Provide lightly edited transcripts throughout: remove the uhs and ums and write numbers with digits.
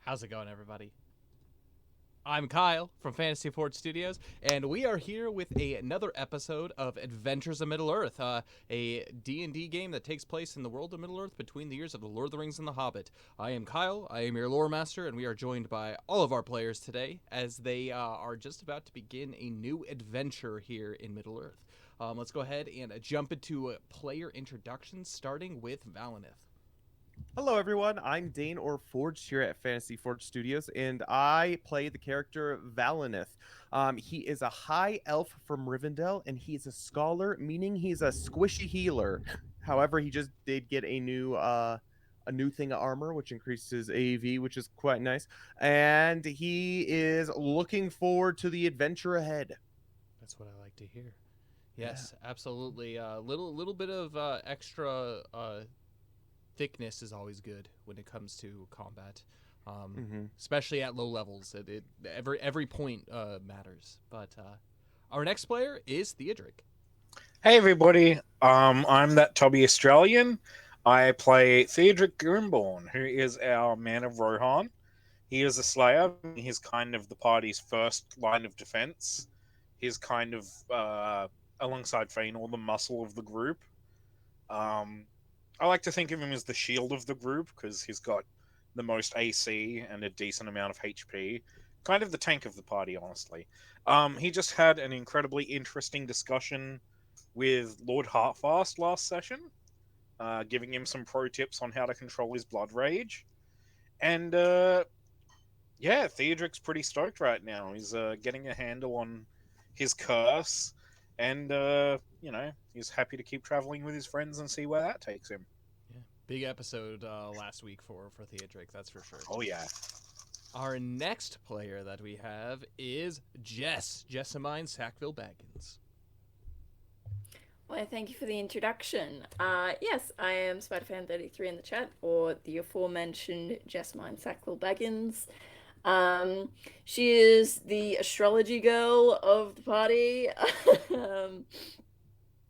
How's it going, everybody? I'm Kyle from Fantasy Forge Studios, and we are here with another episode of Adventures of Middle-earth, a D&D game that takes place in the world of Middle-earth between the years of The Lord of the Rings and The Hobbit. I am Kyle, I am your lore master, and we are joined by all of our players today as they are just about to begin a new adventure here in Middle-earth. Let's go ahead and jump into player introductions, starting with Valinith. Hello, everyone. I'm Dain or Forged here at Fantasy Forge Studios, and I play the character Valinith. He is a high elf from Rivendell, and he's a scholar, meaning he's a squishy healer. However, he just did get a new thing of armor, which increases AV, which is quite nice. And he is looking forward to the adventure ahead. That's what I like to hear. Yes, absolutely. Little bit of extra thickness is always good when it comes to combat, especially at low levels. Every point matters. But our next player is Theodric. Hey everybody, I'm that Tubby Australian. I play Theodric Grimborn, who is our man of Rohan. He is a slayer. He's kind of the party's first line of defense. He's kind of, alongside Feanor, the muscle of the group. I like to think of him as the shield of the group, because he's got the most AC and a decent amount of HP. Kind of the tank of the party, honestly. He just had an incredibly interesting discussion with Lord Heartfast last session, giving him some pro tips on how to control his blood rage. And yeah, Theodric's pretty stoked right now. He's getting a handle on his curse, and he's happy to keep traveling with his friends and see where that takes him. Yeah, big episode last week for Theodric, that's for sure. Oh yeah. Our next player that we have is Jessamine Sackville Baggins. Well, thank you for the introduction. Yes, I am SpiderFan33 in the chat, or the aforementioned Jessamine Sackville Baggins. She is the astrology girl of the party.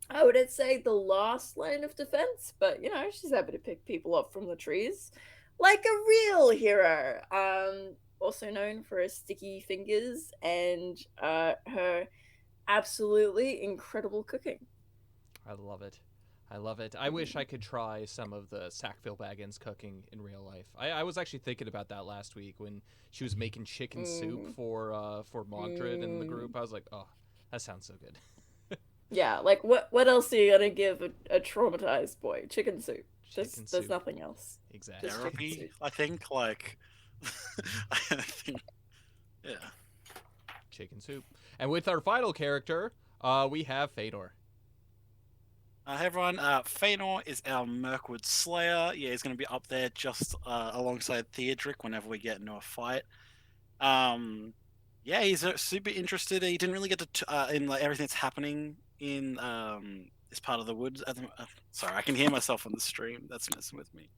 I would say the last line of defense, but she's happy to pick people up from the trees like a real hero. Also known for her sticky fingers and her absolutely incredible cooking. I love it. I wish I could try some of the Sackville Baggins cooking in real life. I was actually thinking about that last week when she was making chicken soup for Mogdred and the group. I was like, oh, that sounds so good. Yeah, like what else are you gonna give a traumatized boy? Chicken soup. There's nothing else. Exactly. Therapy, I think. Like, I think, yeah. Chicken soup. And with our final character, we have Feanor. Hey everyone, Feanor is our Mirkwood Slayer. Yeah, he's going to be up there just alongside Theodric whenever we get into a fight. Yeah, he's super interested. He didn't really get to in like everything that's happening in this part of the woods. Sorry, I can hear myself on the stream. That's messing with me.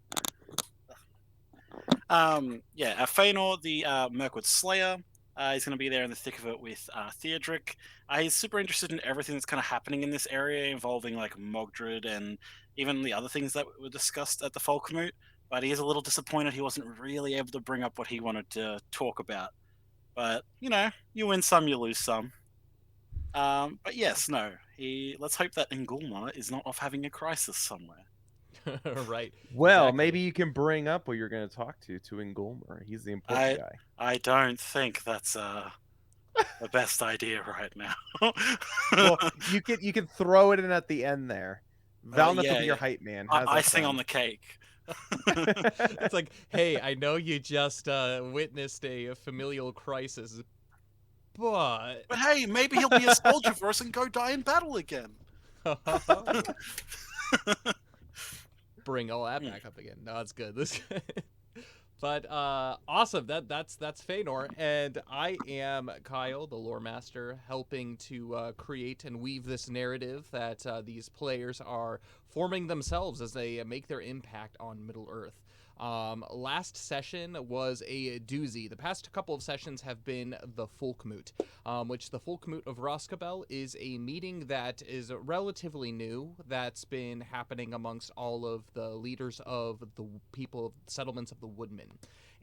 Yeah, Feanor, the Mirkwood Slayer. He's going to be there in the thick of it with Theodric. He's super interested in everything that's kind of happening in this area involving like Mogdred and even the other things that were discussed at the Folkmoot. But he is a little disappointed he wasn't really able to bring up what he wanted to talk about. But, you win some, you lose some. But yes, no. Let's hope that Ingulma is not off having a crisis somewhere. Right. Well, exactly. maybe you can bring up what you're going to talk to Ingolmer. He's the important guy. I don't think that's the best idea right now. Well, you can throw it in at the end there. Valinith will be your hype man. Icing on the cake. It's like, hey, I know you just witnessed a familial crisis, but hey, maybe he'll be a soldier for us and go die in battle again. Bring all that back up again. No, that's good. But awesome. That's Feanor, and I am Kyle, the lore master, helping to create and weave this narrative that these players are forming themselves as they make their impact on Middle Earth. Last session was a doozy. The past couple of sessions have been the Folkmoot, which the Folkmoot of Roskabel is a meeting that is relatively new, that's been happening amongst all of the leaders of the people of settlements of the Woodmen.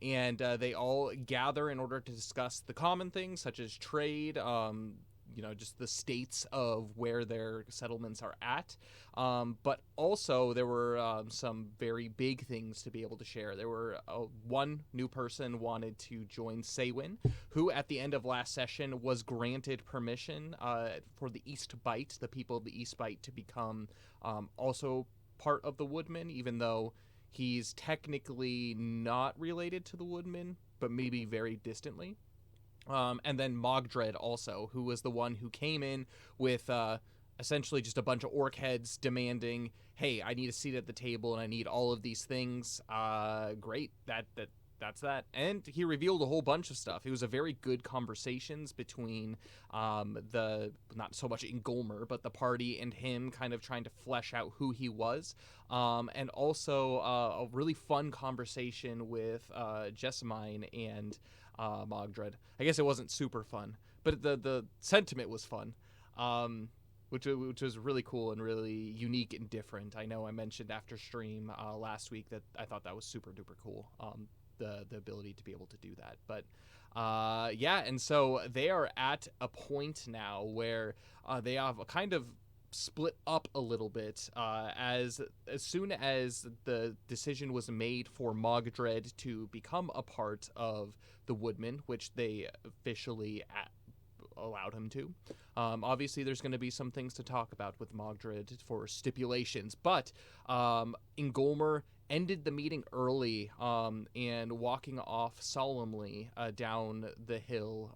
and they all gather in order to discuss the common things such as trade, just the states of where their settlements are at. But also there were some very big things to be able to share. There were one new person wanted to join Saywin, who at the end of last session was granted permission for the East Bight, the people of the East Bight, to become also part of the Woodmen, even though he's technically not related to the Woodmen, but maybe very distantly. And then Mogdred also, who was the one who came in with essentially just a bunch of orc heads demanding, hey, I need a seat at the table and I need all of these things. Great, that's that. And he revealed a whole bunch of stuff. It was a very good conversations between the, not so much Ingolmer, but the party and him, kind of trying to flesh out who he was. And also a really fun conversation with Jessamine and Mogdred. I guess it wasn't super fun, but the sentiment was fun, which was really cool and really unique and different. I know I mentioned after stream last week that I thought that was super duper cool, the ability to be able to do that. But yeah, and so they are at a point now where they have a kind of split up a little bit as soon as the decision was made for Mogdred to become a part of the Woodmen, which they officially allowed him to. Obviously, there's going to be some things to talk about with Mogdred for stipulations, but Ingolmer ended the meeting early and walking off solemnly down the hill,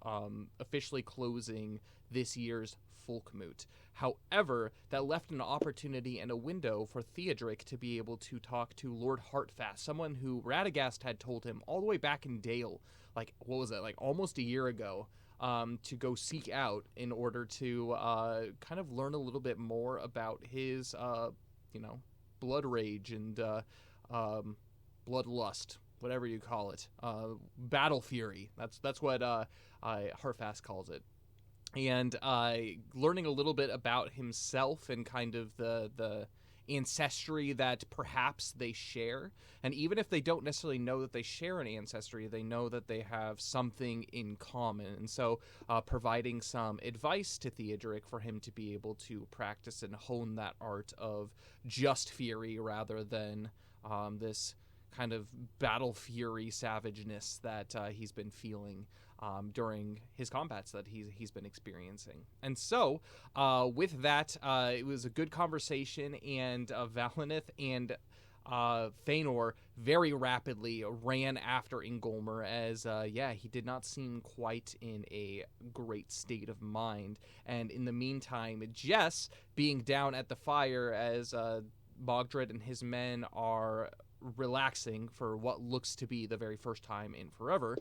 officially closing this year's Folkmoot. However, that left an opportunity and a window for Theodric to be able to talk to Lord Heartfast, someone who Radagast had told him all the way back in Dale, like, what was it, like almost a year ago, to go seek out in order to kind of learn a little bit more about his, blood rage and bloodlust, whatever you call it, battle fury. That's what Heartfast calls it. And learning a little bit about himself and kind of the ancestry that perhaps they share. And even if they don't necessarily know that they share an ancestry, they know that they have something in common. And so providing some advice to Theodric for him to be able to practice and hone that art of just fury rather than this kind of battle fury savageness that he's been feeling during his combats that he's been experiencing. And so with that, it was a good conversation, and Valineth and Fëanor very rapidly ran after Ingolmer as, he did not seem quite in a great state of mind. And in the meantime, Jess, being down at the fire as Mogdred and his men are relaxing for what looks to be the very first time in forever,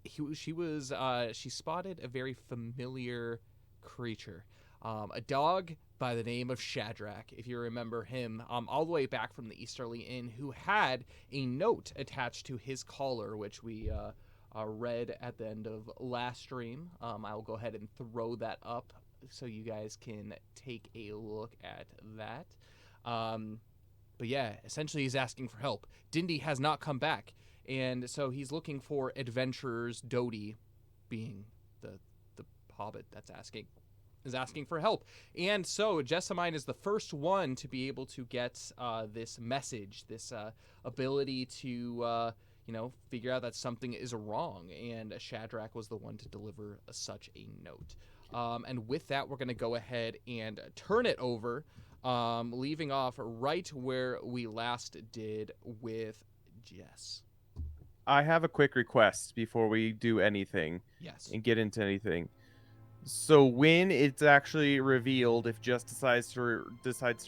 she spotted a very familiar creature, a dog by the name of Shadrach, if you remember him, all the way back from the Easterly Inn, who had a note attached to his collar, which we read at the end of last stream. I'll go ahead and throw that up so you guys can take a look at that. But yeah, essentially he's asking for help. Dindy has not come back, and so he's looking for adventurers. Dodie, being the Hobbit that's asking for help. And so Jessamine is the first one to be able to get this message, this ability to figure out that something is wrong, and Shadrach was the one to deliver such a note. And with that, we're going to go ahead and turn it over, leaving off right where we last did with Jess. I have a quick request before we do anything. Yes. And get into anything. So when it's actually revealed, if Jess decides to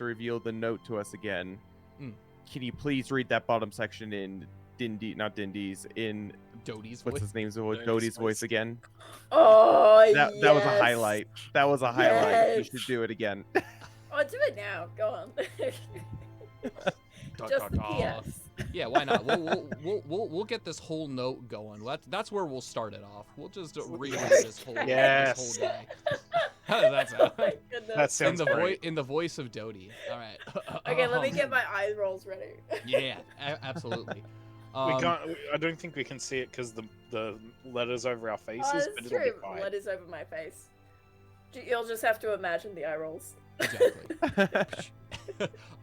reveal the note to us again, can you please read that bottom section in in Dodie's what's voice? his name's Dodie's voice again? Oh, That was a highlight. That was a highlight. You Yes. should do it again. Oh, do it now. Go on. Just the PS. Yeah, why not? We'll get this whole note going. That's where we'll start it off. We'll just read this whole Yes. day. How does that sound? Oh my goodness. That sounds great. In the voice of Dodie. All right. Okay, let me get my eye rolls ready. Yeah, absolutely. We can't. I don't think we can see it because the letters over our faces. It's But it'll true. be fine. Letters over my face. You'll just have to imagine the eye rolls. Exactly.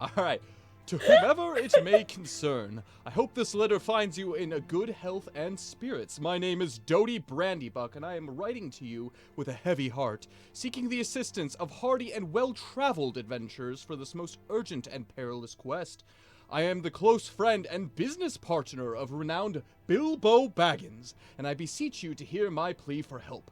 All right. To whomever it may concern, I hope this letter finds you in a good health and spirits. My name is Dodie Brandybuck, and I am writing to you with a heavy heart, seeking the assistance of hardy and well-traveled adventurers for this most urgent and perilous quest. I am the close friend and business partner of renowned Bilbo Baggins, and I beseech you to hear my plea for help.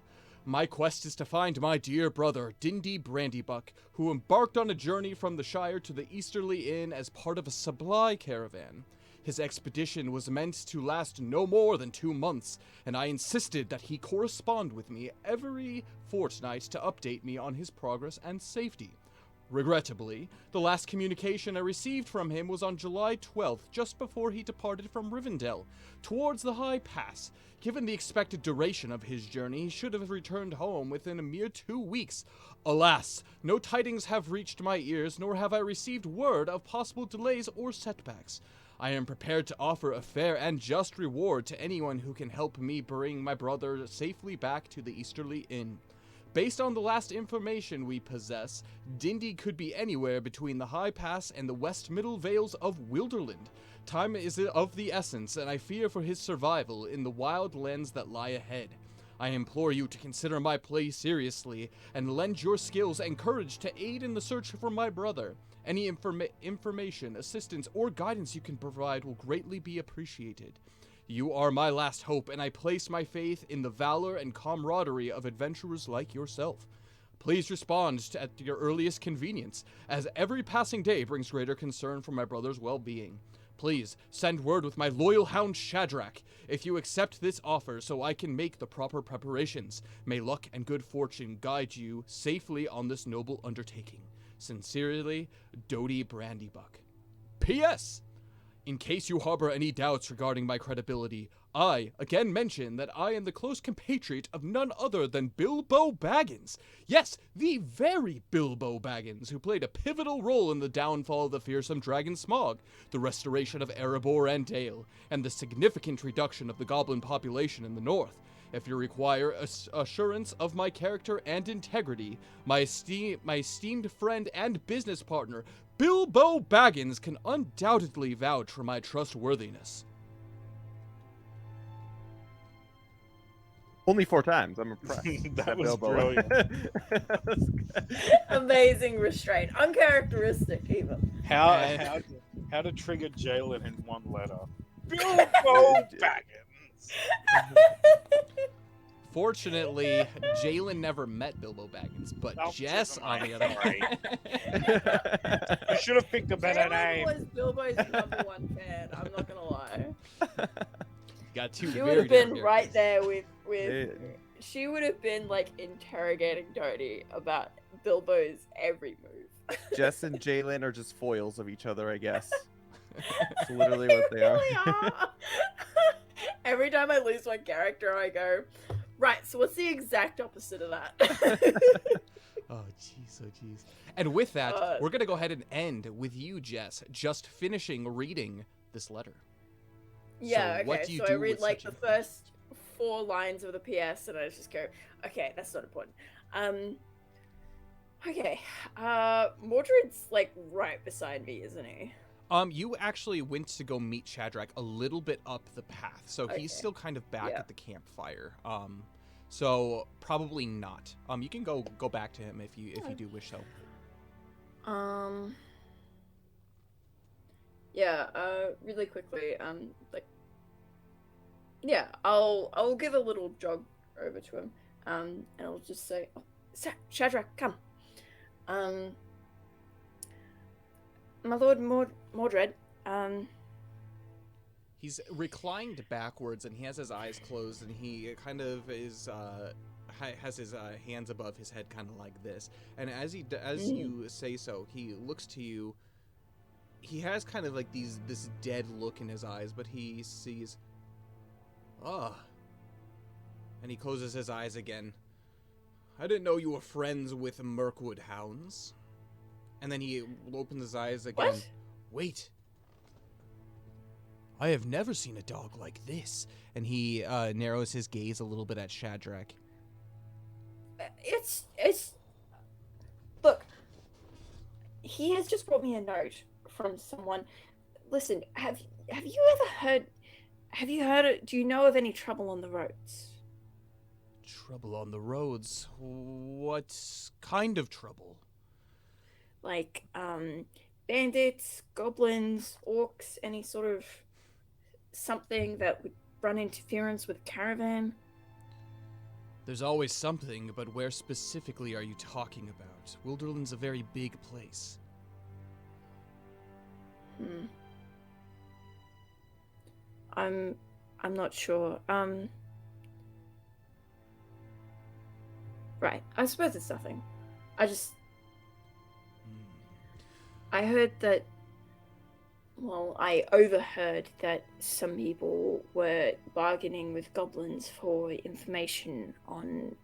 My quest is to find my dear brother, Dindy Brandybuck, who embarked on a journey from the Shire to the Easterly Inn as part of a supply caravan. His expedition was meant to last no more than 2 months, and I insisted that he correspond with me every fortnight to update me on his progress and safety. Regrettably, the last communication I received from him was on July 12th, just before he departed from Rivendell, towards the High Pass. Given the expected duration of his journey, he should have returned home within a mere 2 weeks. Alas, no tidings have reached my ears, nor have I received word of possible delays or setbacks. I am prepared to offer a fair and just reward to anyone who can help me bring my brother safely back to the Easterly Inn. Based on the last information we possess, Dindy could be anywhere between the High Pass and the West Middle Vales of Wilderland. Time is of the essence, and I fear for his survival in the wild lands that lie ahead. I implore you to consider my plea seriously, and lend your skills and courage to aid in the search for my brother. Any information, assistance, or guidance you can provide will greatly be appreciated. You are my last hope, and I place my faith in the valor and camaraderie of adventurers like yourself. Please respond at your earliest convenience, as every passing day brings greater concern for my brother's well-being. Please send word with my loyal hound Shadrach if you accept this offer so I can make the proper preparations. May luck and good fortune guide you safely on this noble undertaking. Sincerely, Dodie Brandybuck. P.S. In case you harbor any doubts regarding my credibility, I again mention that I am the close compatriot of none other than Bilbo Baggins. Yes, the very Bilbo Baggins, who played a pivotal role in the downfall of the fearsome Dragon Smaug, the restoration of Erebor and Dale, and the significant reduction of the goblin population in the north. If you require assurance of my character and integrity, my esteemed friend and business partner, Bilbo Baggins, can undoubtedly vouch for my trustworthiness. Only 4 times. I'm impressed. That was Bilbo. brilliant. Amazing restraint. Uncharacteristic, even. How to trigger Jalen in one letter? Bilbo Baggins. Fortunately, Jalen never met Bilbo Baggins, but Oh, Jess, never on the mind. other hand. You should have picked a better Jalen name. was Bilbo's #1 fan. I'm not gonna lie. Got two She very would have been different right characters. there with. She would have been like interrogating Dodie about Bilbo's every move. Jess and Jalen are just foils of each other, I guess. That's literally what they are. really are. Every time I lose one character, I go, right, so what's the exact opposite of that? Oh, jeez, oh, jeez. And with that, Uh, we're going to go ahead and end with you, Jess, just finishing reading this letter. Yeah, So what okay, do you so I do read with like such the first 4 lines of the PS and I just go, okay, that's not important. Okay, Mordred's like right beside me, isn't he? You actually went to go meet Shadrach a little bit up the path, so he's Okay. still kind of back Yeah. at the campfire. So probably not. You can go back to him if you do wish so. Yeah, really quickly, like, yeah, I'll give a little jog over to him, and I'll just say, oh, Shadrach, come. My lord Mordred, He's reclined backwards and he has his eyes closed and he kind of is has his hands above his head, kind of like this. And as you say so, he looks to you. He has kind of like this dead look in his eyes, but he sees, and he closes his eyes again. I didn't know you were friends with Mirkwood hounds. And then he opens his eyes again. What? Wait. I have never seen a dog like this. And he narrows his gaze a little bit at Shadrach. It's look. He has just brought me a note from someone. Listen, have you ever heard? Have you heard? Do you know of any trouble on the roads? Trouble on the roads? What kind of trouble? Like bandits, goblins, orcs, any sort of something that would run interference with caravan? There's always something, but where specifically are you talking about? Wilderland's a very big place. I'm not sure. Right. I suppose it's nothing. I heard that. Well, I overheard that some people were bargaining with goblins for information on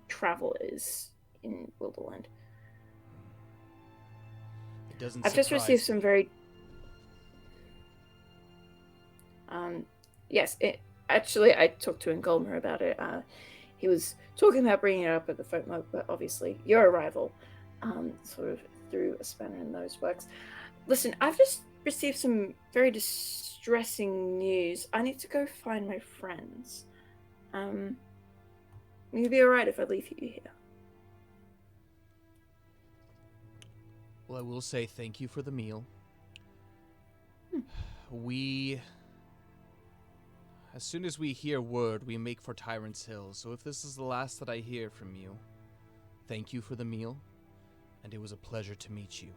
travelers in Wilderland. It doesn't I've just received surprise some me. very. Yes, actually, I talked to Ngolmer about it. He was talking about bringing it up at the folk mob, but obviously your arrival sort of threw a spanner in those works. Listen, I've just received some very distressing news. I need to go find my friends. Will you be alright if I leave you here? Well, I will say thank you for the meal. As soon as we hear word, we make for Tyrant's Hill. So if this is the last that I hear from you, thank you for the meal, and it was a pleasure to meet you.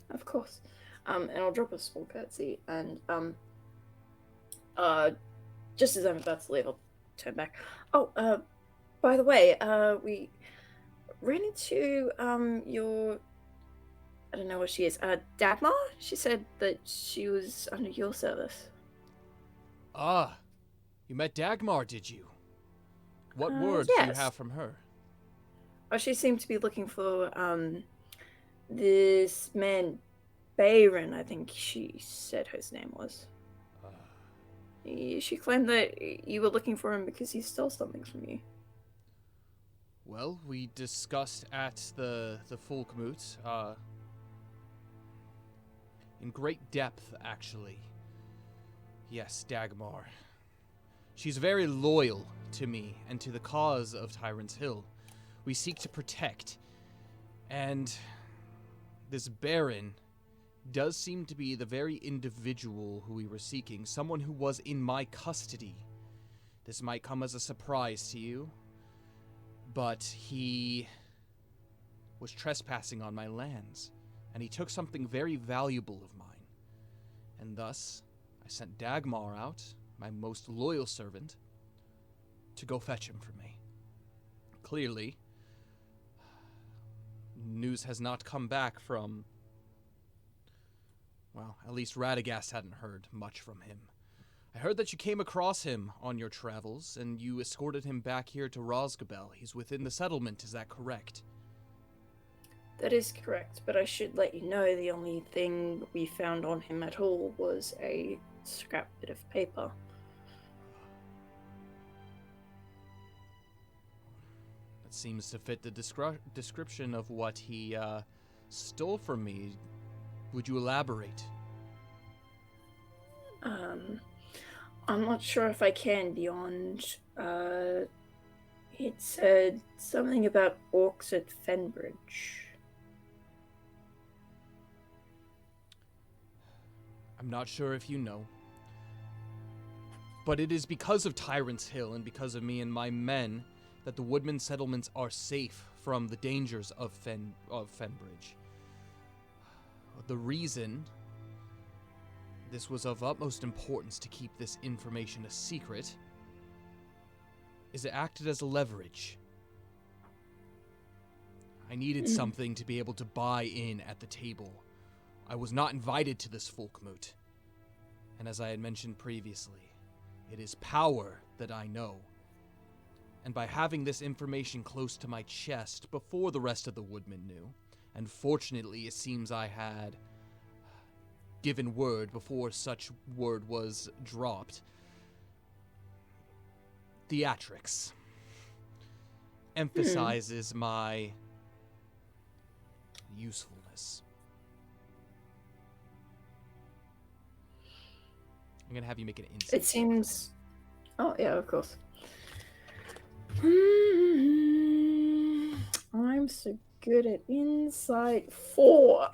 Of course. And I'll drop a small curtsy, and just as I'm about to leave, I'll turn back. Oh, by the way, we ran into your, I don't know what she is, Dagmar? She said that she was under your service. Ah, you met Dagmar, did you? What word do you yes. have from her? Oh, she seemed to be looking for this man, Bayron, I think she said his name was. She claimed that you were looking for him because he stole something from you. Well, we discussed at the Folkmoot, in great depth, actually. Yes, Dagmar. She's very loyal to me and to the cause of Tyrant's Hill. We seek to protect. And this Baron does seem to be the very individual who we were seeking, someone who was in my custody. This might come as a surprise to you, but he was trespassing on my lands, and he took something very valuable of mine. And thus, I sent Dagmar out, my most loyal servant, to go fetch him for me. Clearly, news has not come back from... Well, at least Radagast hadn't heard much from him. I heard that you came across him on your travels, and you escorted him back here to Rosgabel. He's within the settlement, is that correct? That is correct, but I should let you know the only thing we found on him at all was a scrap bit of paper. That seems to fit the description of what he stole from me. Would you elaborate? I'm not sure if I can beyond, it said something about orcs at Fenbridge. I'm not sure if you know, but it is because of Tyrant's Hill and because of me and my men that the woodman settlements are safe from the dangers of Fenbridge. The reason this was of utmost importance to keep this information a secret is it acted as a leverage. I needed something to be able to buy in at the table. I was not invited to this Folkmoot. And as I had mentioned previously, it is power that I know. And by having this information close to my chest before the rest of the woodmen knew, and fortunately it seems I had given word before such word was dropped. Theatrics emphasizes my usefulness. I'm gonna have you make an insight. It seems. Oh yeah, of course. I'm so good at insight 4.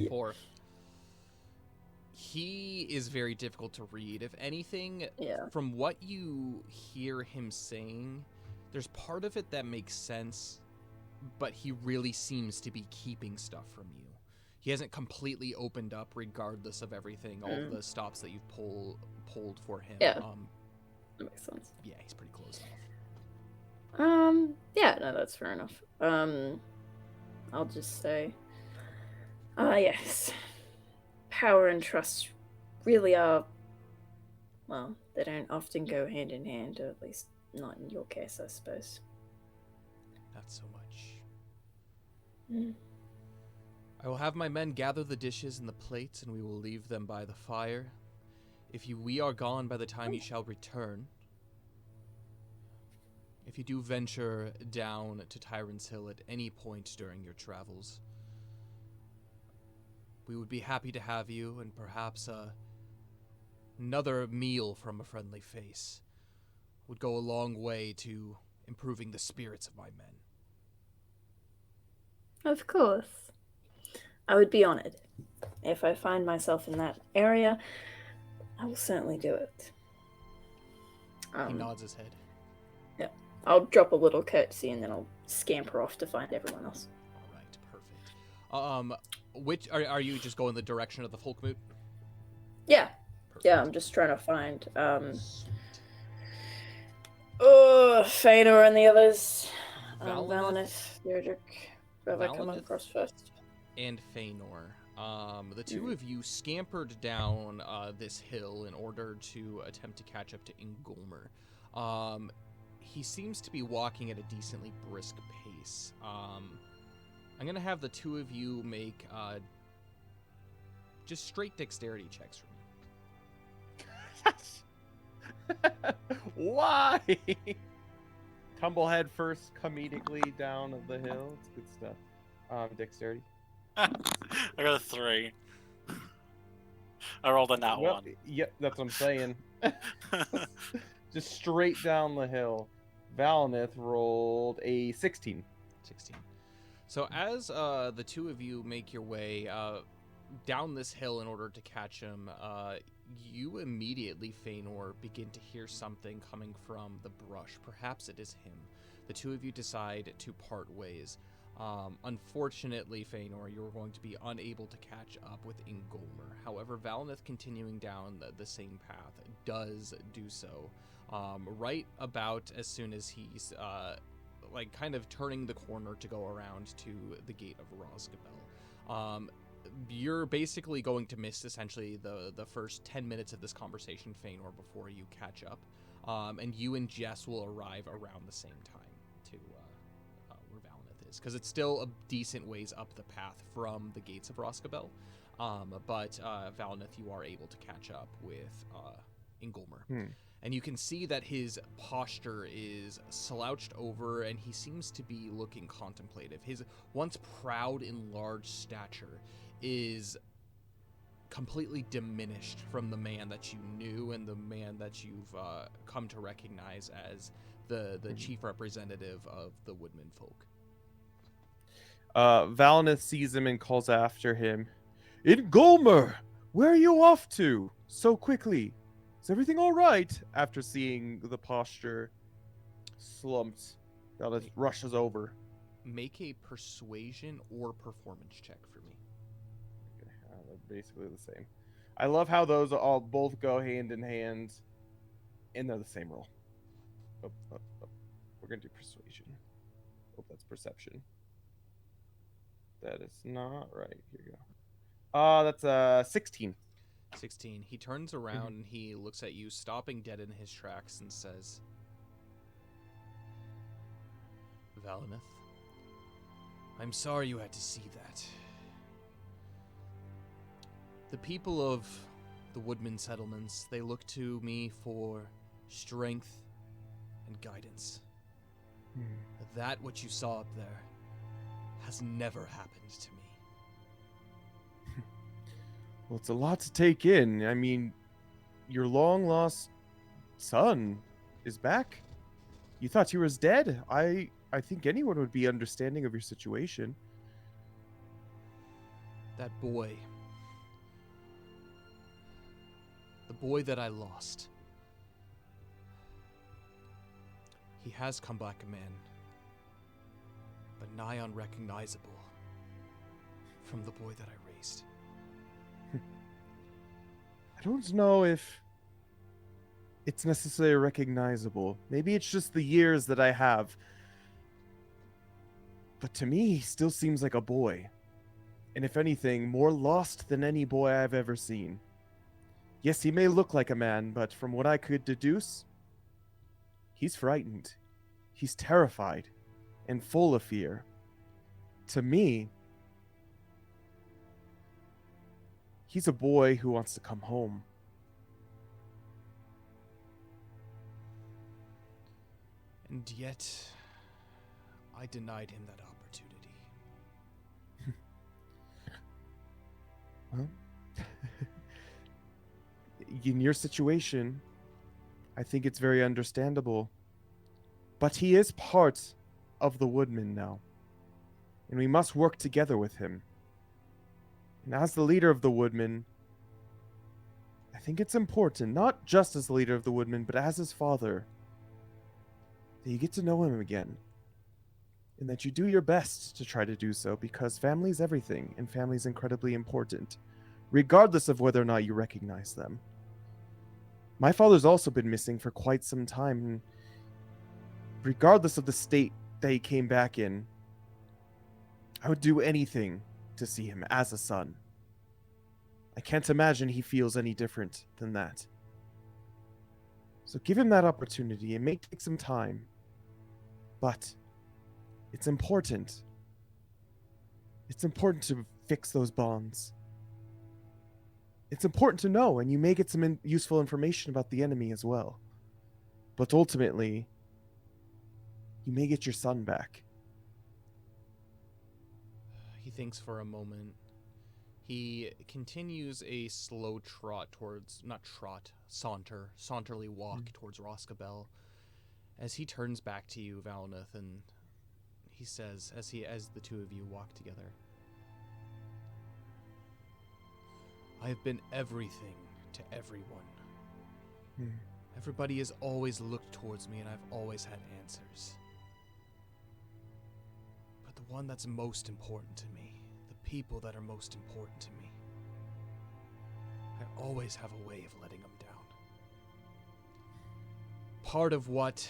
4. He is very difficult to read. If anything, Yeah. from what you hear him saying, there's part of it that makes sense, but he really seems to be keeping stuff from you. He hasn't completely opened up regardless of everything, all the stops that you've pulled for him. Yeah. That makes sense. Yeah, he's pretty closed off. Yeah, no, that's fair enough. I'll just say, yes. Power and trust really are, well, they don't often go hand in hand, or at least not in your case, I suppose. Not so much. Mm. I will have my men gather the dishes and the plates, and we will leave them by the fire. We are gone by the time you shall return. If you do venture down to Tyrant's Hill at any point during your travels, we would be happy to have you, and perhaps another meal from a friendly face would go a long way to improving the spirits of my men. Of course. I would be honored. If I find myself in that area, I will certainly do it. He nods his head. Yeah. I'll drop a little courtesy and then I'll scamper off to find everyone else. All right, perfect. Which are you just going the direction of the Folkmoot? Yeah. Perfect. Yeah, I'm just trying to find Fëanor and the others. Valineth, Theodric. Who have I come Valineth across first? and Fëanor. The two of you scampered down this hill in order to attempt to catch up to Ingolmer. He seems to be walking at a decently brisk pace. I'm going to have the two of you make just straight dexterity checks for me. Why? Tumble head first comedically down the hill. It's good stuff. Dexterity. I got a 3. I rolled a nat 1. Yep, that's what I'm saying. Just straight down the hill. Valineth rolled a 16. 16. So as the two of you make your way down this hill in order to catch him, you immediately, Fëanor, begin to hear something coming from the brush. Perhaps it is him. The two of you decide to part ways. Unfortunately, Fëanor, you're going to be unable to catch up with Ingolmer. However, Valineth, continuing down the same path, does do so. Right about as soon as he's kind of turning the corner to go around to the gate of Rosgabel. You're basically going to miss essentially the first 10 minutes of this conversation, Fëanor, before you catch up. And you and Jess will arrive around the same time to where Valineth is, because it's still a decent ways up the path from the gates of Rosgabel. But Valineth, you are able to catch up with Ingolmer. And you can see that his posture is slouched over, and he seems to be looking contemplative. His once proud and large stature is completely diminished from the man that you knew and the man that you've come to recognize as the chief representative of the Woodman folk. Valineth sees him and calls after him. Ingolmer, where are you off to so quickly? Is everything all right? After seeing the posture slumped, Valineth rushes over. Make a persuasion or performance check for me. They're basically the same. I love how those all both go hand in hand, and they're the same roll. We're gonna do persuasion. Oh, that's perception. That is not right. Here you go. That's 16. 16. He turns around and he looks at you, stopping dead in his tracks, and says, Valineth, I'm sorry you had to see that. The people of the Woodman settlements, they look to me for strength and guidance. That which you saw up there has never happened to me. Well, it's a lot to take in. I mean, your long-lost son is back? You thought he was dead? I think anyone would be understanding of your situation. That boy. The boy that I lost. He has come back a man, but nigh unrecognizable from the boy that I raised. I don't know if it's necessarily recognizable. Maybe it's just the years that I have. But to me, he still seems like a boy. And if anything, more lost than any boy I've ever seen. Yes, he may look like a man, but from what I could deduce, he's frightened. He's terrified and full of fear. To me, he's a boy who wants to come home. And yet, I denied him that opportunity. Well, in your situation, I think it's very understandable. But he is part of the Woodmen now. And we must work together with him. And as the leader of the Woodmen, I think it's important, not just as the leader of the Woodmen, but as his father, that you get to know him again. And that you do your best to try to do so, because family's everything, and family's incredibly important, regardless of whether or not you recognize them. My father's also been missing for quite some time, and regardless of the state that he came back in, I would do anything to see him as a son. I can't imagine he feels any different than that. So give him that opportunity. It may take some time, but it's important. It's important to fix those bonds. It's important to know, and you may get some useful information about the enemy as well. But ultimately, you may get your son back. He thinks for a moment. He continues a slow saunterly walk towards Roscabel. As he turns back to you, Valnath, and he says, as the two of you walk together, I have been everything to everyone. Everybody has always looked towards me, and I've always had answers. But the one that's most important to me, the people that are most important to me, I always have a way of letting them down. Part of what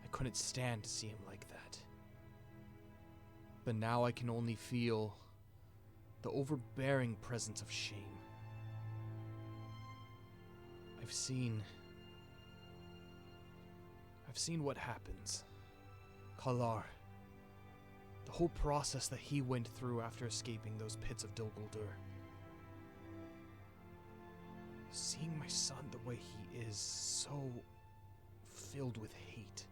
I couldn't stand to see him like that. But now I can only feel the overbearing presence of shame. I've seen what happens. Kalar. The whole process that he went through after escaping those pits of Dol Guldur. Seeing my son the way he is, so filled with hate.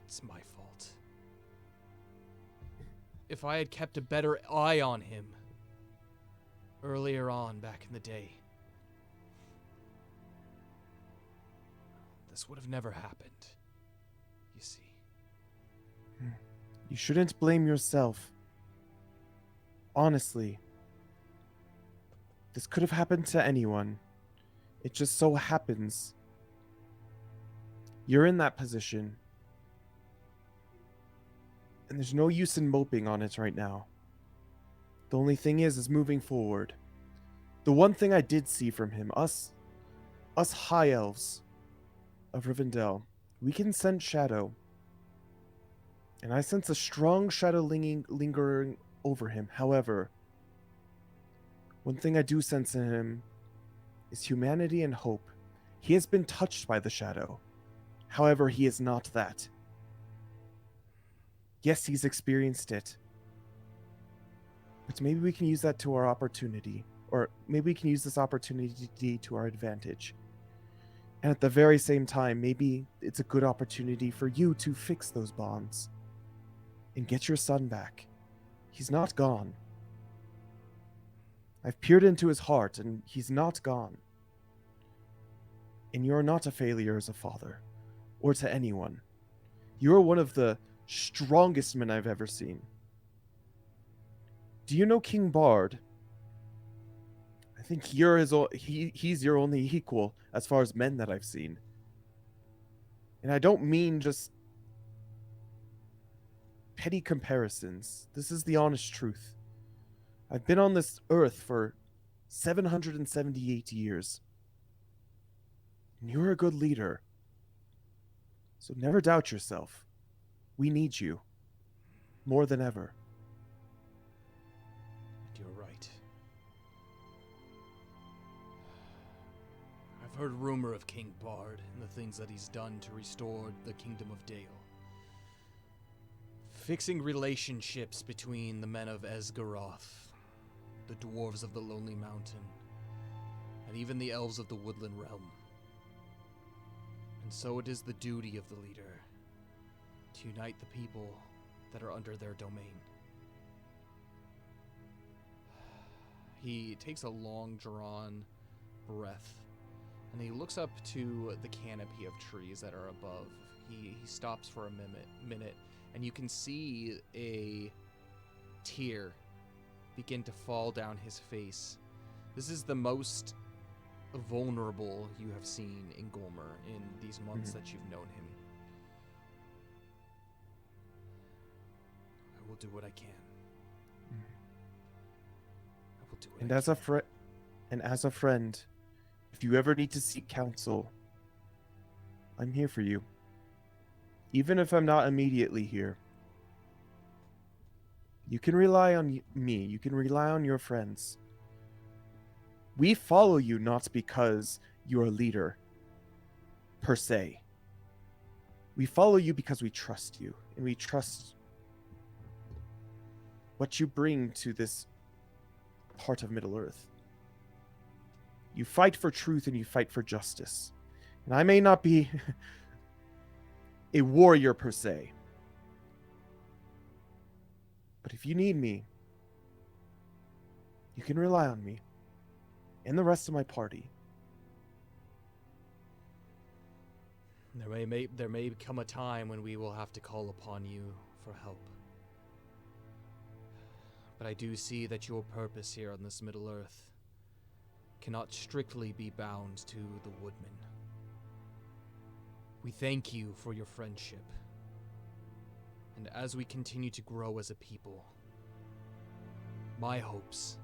It's my fault. If I had kept a better eye on him earlier on back in the day, this would have never happened. You see. You shouldn't blame yourself. Honestly. This could have happened to anyone. It just so happens you're in that position. And there's no use in moping on it right now. The only thing is moving forward. The one thing I did see from him, us high elves of Rivendell, we can sense shadow. And I sense a strong shadow lingering over him. However, one thing I do sense in him is humanity and hope. He has been touched by the shadow. However, he is not that. Yes, he's experienced it. But maybe we can use that to our opportunity. Or maybe we can use this opportunity to our advantage. And at the very same time, maybe it's a good opportunity for you to fix those bonds. And get your son back. He's not gone. I've peered into his heart, and he's not gone. And you're not a failure as a father. Or to anyone. You're one of the strongest men I've ever seen. Do you know King Bard? I think he's your only equal as far as men that I've seen. And I don't mean just petty comparisons. This is the honest truth. I've been on this earth for 778 years. And you're a good leader. So never doubt yourself. We need you. More than ever. You're right. I've heard rumor of King Bard and the things that he's done to restore the Kingdom of Dale. Fixing relationships between the men of Esgaroth, the dwarves of the Lonely Mountain, and even the elves of the Woodland Realm. And so it is the duty of the leader to unite the people that are under their domain. He takes a long drawn breath and he looks up to the canopy of trees that are above. He stops for a minute and you can see a tear begin to fall down his face. This is the most vulnerable you have seen in Golmer in these months that you've known him. I will do what I can. I will do what And I as a friend, if you ever need to seek counsel, I'm here for you. Even if I'm not immediately here. You can rely on me. You can rely on your friends. We follow you not because you're a leader, per se. We follow you because we trust you, and we trust what you bring to this part of Middle-earth. You fight for truth and you fight for justice. And I may not be a warrior per se, but if you need me, you can rely on me and the rest of my party. There may come a time when we will have to call upon you for help. But I do see that your purpose here on this Middle-earth cannot strictly be bound to the Woodmen. We thank you for your friendship. And as we continue to grow as a people, my hopes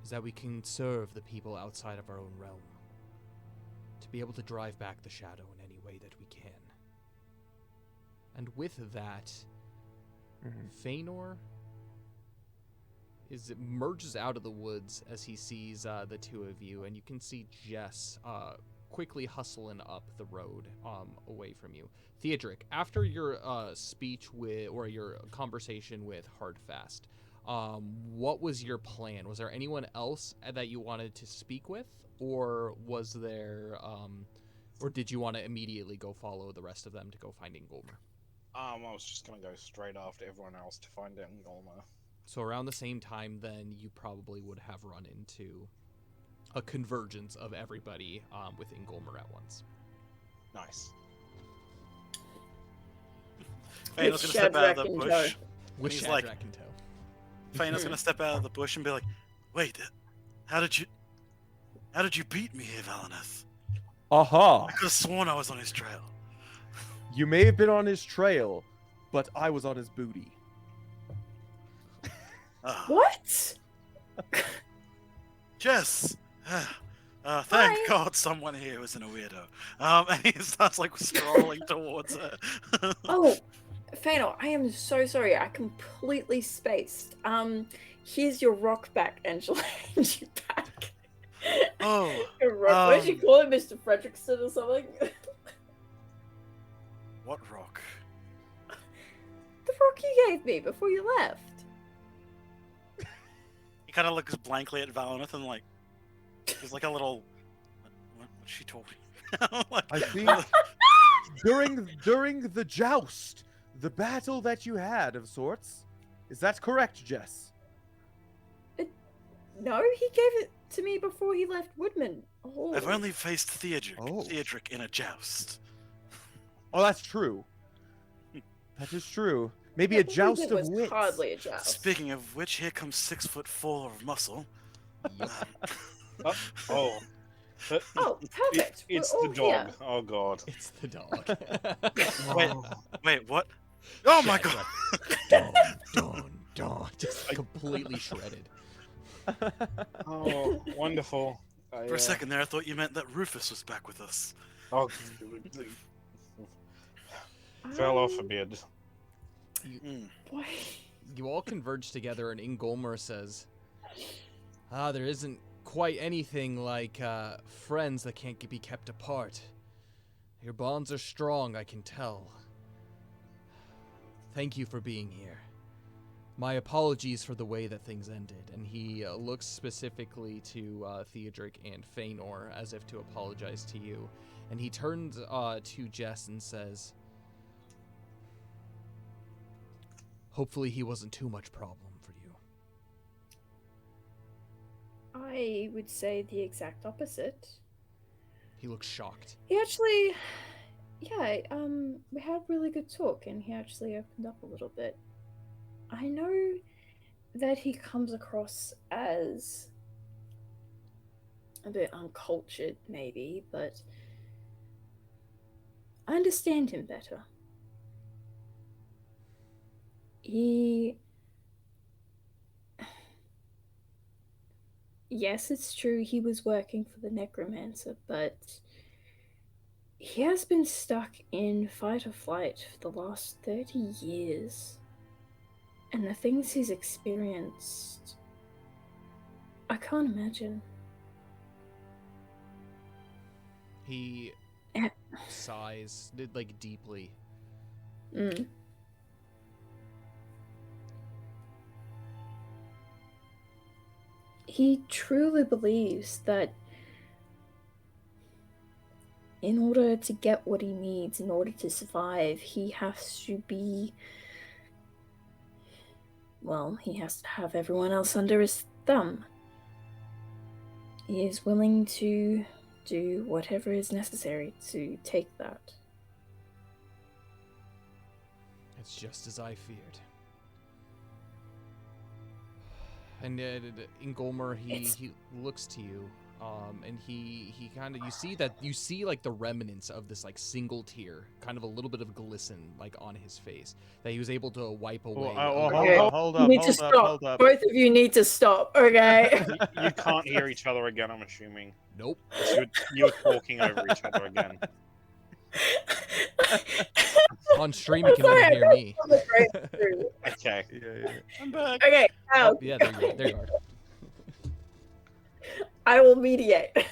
is that we can serve the people outside of our own realm, to be able to drive back the shadow in any way that we can. And with that, Feanor merges out of the woods as he sees the two of you, and you can see Jess quickly hustling up the road away from you. Theodric, after your speech or your conversation with Hardfast, what was your plan? Was there anyone else that you wanted to speak with, or was there, or did you want to immediately go follow the rest of them to go find Ingolmer? I was just gonna go straight after everyone else to find Ingolmer. So around the same time, then, you probably would have run into a convergence of everybody with Ingolmer at once. Nice. Fain's gonna step out of the bush. With He's Shadrach like- in tow. Fain's gonna step out of the bush and be like, "Wait, how did you beat me here, Valineth? Aha! I could have sworn I was on his trail." You may have been on his trail, but I was on his booty. What? Jess! Thank God someone here wasn't a weirdo. And he starts like strolling towards her. Oh, Fano, I am so sorry. I completely spaced. Here's your rock back, Angela. And you back. Oh, Your rock. What did you call it, Mr. Fredrickson or something? what rock? The rock you gave me before you left? He kind of looks blankly at Valineth and like, he's like a little. What's she talking about? Like, I think during the joust, the battle that you had of sorts. Is that correct, Jess? No, he gave it to me before he left Woodman. Oh. I've only faced Theodric, Oh. Theodric in a joust. Oh, that's true. That is true. Maybe I a believe joust it of was wits. hardly a joust. Speaking of which, here comes 6'4" of muscle. Yep. Oh. But Oh, perfect. it's We're the all dog. here. Oh god. It's the dog. Wait, Oh. wait, what? Oh my Yeah, god! Dawn. Just completely shredded. Oh, wonderful. For a second there, I thought you meant that Rufus was back with us. Oh, fell off a bit. Boy. You all converge together, and Ingolmer says, there isn't quite anything like friends that can't be kept apart. Your bonds are strong, I can tell. Thank you for being here. My apologies for the way that things ended. And he looks specifically to Theodric and Feanor as if to apologize to you. And he turns to Jess and says, hopefully he wasn't too much problem for you. I would say the exact opposite. He looks shocked. He actually, yeah, we had a really good talk, and he actually opened up a little bit. I know that he comes across as a bit uncultured, maybe, but I understand him better. Yes, it's true he was working for the necromancer, but he has been stuck in fight or flight for the last 30 years. And the things he's experienced, I can't imagine. He sighs, like, deeply. He truly believes that in order to get what he needs, in order to survive, he has to be... well, he has to have everyone else under his thumb. He is willing to do whatever is necessary to take that. It's just as I feared. And Ingolmer, he looks to you, and he kind of, you see like the remnants of this like single tear, kind of a little bit of glisten like on his face that he was able to wipe away. Hold up. Both of you need to stop, okay? You can't hear each other again, I'm assuming. Nope. You're talking over each other again. On stream, you can even hear me. Okay. Yeah. I'm back. Okay, now. Oh, yeah, there you are. I will mediate. It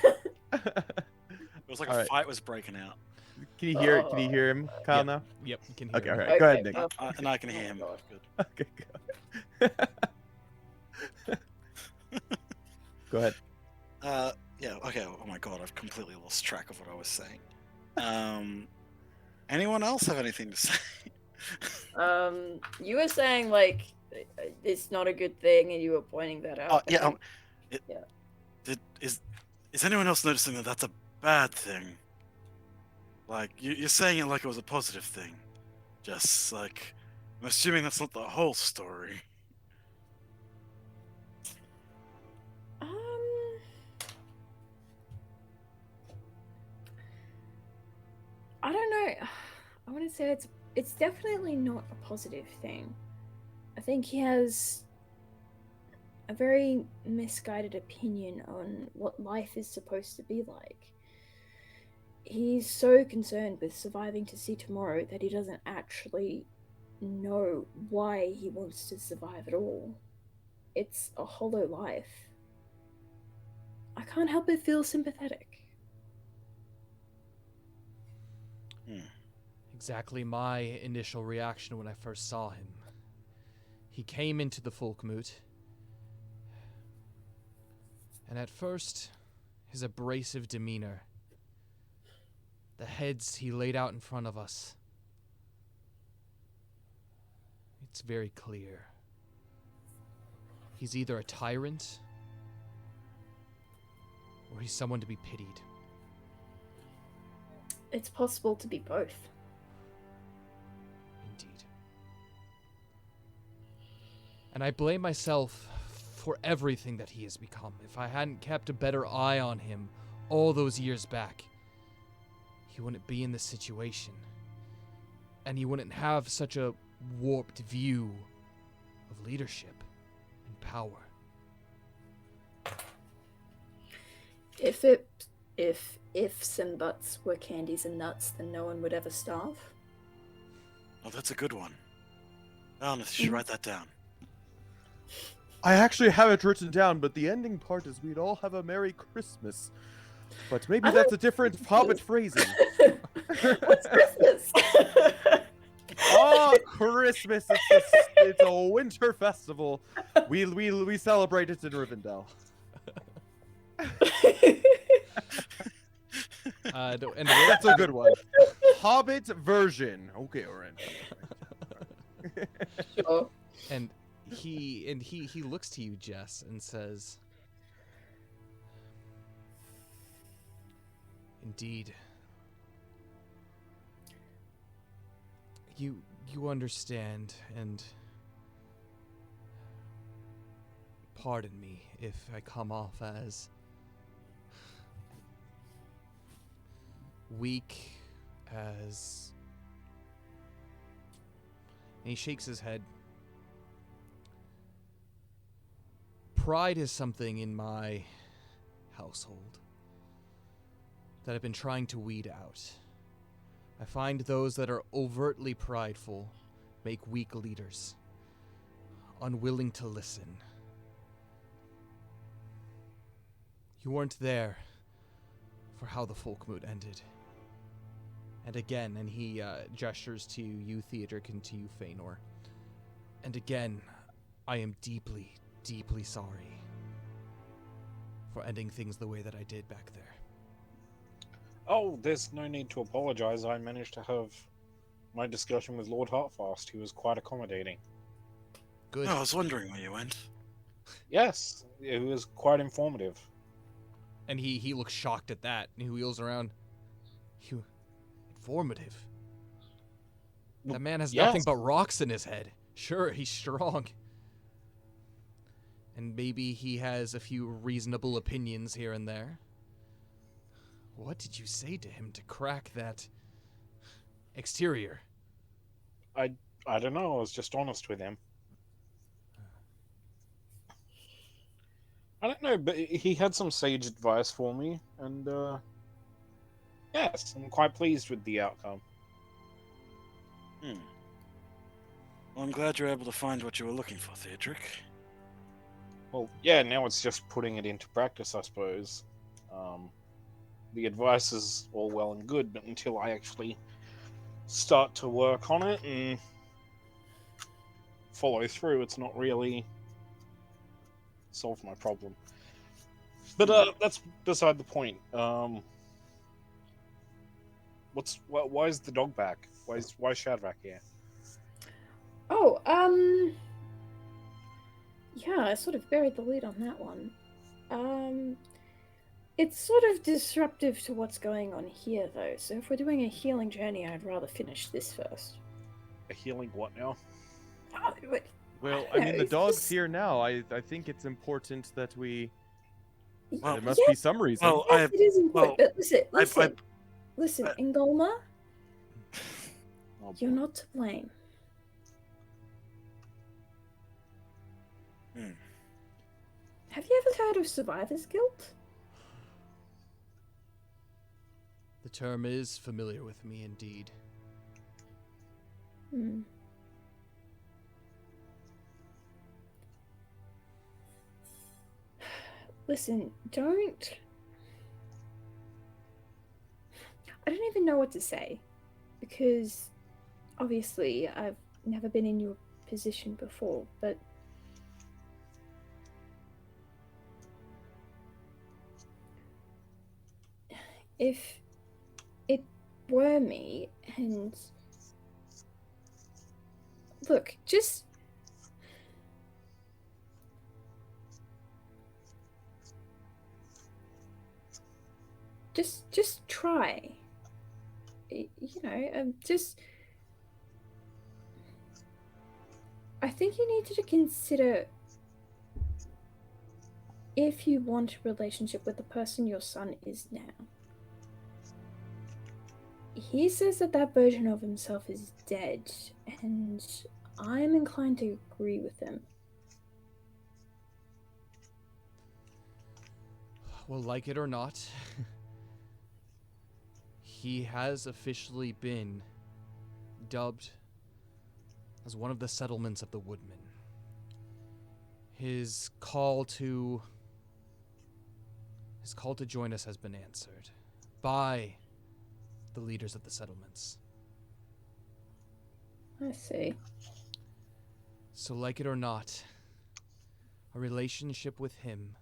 was like All a right. fight was breaking out. Can you hear? Can you hear him, Kyle? Now? Yep, you can hear Okay. me. All right. Go ahead, Nick. And I can hear him. Good. Okay. Go ahead. Yeah, okay. Oh my god, I've completely lost track of what I was saying. Anyone else have anything to say? You were saying like it's not a good thing, and you were pointing that out. Yeah. Yeah. Is anyone else noticing that that's a bad thing? Like you're saying it like it was a positive thing. Just like I'm assuming that's not the whole story. I don't know. I want to say it's definitely not a positive thing. I think he has a very misguided opinion on what life is supposed to be like. He's so concerned with surviving to see tomorrow that he doesn't actually know why he wants to survive at all. It's a hollow life. I can't help but feel sympathetic. Exactly my initial reaction when I first saw him. He came into the Folkmoot, and at first, his abrasive demeanor, the heads he laid out in front of us, it's very clear. He's either a tyrant, or he's someone to be pitied. It's possible to be both. Indeed. And I blame myself for everything that he has become. If I hadn't kept a better eye on him all those years back, he wouldn't be in this situation. And he wouldn't have such a warped view of leadership and power. If ifs and buts were candies and nuts, then no one would ever starve. Oh, that's a good one. Honest, you should write that down. I actually have it written down, but the ending part is we'd all have a Merry Christmas. But maybe that's a different Hobbit phrasing. What's Christmas? Oh, Christmas! It's a winter festival. We celebrate it in Rivendell. And That's a good one. Hobbit version. Okay, alright. Sure. And he looks to you, Jess, and says, "Indeed, you understand, and pardon me if I come off as weak, as..." And he shakes his head. Pride is something in my household that I've been trying to weed out. I find those that are overtly prideful make weak leaders, unwilling to listen. You weren't there for how the Folkmoot ended. And again, and he gestures to you, Theodric, and to you, Feanor. And again, I am deeply, deeply sorry for ending things the way that I did back there. Oh, there's no need to apologize. I managed to have my discussion with Lord Heartfast. He was quite accommodating. Good. Oh, I was wondering where you went. Yes, it was quite informative. And he looks shocked at that, and he wheels around. You... informative? That man has nothing Yes. but rocks in his head. Sure, he's strong. And maybe he has a few reasonable opinions here and there. What did you say to him to crack that exterior? I don't know. I was just honest with him. I don't know, but he had some sage advice for me, and yes, I'm quite pleased with the outcome. Well, I'm glad you're able to find what you were looking for, Theodric. Well, yeah, now it's just putting it into practice, I suppose. The advice is all well and good, but until I actually start to work on it and follow through, it's not really solved my problem. But that's beside the point. Why is the dog back? Why is Shadrach here? Oh, yeah, I sort of buried the lead on that one. It's sort of disruptive to what's going on here, though, so if we're doing a healing journey, I'd rather finish this first. A healing what now? Oh, but Well, I I don't mean, know, the dog's this- here now. I think it's important that we... Well, there must yes, be some reason. Well, yes, it is important, well, but listen, I- Ingolma, Oh, you're not to blame. Hmm. Have you ever heard of survivor's guilt? The term is familiar with me indeed. Hmm. Listen, don't... I don't even know what to say, because obviously I've never been in your position before, but if it were me, and look, just try. You know, just I think you need to consider if you want a relationship with the person your son is now. He says that that version of himself is dead, and I'm inclined to agree with him. Well, like it or not, he has officially been dubbed as one of the settlements of the Woodmen. His call to join us has been answered by the leaders of the settlements. I see. So, like it or not, a relationship with him,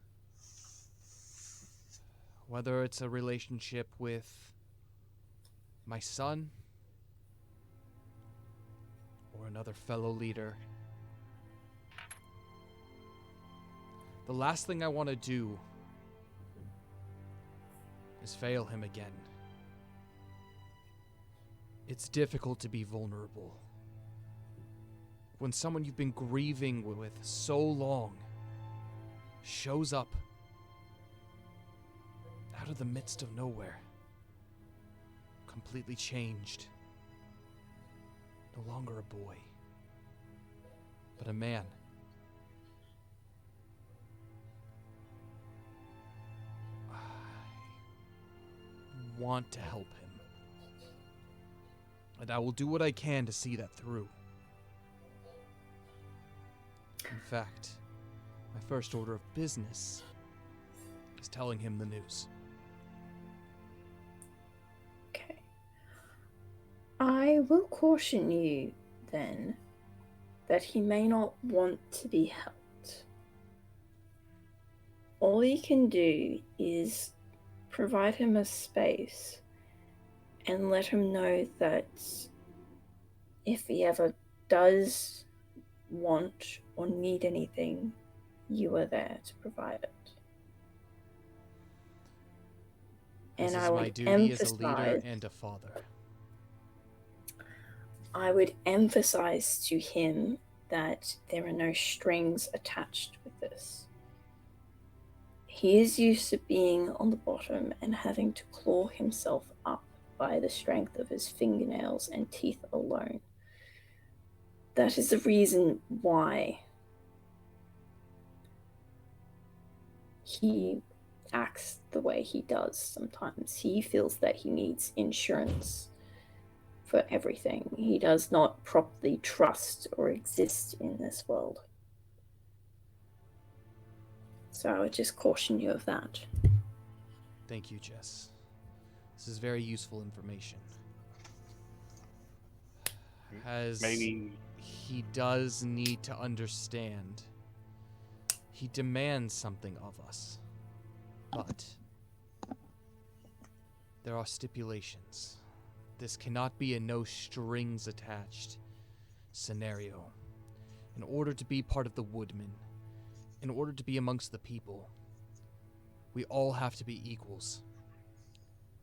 whether it's a relationship with my son or another fellow leader, the last thing I want to do is fail him again. It's difficult to be vulnerable when someone you've been grieving with so long shows up out of the midst of nowhere, completely changed. No longer a boy, but a man. I want to help him, and I will do what I can to see that through. In fact, my first order of business is telling him the news. Okay. I will caution you, then, that he may not want to be helped. All you can do is provide him a space and let him know that if he ever does want or need anything, you are there to provide it. This And is I my would duty as a leader emphasize, and a father. I would emphasize to him that there are no strings attached with this. He is used to being on the bottom and having to claw himself up by the strength of his fingernails and teeth alone. That is the reason why he acts the way he does sometimes. He feels that he needs insurance for everything. He does not properly trust or exist in this world. So I would just caution you of that. Thank you, Jess. This is very useful information. As Maybe he does need to understand, he demands something of us. But there are stipulations. This cannot be a no strings attached scenario. In order to be part of the Woodmen, in order to be amongst the people, we all have to be equals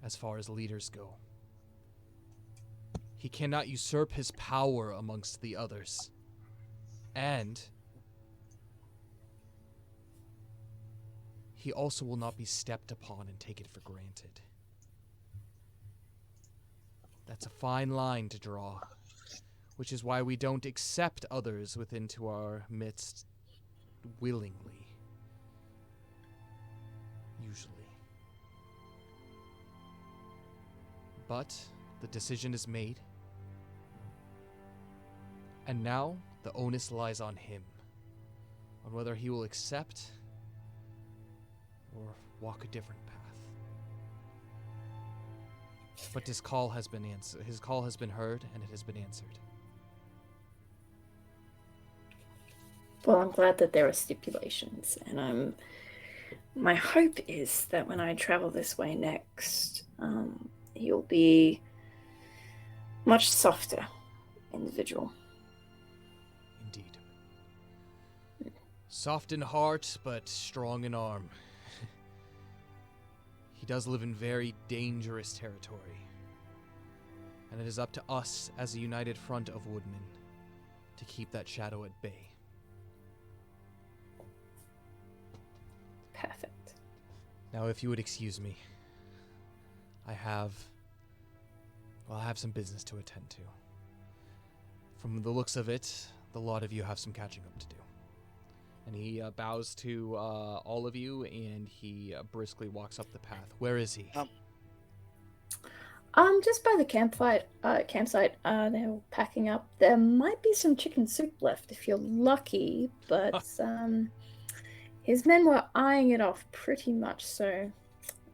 as far as leaders go. He cannot usurp his power amongst the others. And he also will not be stepped upon and taken for granted. That's a fine line to draw, which is why we don't accept others into our midst willingly. Usually. But the decision is made. And now the onus lies on him. On whether he will accept or walk a different path. But his call has been answered. His call has been heard and it has been answered. Well, I'm glad that there are stipulations, and my hope is that when I travel this way next, you'll be much softer individual. Indeed. Soft in heart, but strong in arm. He does live in very dangerous territory. And it is up to us as a united front of woodmen to keep that shadow at bay. Perfect. Now, if you would excuse me, I have some business to attend to. From the looks of it, the lot of you have some catching up to do. And he bows to all of you, and he briskly walks up the path. Where is he? Just by the campsite. They're packing up. There might be some chicken soup left if you're lucky, but his men were eyeing it off pretty much, so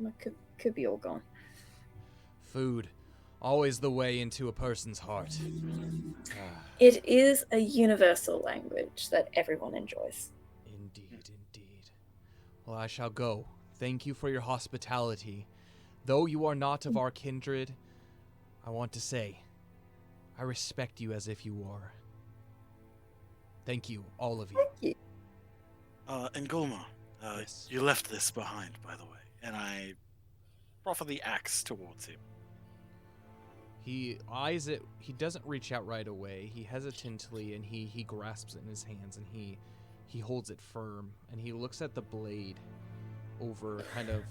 it could be all gone. Food. Always the way into a person's heart. It is a universal language that everyone enjoys. Indeed, indeed. Well, I shall go. Thank you for your hospitality. Though you are not of our kindred, I want to say, I respect you as if you are. Thank you, all of you. Thank you. And Gulma, Yes. you left this behind, by the way, and I proffer the axe towards him. He eyes it. He doesn't reach out right away. He hesitantly, and he grasps it in his hands, and he holds it firm, and he looks at the blade over kind of.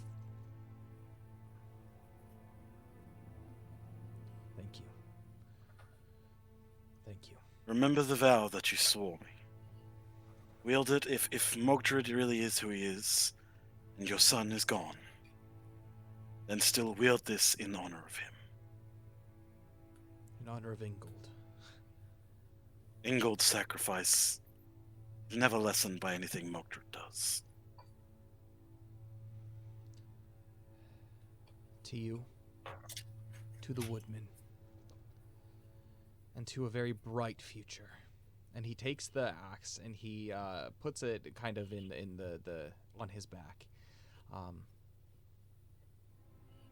Thank you. Thank you. Remember the vow that you swore me. Wield it if Mogdred really is who he is, and your son is gone. Then still wield this in honor of him. In honor of Ingold. Ingold's sacrifice is never lessened by anything Mogdred does. To you, to the woodman, and to a very bright future. And he takes the axe and he puts it kind of in the on his back.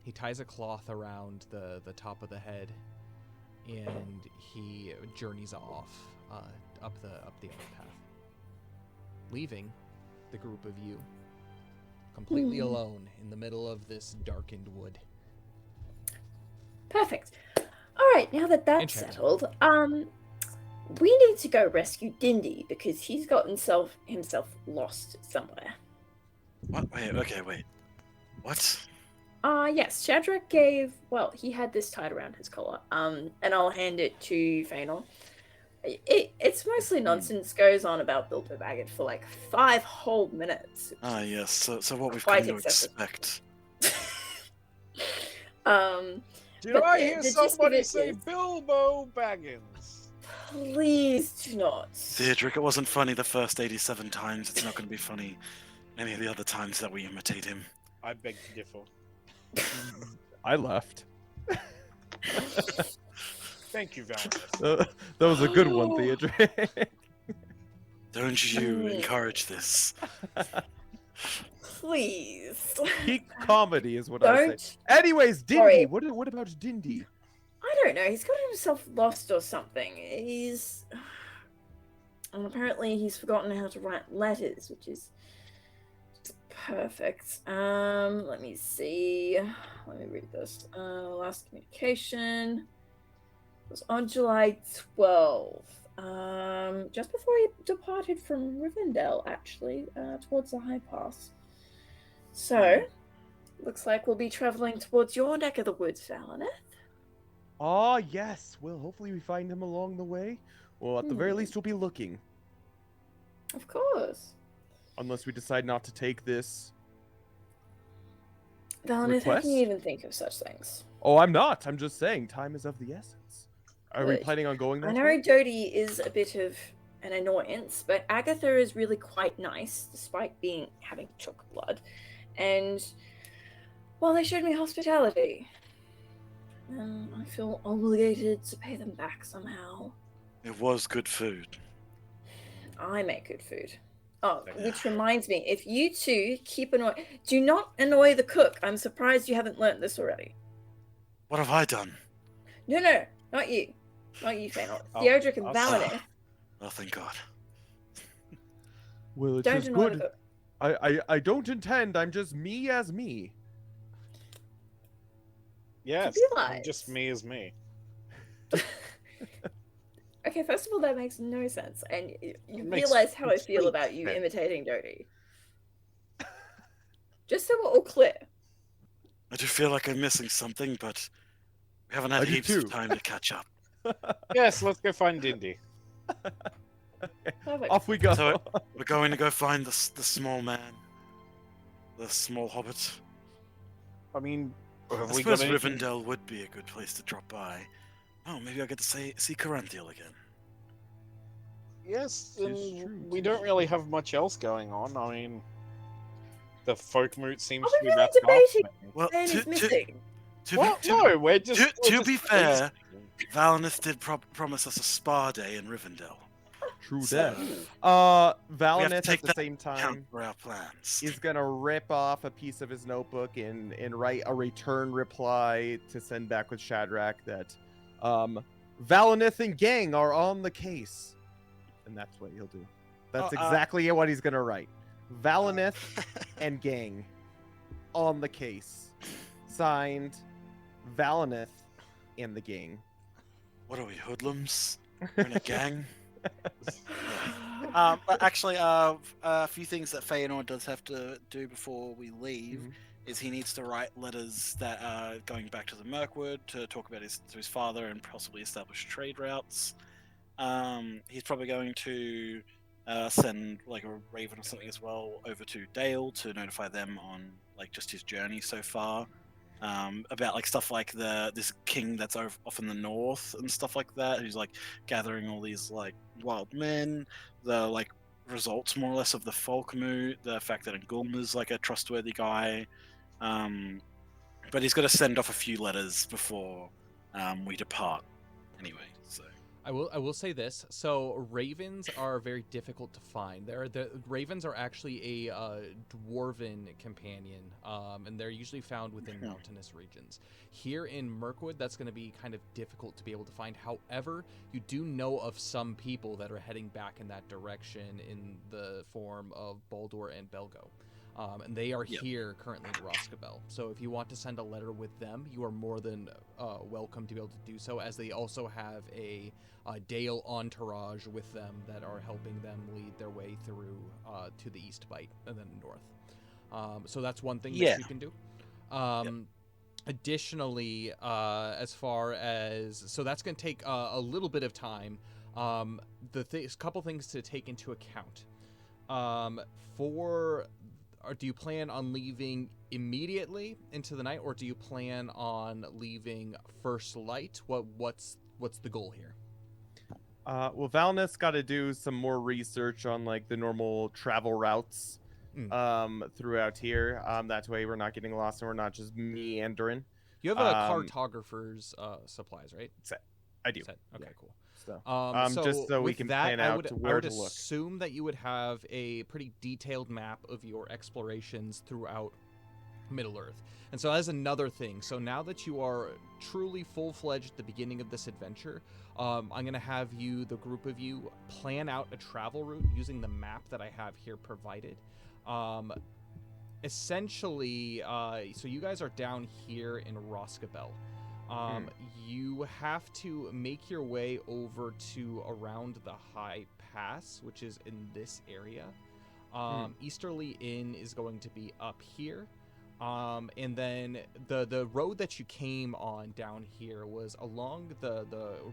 He ties a cloth around the top of the head, and he journeys off up the other path, leaving the group of you completely alone in the middle of this darkened wood. Perfect. All right, now that that's Enchanted. settled, we need to go rescue Dindy because he's got himself lost somewhere. What? Wait. What? Yes, Shadrach he had this tied around his collar. And I'll hand it to Fainal. It's mostly nonsense, goes on about Bilbo Baggett for like 5 whole minutes. Yes, so what we've Quite come to excessive. expect. Did But I the hear gist of somebody it say is- Bilbo Baggins? Please do not. Theodric, it wasn't funny the first 87 times. It's not going to be funny any of the other times that we imitate him. I beg to differ. I left. Thank you, Valentine. That was a good one, Theodric. Don't you encourage this. Please. Peak comedy is what I say. Don't. Anyways, Dindy. Sorry. What about Dindy? I don't know. He's got himself lost or something. And apparently he's forgotten how to write letters, which is perfect. Let me see. Let me read this. Last communication was on July 12th. Just before he departed from Rivendell, actually, towards the High Pass. So, looks like we'll be traveling towards your neck of the woods, Valineth. Ah, yes. Well, hopefully we find him along the way. Well, at the very least, we'll be looking. Of course. Unless we decide not to take this. Valineth, how Request? can you even think of such things? Oh, I'm not. I'm just saying time is of the essence. Are we Good. planning on going I that know way? Dodie is a bit of an annoyance, but Agatha is really quite nice, despite having chook blood. And, well, they showed me hospitality. I feel obligated to pay them back somehow. It was good food. I make good food. Oh, Thank you. which reminds me, if you two do not annoy the cook. I'm surprised you haven't learnt this already. What have I done? No, not you. Not you, Fëanor. Oh, Theodric and I'll- Valinith, Oh, thank God. Well, it's don't just annoy the good. cook. I don't intend. I'm just me as me. Yes, realize- just me is me. Okay, first of all, that makes no sense. And you It makes realize how I feel complete about you sense. imitating Dodie. Just so we're all clear. I do feel like I'm missing something, but we haven't had I do heaps too. of time to catch up. Yes, let's go find Dindy. Perfect. Off we go. So we're going to go find the small man, the small hobbit. I mean, have I we got suppose anything? Rivendell would be a good place to drop by. Oh, maybe I'll get to see Caranthiel again. Yes, Tis and true, we tis don't true. really have much else going on. I mean, the folk moot seems Are to we be really wrapped up. debating? Well, Ben is missing. What? No, we're just. to we're be just fair, wasting. Valinith did promise us a spa day in Rivendell. True So, that. we have to Valinith take at the that same Count time for our plans. is gonna rip off a piece of his notebook and write a return reply to send back with Shadrach that Valinith and gang are on the case. And that's what he'll do. That's Oh, exactly what he's gonna write. Valinith and gang on the case. Signed, Valinith and the gang. What are we, hoodlums? We're in a gang? But actually, a few things that Fëanor does have to do before we leave Mhm. is he needs to write letters that are going back to the Mirkwood to talk about his father and possibly establish trade routes. He's probably going to send like a raven or something as well over to Dale to notify them on like just his journey so far. About like stuff like this king that's off in the north and stuff like that, who's like gathering all these like wild men, the like results more or less of the Folkmoot, the fact that Ngulma's like a trustworthy guy. But he's got to send off a few letters before we depart. Anyway, so I will say this. So ravens are very difficult to find. The ravens are actually a dwarven companion, and they're usually found within mountainous regions. Here in Mirkwood, that's going to be kind of difficult to be able to find. However, you do know of some people that are heading back in that direction in the form of Baldur and Belgo. And they are here currently in Roscabel. So if you want to send a letter with them, you are more than welcome to be able to do so, as they also have a Dale entourage with them that are helping them lead their way through to the East Bight and then north. So that's one thing that you can do. Additionally, as far as... So that's going to take a little bit of time. Couple things to take into account. Do you plan on leaving immediately into the night, or do you plan on leaving first light? What's the goal here? Well, Valinith's got to do some more research on like the normal travel routes throughout here. That way we're not getting lost and we're not just meandering. You have a cartographer's supplies, right? I do. Set. Okay, Yeah. cool. So, just so we with can that, plan I out would where to look. assume that you would have a pretty detailed map of your explorations throughout Middle-earth. And so that's another thing. So now that you are truly full-fledged at the beginning of this adventure, I'm going to have the group of you, plan out a travel route using the map that I have here provided. Essentially, so you guys are down here in Roscabel. You have to make your way over to around the High Pass, which is in this area. Easterly Inn is going to be up here. And then the road that you came on down here was along the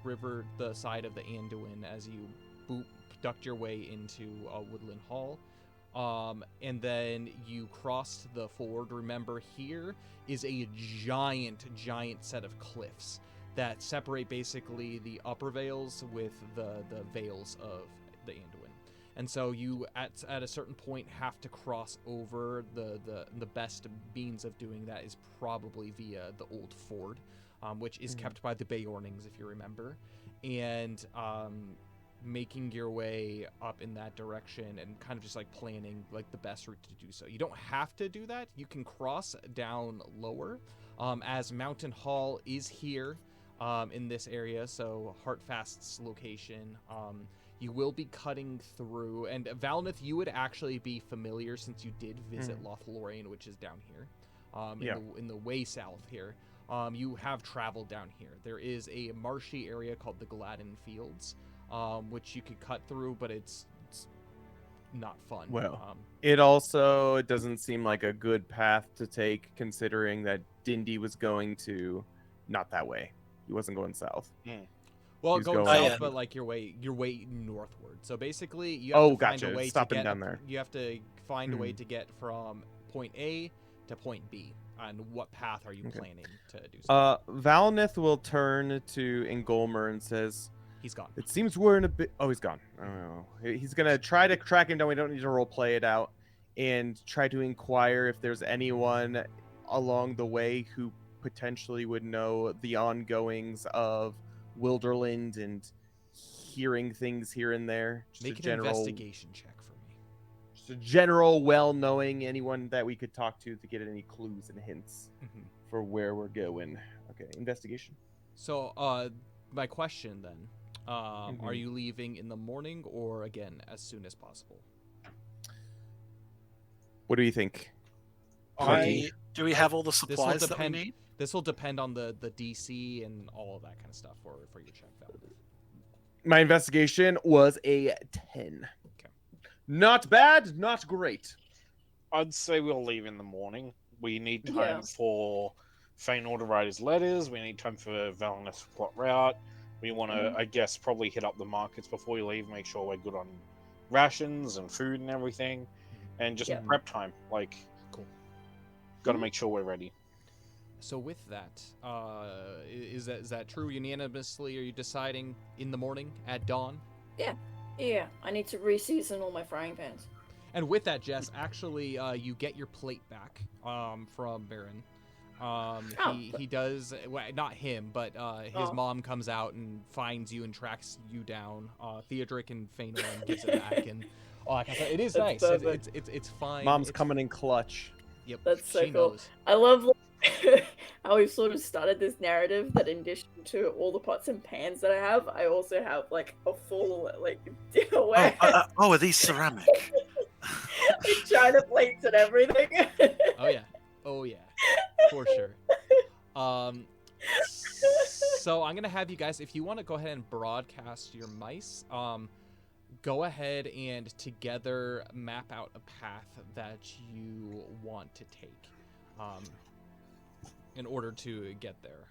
river, the side of the Anduin, as you ducked your way into Woodland Hall. And then you crossed the ford. Remember, here is a giant set of cliffs that separate basically the upper vales with the vales of the Anduin. And so you, at a certain point, have to cross over. The best means of doing that is probably via the old ford, which is kept by the Beornings, if you remember. And making your way up in that direction and kind of just like planning like the best route to do so. You don't have to do that. You can cross down lower, as Mountain Hall is here in this area, so Heartfast's location. You will be cutting through, and Valnith, you would actually be familiar since you did visit Lothlorien, which is down here, in the way south here. You have traveled down here. There is a marshy area called the Gladden Fields, which you could cut through, but it's not fun. Well, it also doesn't seem like a good path to take, considering that Dindy was going to not that way. He wasn't going south. Well, He's going going south, up. but like your way northward. So basically, you have to find gotcha. a way Stopping to get down there. You have to find a way to get from point A to point B. And what path are you planning to do? So? Valnith will turn to Ingolmer and says, He's gone. "It seems we're in a bit." Oh, he's gone. Oh, he's gonna try to track him down. We don't need to role play it out, and try to inquire if there's anyone along the way who potentially would know the ongoings of Wilderland and hearing things here and there. Just Make a an general investigation check for me. Just a general well-knowing anyone that we could talk to get any clues and hints for where we're going. Okay, investigation. So, my question then, are you leaving in the morning or again as soon as possible? What do you think? Do we have all the supplies that we depend- need? This will depend on the DC and all of that kind of stuff for your check value. My investigation was a 10. Okay. Not bad, not great. I'd say we'll leave in the morning. We need time Yeah. for Feanor to write his letters. We need time for Valnith to plot route. We want to, I guess, probably hit up the markets before we leave, make sure we're good on rations and food and everything, and just prep time. Like, Cool. Got to make sure we're ready. So with that, is that true unanimously? Are you deciding in the morning at dawn? Yeah, I need to reseason all my frying pans. And with that, Jess, actually, you get your plate back from Baron. He does, well, not him, but his mom comes out and finds you and tracks you down. Theodric and Feanor and gives it back, and it is nice. It's fine. Mom's coming in clutch. Yep, That's so she cool. knows. I love how we've sort of started this narrative that in addition to all the pots and pans that I have, I also have like a full like dinnerware. Are these ceramic? Like China plates and everything. Oh yeah, for sure. So I'm gonna have you guys, if you want to go ahead and broadcast your mice, go ahead and together map out a path that you want to take, in order to get there.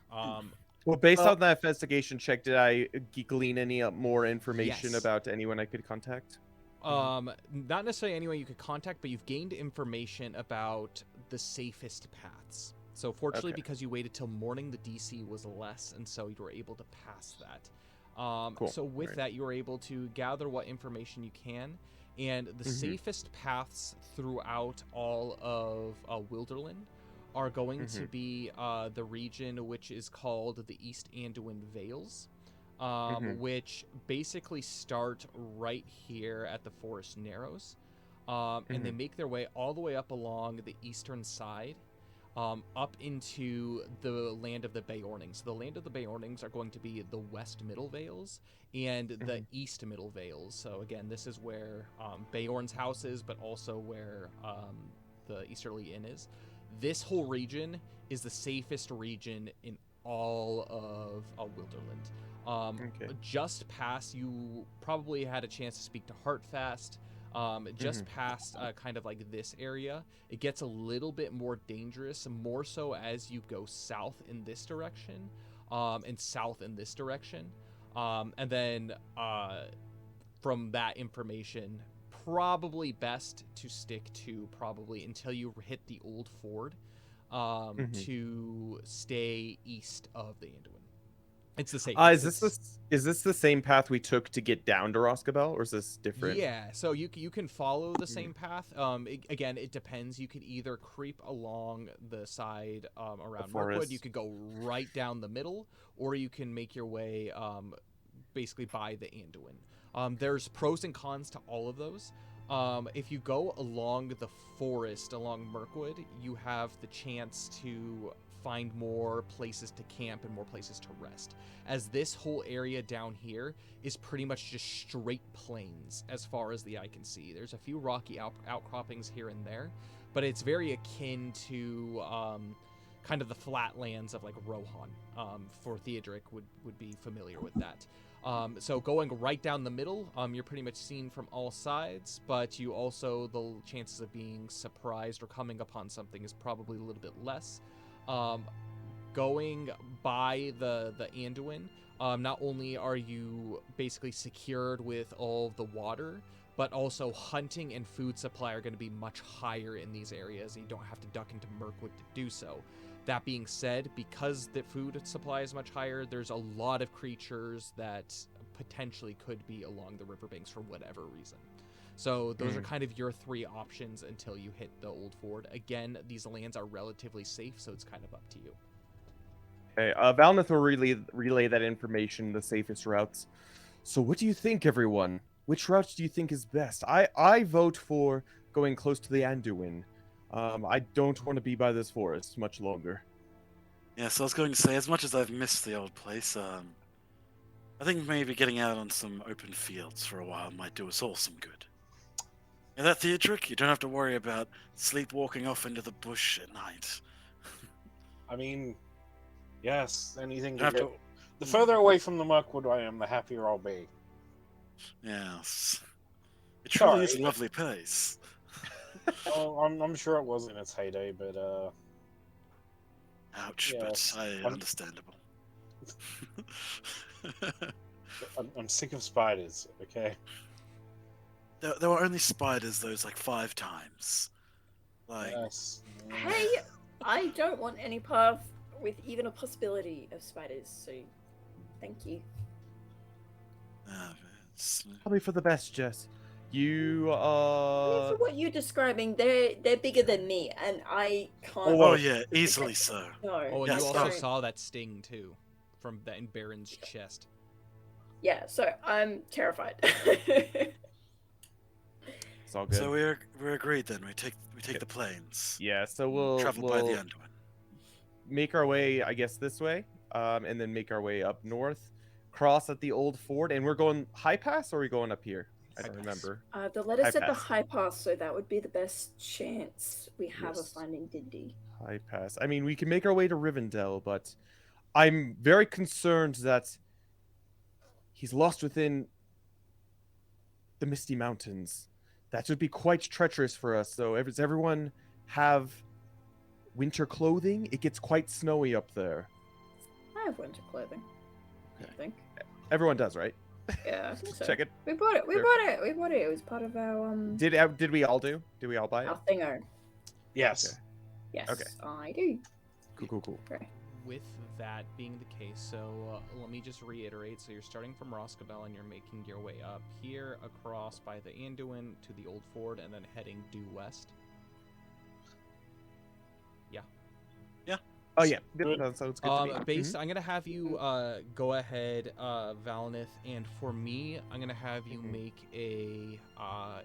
Well, based on that investigation check, did I glean any more information Yes. about anyone I could contact? Not necessarily anyone you could contact, but you've gained information about the safest paths. So fortunately, because you waited till morning, the DC was less, and so you were able to pass that. Cool. So with that, you were able to gather what information you can, and the safest paths throughout all of Wilderland are going to be the region which is called the East Anduin Vales. Which basically start right here at the Forest Narrows, and they make their way all the way up along the eastern side, up into the land of the Beornings. So the land of the Beornings are going to be the West Middle Vales and the East Middle Vales. So again, this is where Beorn's house is, but also where the Easterly Inn is. This whole region is the safest region in all of Wilderland. Just past, you probably had a chance to speak to Heartfast. Just past kind of like this area, it gets a little bit more dangerous, more so as you go south in this direction, and south in this direction. And then from that information, probably best to stick to probably until you hit the old ford, to stay east of the Anduin. It's the same. Is this the same path we took to get down to Roscabel, or is this different? Yeah, so you can follow the same path. Again, it depends. You could either creep along the side around Mirkwood. You could go right down the middle, or you can make your way basically by the Anduin. There's pros and cons to all of those. If you go along the forest, along Mirkwood, you have the chance to find more places to camp and more places to rest, as this whole area down here is pretty much just straight plains as far as the eye can see. There's a few rocky outcroppings here and there, but it's very akin to kind of the flatlands of like Rohan. For Theodric would be familiar with that. So going right down the middle, you're pretty much seen from all sides, but you also, the chances of being surprised or coming upon something is probably a little bit less. Going by the Anduin, not only are you basically secured with all of the water, but also hunting and food supply are going to be much higher in these areas, and you don't have to duck into Mirkwood to do so. That being said, because the food supply is much higher, there's a lot of creatures that potentially could be along the riverbanks for whatever reason. So those are kind of your three options until you hit the Old Ford. Again, these lands are relatively safe, so it's kind of up to you. Okay, Valneth will relay that information, the safest routes. So what do you think, everyone? Which route do you think is best? I vote for going close to the Anduin. I don't want to be by this forest much longer. Yeah, so I was going to say, as much as I've missed the old place, I think maybe getting out on some open fields for a while might do us all some good. And that Theodric, you don't have to worry about sleepwalking off into the bush at night. I mean, yes, anything You to have get... to. The further away from the Mirkwood I am, the happier I'll be. Yes. It truly is a Sorry. lovely place. Oh, I'm sure it was in its heyday, but Ouch, yes, but understandable. I'm sick of spiders. Okay. There were only spiders those like 5 times. Like, Yes. Hey, I don't want any path with even a possibility of spiders, so thank you. it's- Probably for the best, Jess. You I mean, for what you're describing, they're bigger than me, and I can't. oh yeah, easily so. No. Oh, and Yes, you also no. saw that sting too, from that in Baron's chest. Yeah, so I'm terrified. It's all good. So we're agreed then. We take the plains. Yeah, so we'll Travel by the Anduin. make our way, I guess, this way, and then make our way up north, cross at the Old Ford, and we're going high pass, or are we going up here? I don't High pass. remember. The letter High said the pass. high pass, so that would be the best chance we have of Yes. finding Dindy. High pass. I mean, we can make our way to Rivendell, but I'm very concerned that he's lost within the Misty Mountains. That would be quite treacherous for us. So does everyone have winter clothing? It gets quite snowy up there. I have winter clothing. I think. Everyone does, right? Yeah, I think so. Check it. We bought it. We Sure. bought it. We bought it. It was part of our Did we all do? Did we all buy it? our thingo. Yes. Okay. Yes, Okay. I do. Cool. Okay. With that being the case, so let me just reiterate. So you're starting from Roscabel and you're making your way up here across by the Anduin to the Old Ford and then heading due west. Oh yeah, Good. that sounds good to me. Based, I'm gonna have you go ahead, Valnith, and for me, I'm gonna have you make a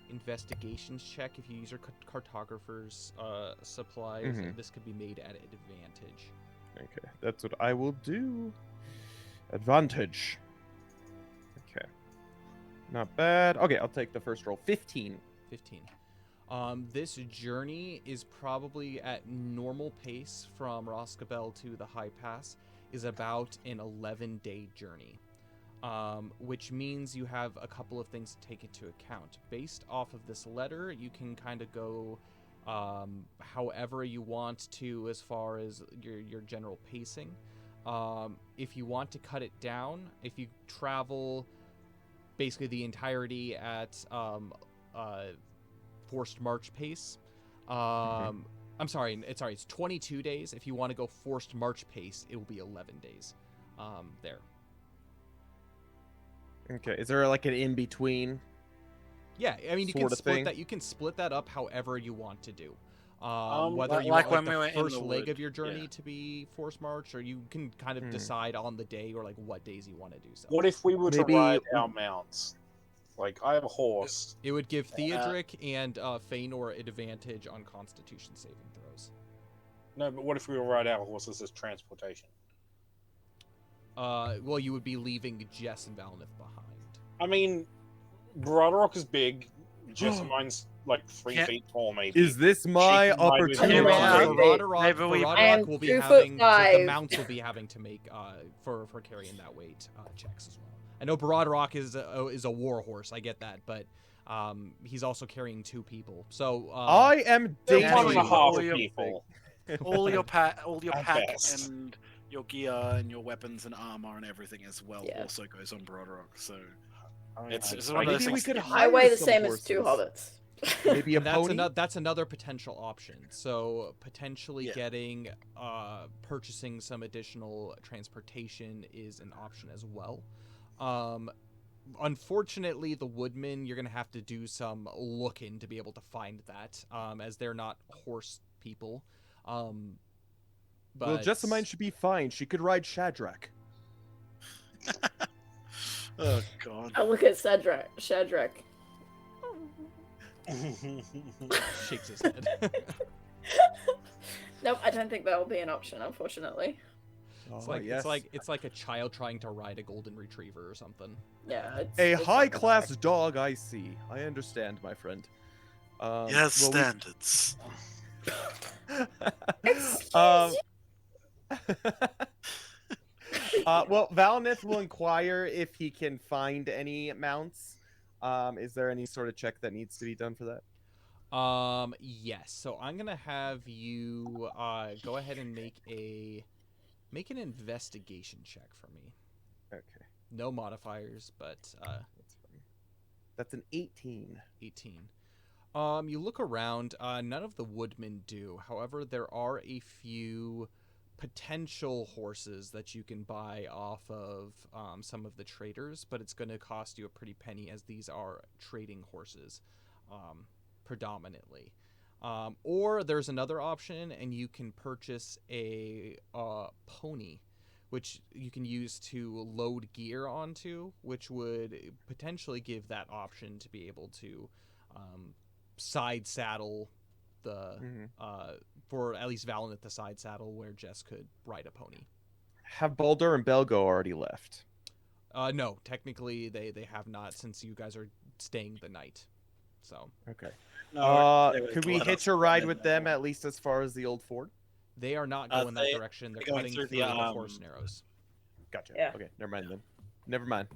investigations check. If you use your cartographer's supplies, Mhm. this could be made at advantage. Okay, that's what I will do. Advantage. Okay. Not bad. Okay, I'll take the first roll. 15. 15. This journey is probably at normal pace from Roscabel to the High Pass is about an 11-day journey, which means you have a couple of things to take into account. Based off of this letter, you can kind of go however you want to as far as your general pacing. If you want to cut it down, if you travel basically the entirety at forced march pace. I'm sorry, it's 22 days. If you want to go forced march pace, it will be 11 days. There. Okay, is there like an in between? Yeah, I mean you can Sort of split thing? that. You can split that up however you want to do. Like Whether you like want when we the were in first the leg wood, of your journey yeah. to be forced march, or you can kind of decide on the day or like what days you want to do so. What if we were Maybe- to ride our mounts? Like, I have a horse. It would give Theodric and Feanor an advantage on Constitution saving throws. No, but what if we ride our horses as transportation? Well, you would be leaving Jess and Valnith behind. I mean, Broderick is big. Jessamine's like 3 Yeah. feet tall, maybe. Is this my Shaking my opportunity? head. Yeah. Maybe we- I am Roderick will be 2'5". having the mounts will be having to make for carrying that weight checks as well. I know Broderick is a war horse. I get that, but he's also carrying 2 people. So I am They're Yeah, one and a dangerous. half all your- people. all your pack At best. and your gear and your weapons and armor and everything as well Yeah. also goes on Broderick. So It's it's one of those Maybe we things. could I hire weigh the some same as 2 horses. hobbits. Maybe a and pony. that's another potential option. So potentially Yeah. getting purchasing some additional transportation is an option as well. Unfortunately, the woodmen, you're gonna have to do some looking to be able to find that, as they're not horse people. But Well, Jessamine should be fine. She could ride Shadrach. Oh god. I look at Shadrach. shakes his head. Nope, I don't think that will be an option, unfortunately. It's Oh, like yes. it's like a child trying to ride a golden retriever or something. Yeah, A it's high-class dog, I see. I understand, my friend. Yes, well, we- standards. Excuse Um, well, Valnith will inquire if he can find any mounts. Is there any sort of check that needs to be done for that? Yes. So I'm gonna have you go ahead and make an investigation check for me. Okay, No modifiers, but that's fine. That's an 18. 18. You look around. None of the woodmen do. However, there are a few potential horses that you can buy off of some of the traders, but it's going to cost you a pretty penny, as these are trading horses predominantly. Or there's another option, and you can purchase a pony, which you can use to load gear onto, which would potentially give that option to be able to side saddle the for at least Valnith the side saddle, where Jess could ride a pony. Have Baldur and Belgo already left? No, technically they have not, since you guys are staying the night. So Okay. No, they Could we let hitch us a ride in with there. them at least as far as the old fort? they are not going that they- direction. They're they're going cutting through through the, the forest narrows. Gotcha. Yeah. Okay, never mind then. Never mind.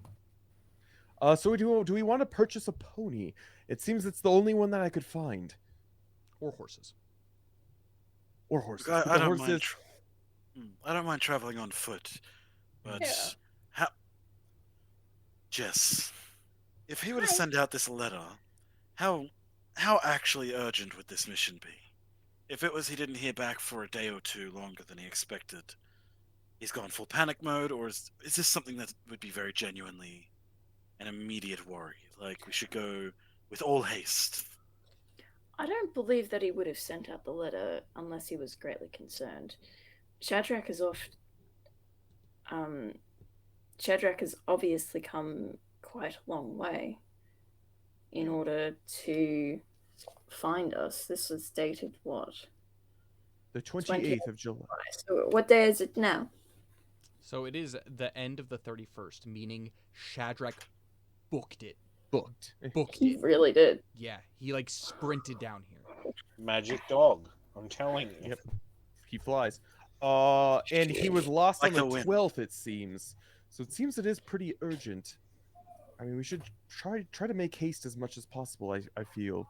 So do we want to purchase a pony? It seems it's the only one that I could find. Or horses. Or horses. Look, But I the don't mind. horses- I don't mind traveling on foot, but Yeah. how? Jess, if he were to Hi. send out this letter, how actually urgent would this mission be? If it was he didn't hear back for a day or 2 longer than he expected, he's gone full panic mode, or is this something that would be very genuinely an immediate worry? Like, we should go with all haste. I don't believe that he would have sent out the letter unless he was greatly concerned. Shadrach has obviously come quite a long way in order to find us. This was dated what? The 28th of July. So what day is it now? So it is the end of the 31st, meaning Shadrach booked it. Booked. Booked He it. really did. Yeah, he like sprinted down here. Magic dog. I'm telling you. Yep. He flies. And he was lost Like on the the wind. 12th, it seems. So it seems it is pretty urgent. I mean, we should try to make haste as much as possible. I feel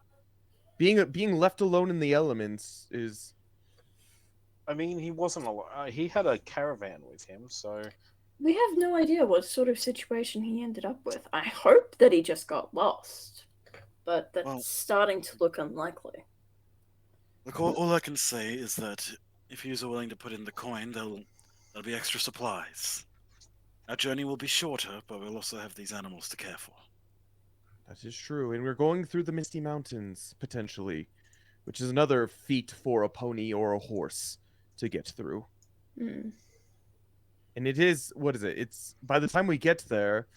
being left alone in the elements is. I mean, he wasn't he had a caravan with him, so We have no idea what sort of situation he ended up with. I hope that he just got lost, but that's Well- starting to look unlikely. Look, all I can say is that if you are willing to put in the coin, there'll be extra supplies. Our journey will be shorter, but we'll also have these animals to care for. That is true, and we're going through the Misty Mountains potentially, which is another feat for a pony or a horse to get through. Hmm. And it is, what is it? It's by the time we get there,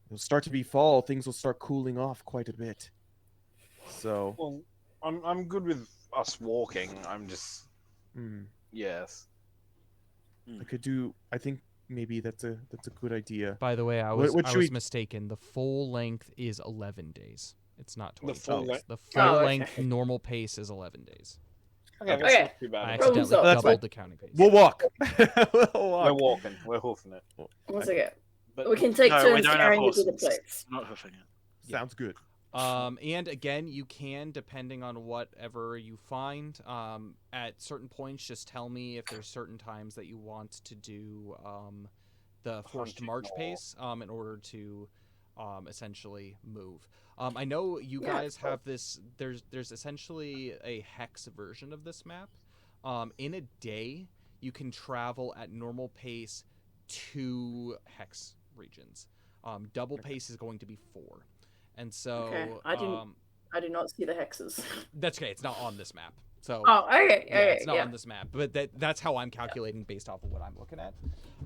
it'll start to be fall. Things will start cooling off quite a bit. So, Well, I'm good with us walking. I'm just yes. I could do. I think maybe that's a good idea. By the way, I What was should we? mistaken. The full length is 11 days. It's not 20 full days. length- The full Oh, okay. length normal pace is 11 days. Okay, that's Okay. not too bad. I at all. Problem accidentally solved. That's doubled fine. the counting pace. We'll walk. we'll We're walk. walking. We're hoofing it. Once again, But we can take No, we turns don't have carrying it to the horses. place. We're not hoofing it. Sounds good. And again, you can, depending on whatever you find, at certain points, just tell me if there's certain times that you want to do the forced Hunting march or- pace in order to essentially move. I know you Yeah, guys cool. have this. There's essentially a hex version of this map. In a day, you can travel at normal pace 2 hex regions. Double pace is going to be 4. And so Okay, I did not see the hexes. that's okay. It's not on this map. So Oh, okay, yeah, okay, it's not yeah. on this map. But that's how I'm calculating based off of what I'm looking at.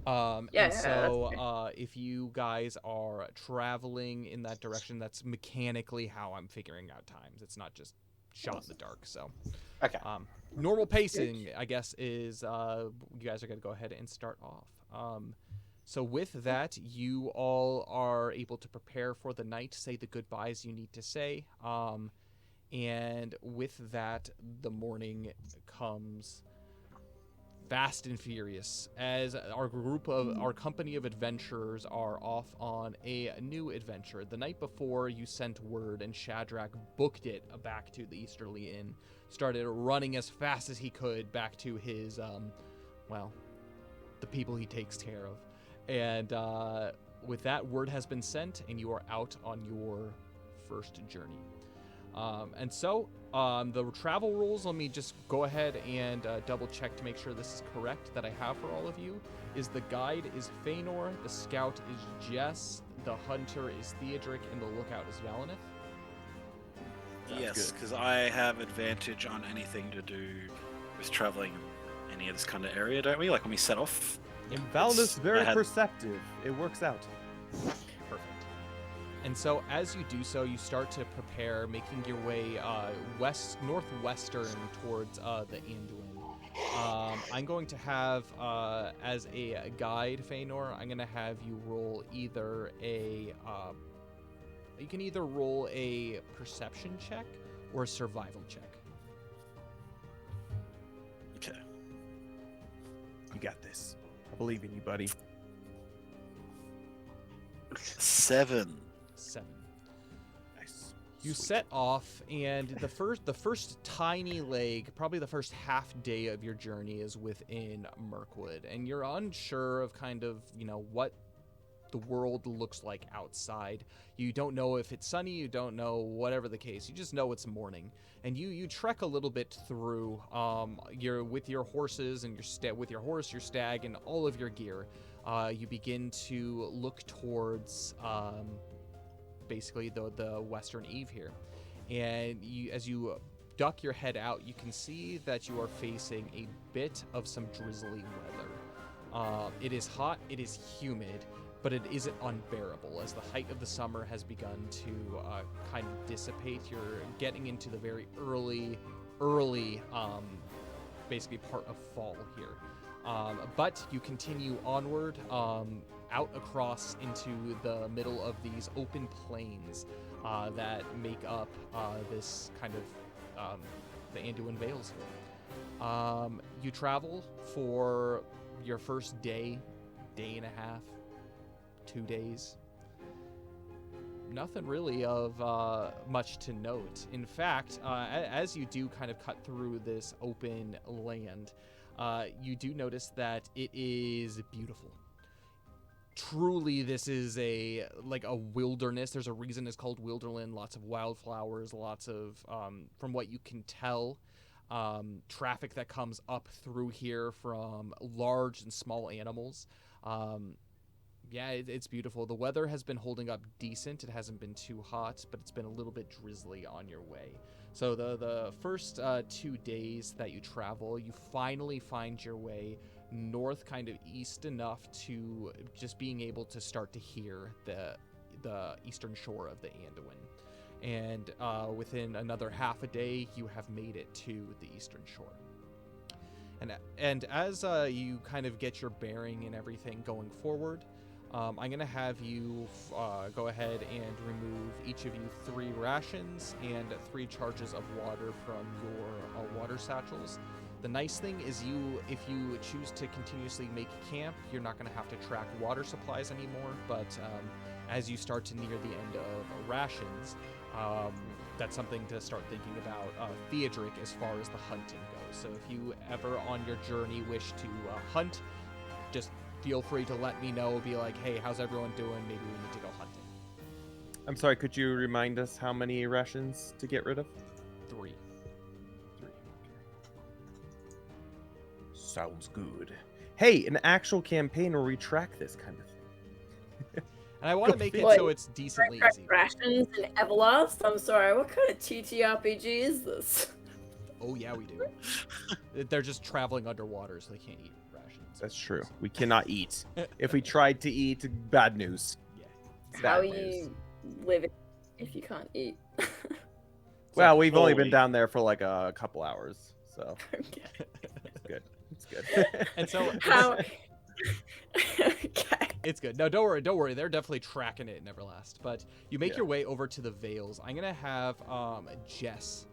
Yeah, And yeah, so if you guys are traveling in that direction, that's mechanically how I'm figuring out times. It's not just shot in the dark. So Okay. normal pacing, I guess, is you guys are going to go ahead and start off. So with that, you all are able to prepare for the night, say the goodbyes you need to say. And with that, the morning comes fast and furious as our company of adventurers are off on a new adventure. The night before, you sent word, and Shadrach booked it back to the Easterly Inn, started running as fast as he could back to his, the people he takes care of. And with that, word has been sent, and you are out on your first journey. And so, the travel rules, let me just go ahead and double check to make sure this is correct that I have for all of you, is the guide is Feanor, the scout is Jess, the hunter is Theodric, and the lookout is Valineth. Yes, because I have advantage on anything to do with traveling in any of this kind of area, don't we? Like when we set off. And Valineth's very I had- perceptive. It works out. Perfect. And so as you do so, you start to prepare, making your way northwestern towards the Anduin. I'm going to have, as a guide, Feanor, I'm going to have you roll either you can either roll a perception check or a survival check. Okay. You got this. I believe in you, buddy. 7. 7. Nice. You Sweet. set off, and the first tiny leg, probably the first half day of your journey, is within Mirkwood, and you're unsure of kind of what the world looks like outside. You don't know if it's sunny. You don't know whatever the case. You just know it's morning, and you trek a little bit through. You're with your horses and with your horse, your stag, and all of your gear. You begin to look towards. Basically the western eve here, and as you duck your head out, you can see that you are facing a bit of some drizzly weather. It is hot, it is humid, but it isn't unbearable as the height of the summer has begun to kind of dissipate. You're getting into the very early basically part of fall here, but you continue onward out across into the middle of these open plains that make up this kind of the Anduin Vales here. You travel for your first day and a half, 2 days. Nothing really of much to note. In fact, as you do kind of cut through this open land, you do notice that it is beautiful. Truly, this is a wilderness. There's a reason it's called Wilderland. Lots of wildflowers, lots of, from what you can tell, traffic that comes up through here from large and small animals. Yeah, it's beautiful. The weather has been holding up decent. It hasn't been too hot, but it's been a little bit drizzly on your way. So the first 2 days that you travel, you finally find your way north, kind of east enough to just being able to start to hear the eastern shore of the Anduin. And within another half a day, you have made it to the eastern shore. And as you kind of get your bearing and everything going forward, I'm going to have you go ahead and remove each of you 3 rations and 3 charges of water from your water satchels. The nice thing is if you choose to continuously make camp, you're not going to have to track water supplies anymore, but as you start to near the end of rations, that's something to start thinking about Theodric as far as the hunting goes. So if you ever on your journey wish to hunt, just feel free to let me know. Be like, hey, how's everyone doing? Maybe we need to go hunting. I'm sorry, could you remind us how many rations to get rid of? 3. 3. Sounds good. Hey, an actual campaign where we track this kind of thing. And I want to make it so it's decently easy. Rations and Everlast? I'm sorry, what kind of TTRPG is this? Oh yeah, we do. They're just traveling underwater, so they can't eat rations. That's true. We cannot eat. If we tried to eat, bad news. Yeah. It's How are bad news. you living if you can't eat? Well, we've only been Holy. down there for like a couple hours, so Okay. it's good. It's good. And so How? Okay. it's good. No, don't worry. They're definitely tracking it in Everlast. But you make Yeah. your way over to the Vales. I'm gonna have Jess.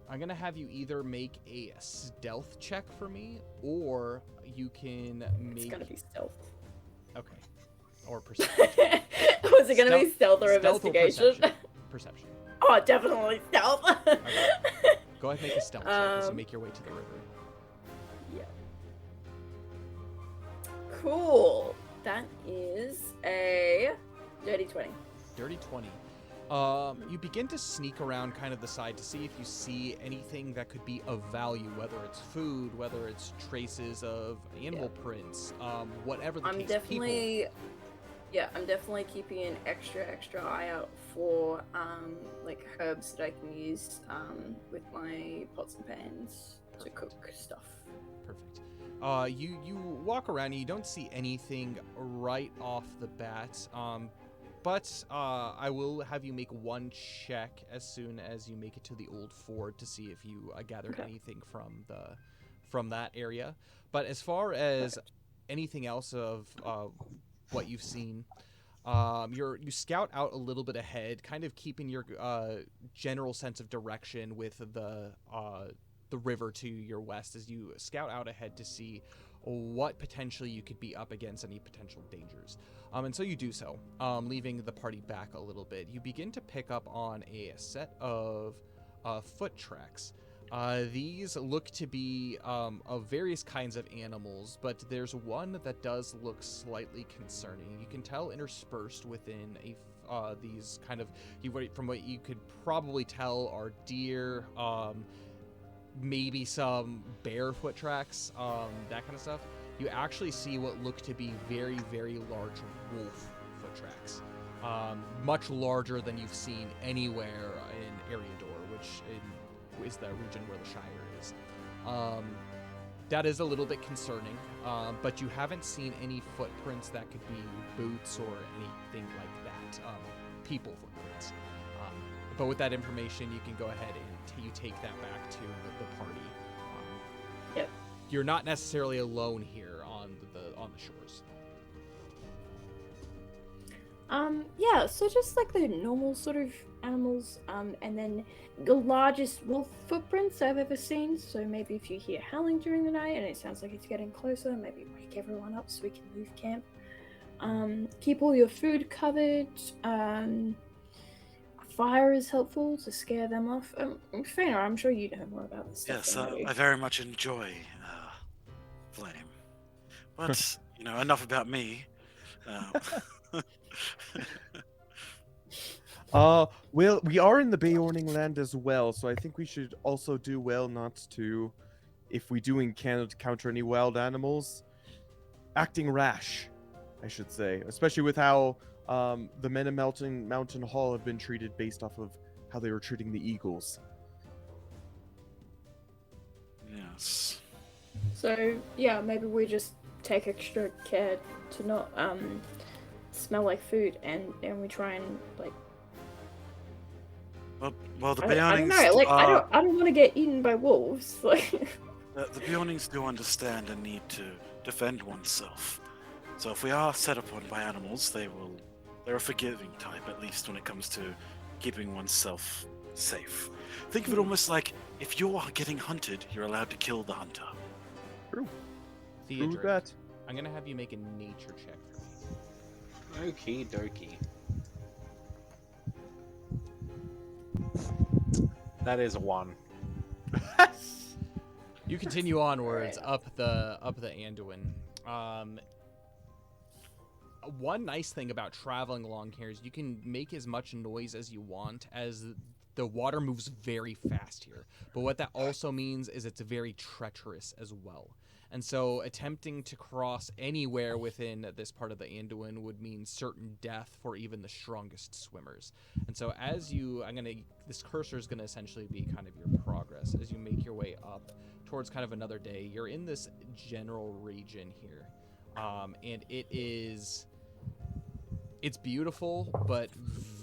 I'm gonna have you either make a stealth check for me, or you can make. It's gonna be stealth. Okay. Or perception. Was it gonna be stealth or Stealth or investigation? Perception. Oh, definitely stealth. Go ahead and make a stealth check as you make your way to the river. Yeah. Cool. That is a dirty 20. Dirty 20. You begin to sneak around kind of the side to see if you see anything that could be of value, whether it's food, whether it's traces of animal prints, whatever the I'm case. definitely, I'm definitely keeping an extra eye out for like herbs that I can use with my pots and pans to cook stuff. Perfect. You walk around and you don't see anything right off the bat. But I will have you make one check as soon as you make it to the old ford to see if you gathered anything from that area. But as far as anything else of what you've seen, you scout out a little bit ahead, kind of keeping your general sense of direction with the river to your west as you scout out ahead to see what potentially you could be up against, any potential dangers. And so you do so, leaving the party back a little bit. You begin to pick up on a set of foot tracks. These look to be of various kinds of animals, but there's one that does look slightly concerning. You can tell interspersed within these kind of, from what you could probably tell, are deer, maybe some bear foot tracks, that kind of stuff. You actually see what look to be very, very large wolf foot tracks, much larger than you've seen anywhere in Eriador, which is the region where the Shire is. That is a little bit concerning, but you haven't seen any footprints that could be boots or anything like that, people footprints. But with that information, you can go ahead and you take that back to the party. Yep. You're not necessarily alone here on the shores. Yeah, so just like the normal sort of animals, and then the largest wolf footprints I've ever seen. So maybe if you hear howling during the night and it sounds like it's getting closer, maybe wake everyone up so we can move camp. Keep all your food covered. Fire is helpful to scare them off. Faina, I'm sure you know more about this stuff. Yes, than I do. I very much enjoy flame. But, enough about me. Well, we are in the Beorning land as well, so I think we should also do well not to, if we do encounter any wild animals, acting rash, I should say, especially with how the men in Mountain Hall have been treated based off of how they were treating the eagles. Yes. So yeah, maybe we just take extra care to not smell like food, and we try and like. Well, the I don't Bionings know. Like are, I don't want to get eaten by wolves. Like. the Bionings do understand a need to defend oneself. So if we are set upon by animals, they're a forgiving type, at least when it comes to keeping oneself safe. Think of it almost like if you're getting hunted, you're allowed to kill the hunter. True Theodric, that. I'm gonna have you make a nature check for me. Okie dokie. That is a 1. You continue onwards up the Anduin. One nice thing about traveling along here is you can make as much noise as you want, as the water moves very fast here. But what that also means is it's very treacherous as well. And so attempting to cross anywhere within this part of the Anduin would mean certain death for even the strongest swimmers. And so as you, this cursor is going to essentially be kind of your progress as you make your way up towards kind of another day. You're in this general region here. And it's beautiful, but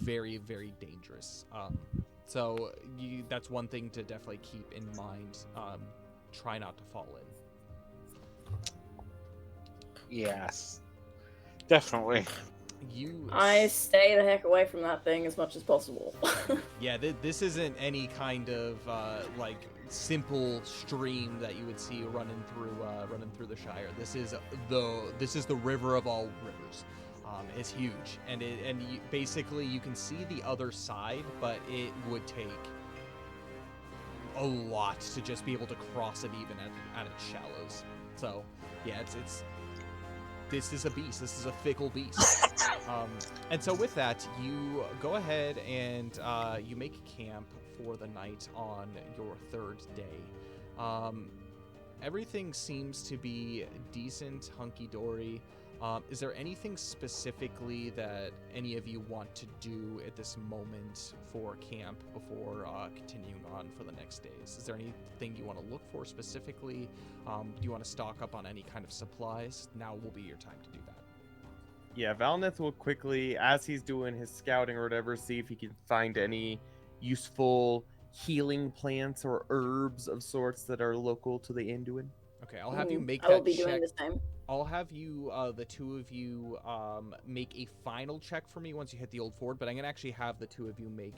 very, very dangerous. So that's one thing to definitely keep in mind. Try not to fall in. Yes. Definitely. I stay the heck away from that thing as much as possible. Yeah, this isn't any kind of like simple stream that you would see running through the Shire. This is the river of all rivers. It's huge, and basically you can see the other side, but it would take a lot to just be able to cross it even at its shallows. So yeah, this is a beast. This is a fickle beast. And so with that, you go ahead and you make camp for the night on your third day. Everything seems to be decent, hunky-dory. Is there anything specifically that any of you want to do at this moment for camp before continuing on for the next days? Is there anything you want to look for specifically? Do you want to stock up on any kind of supplies? Now will be your time to do that. Yeah, Valneth will quickly, as he's doing his scouting or whatever, see if he can find any useful healing plants or herbs of sorts that are local to the Anduin. Okay, I'll have you make I will that be check. doing the same. I'll have you, the two of you, make a final check for me once you hit the old ford, but I'm going to actually have the two of you make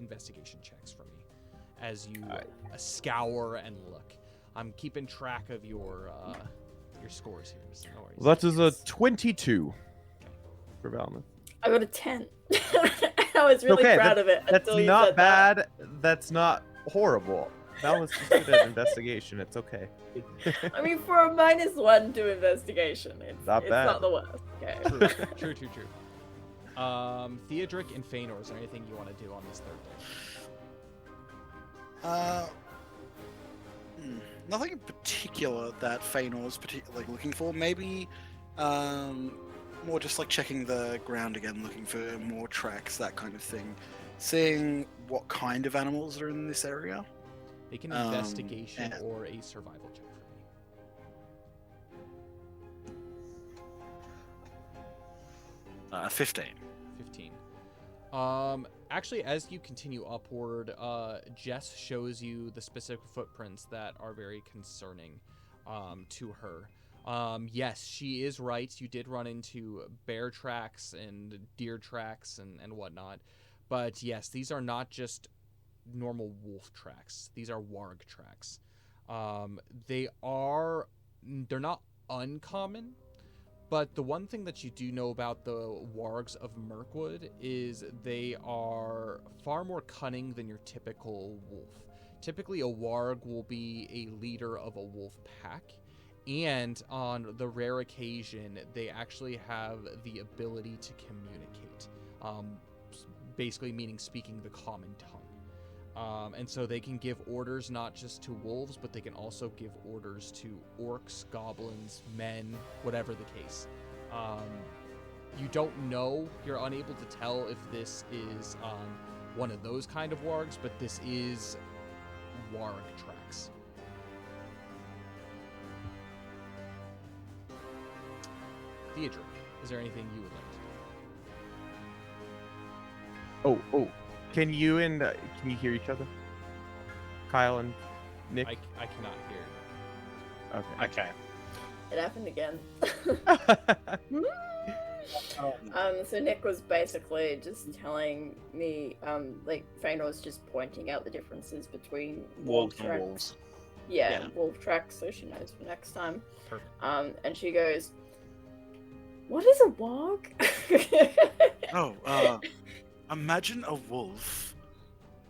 investigation checks for me as you scour and look. I'm keeping track of your scores here, so no worries. That is a 22 for Valneth. I got a 10. I was really Okay, proud of it. That's until you not said that. bad. That's not horrible. Valneth's just good at investigation. It's okay. I mean, for a -1 to investigation, it's Not bad. not the worst. Okay. True. Theodric and Feanor, is there anything you want to do on this third day? Nothing in particular that Feanor's particularly looking for. Maybe more just like checking the ground again, looking for more tracks, that kind of thing. Seeing what kind of animals are in this area. Make an investigation or a survival check for me. 15. 15. Actually, as you continue upward, Jess shows you the specific footprints that are very concerning to her. Yes, she is right. You did run into bear tracks and deer tracks and whatnot. But yes, these are not just normal wolf tracks. These are warg tracks. They're not uncommon, but the one thing that you do know about the wargs of Mirkwood is they are far more cunning than your typical wolf. Typically, a warg will be a leader of a wolf pack, and on the rare occasion, they actually have the ability to communicate, basically meaning speaking the common tongue. And so they can give orders not just to wolves, but they can also give orders to orcs, goblins, men, whatever the case. You don't know, you're unable to tell if this is one of those kind of wargs, but this is warg tracks. Theodric, is there anything you would like to do? Oh. Can you hear each other? Kyle and Nick? I cannot hear. Okay. Okay. It happened again. Um, So Nick was basically just telling me, like Faina was just pointing out the differences between wolves and tracks. wolves. Yeah, wolf tracks, so she knows for next time. Perfect. And she goes, "What is a wog?" Oh, imagine a wolf,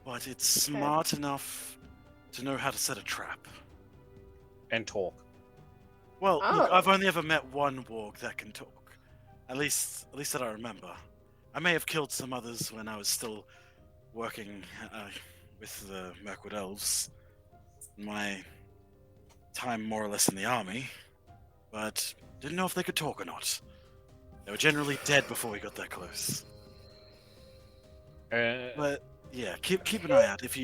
but it's smart enough to know how to set a trap. And talk. Well, look, Oh. I've only ever met one warg that can talk. At least that I remember. I may have killed some others when I was still working with the Mirkwood Elves. My time more or less in the army, but didn't know if they could talk or not. They were generally dead before we got that close. But yeah, keep an eye out if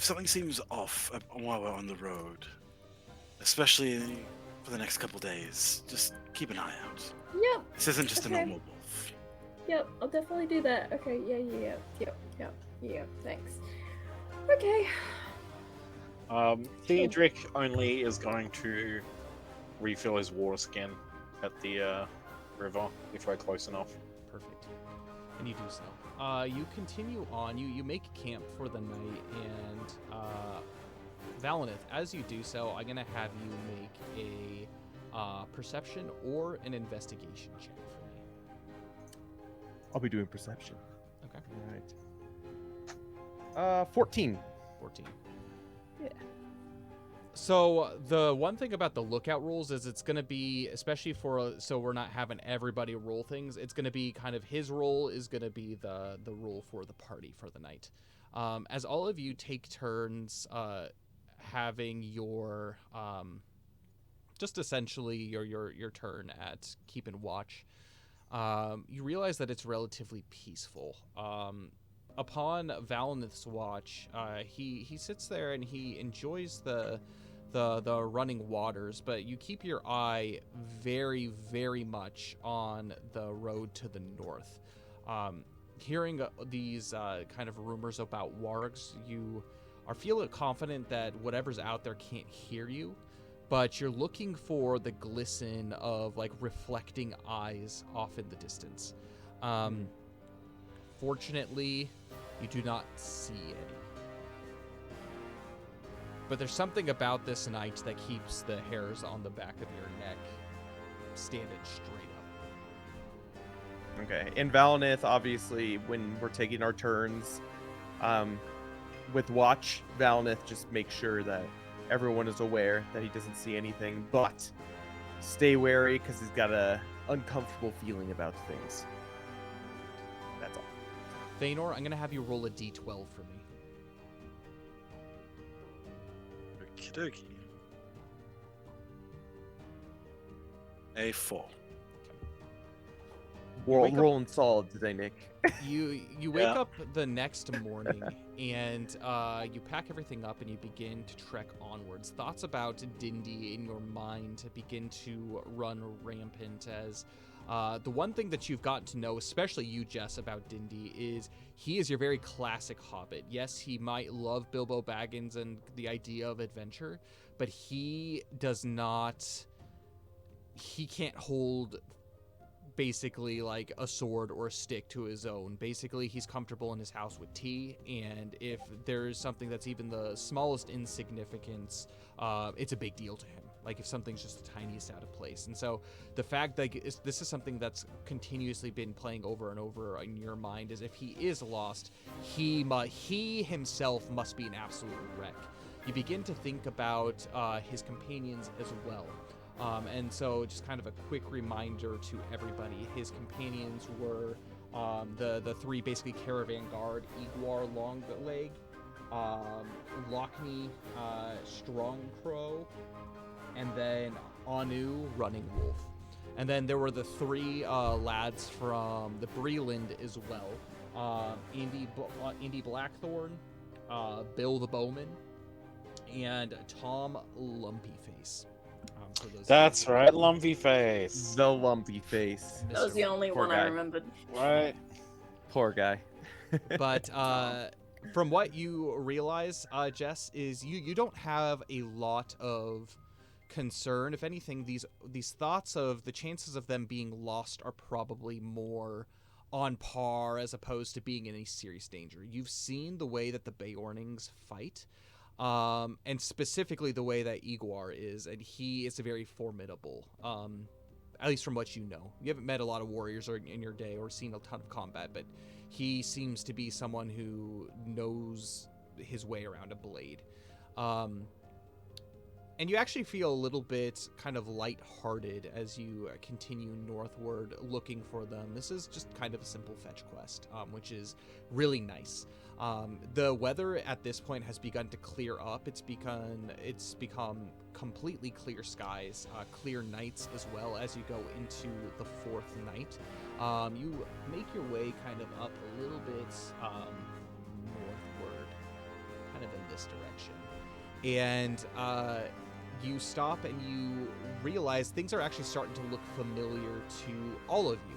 something seems off while we're on the road, especially for the next couple days. Just keep an eye out. Yep. This isn't just Okay. a normal wolf. Yep, I'll definitely do that. Okay, yeah, thanks. Okay. Theodric only is going to refill his water skin at the river if we're close enough. Perfect. And you do so. You continue on. You make camp for the night, and Valinith, as you do so, I'm gonna have you make a perception or an investigation check for me. I'll be doing perception. Okay. All right. 14. 14. Yeah. So the one thing about the lookout rules is it's going to be, especially so we're not having everybody roll things, it's going to be kind of his role is going to be the rule for the party for the night. As all of you take turns having your just essentially your turn at keeping watch, you realize that it's relatively peaceful. Upon Valinith's watch, he sits there and he enjoys the running waters, but you keep your eye very, very much on the road to the north. Hearing these kind of rumors about wargs, you are feeling confident that whatever's out there can't hear you, but you're looking for the glisten of like reflecting eyes off in the distance. Fortunately, you do not see any. But there's something about this night that keeps the hairs on the back of your neck standing straight up. Okay. And Valinith, obviously, when we're taking our turns, with watch, Valinith just makes sure that everyone is aware that he doesn't see anything, but stay wary because he's got a uncomfortable feeling about things. That's all. Thanor, I'm going to have you roll a d12 for me. Okie dokie. A 4. Wake up- Rolling solid today, Nick. You wake up the next morning and you pack everything up and you begin to trek onwards. Thoughts about Dindy in your mind begin to run rampant as the one thing that you've gotten to know, especially you, Jess, about Dindy is he is your very classic Hobbit. Yes, he might love Bilbo Baggins and the idea of adventure, but he can't hold basically like a sword or a stick to his own. Basically, he's comfortable in his house with tea, and if there's something that's even the smallest insignificance, it's a big deal to him. Like if something's just the tiniest out of place. And so the fact that this is something that's continuously been playing over and over in your mind is if he is lost, he himself must be an absolute wreck. You begin to think about his companions as well. And so just kind of a quick reminder to everybody, his companions were the three basically caravan guard, Igwar Longleg, Lochne Strongcrow, and then Anew Running Wolf. And then there were the three lads from the Breland as well, Andy Blackthorn, Bill the Bowman, and Tom Lumpyface. For those That's right, lumpy face. The lumpy face. That was the only Poor one I guy. remembered. Right. Poor guy. But from what you realize, Jess, is you don't have a lot of concern. If anything, these thoughts of the chances of them being lost are probably more on par as opposed to being in any serious danger. You've seen the way that the Beornings fight, and specifically the way that Igor is, and he is a very formidable. At least from what you know, you haven't met a lot of warriors in your day or seen a ton of combat, but he seems to be someone who knows his way around a blade. And you actually feel a little bit kind of lighthearted as you continue northward looking for them. This is just kind of a simple fetch quest, which is really nice. The weather at this point has begun to clear up. It's become completely clear skies, clear nights as well as you go into the fourth night. You make your way kind of up a little bit northward, kind of in this direction. And you stop and you realize things are actually starting to look familiar to all of you.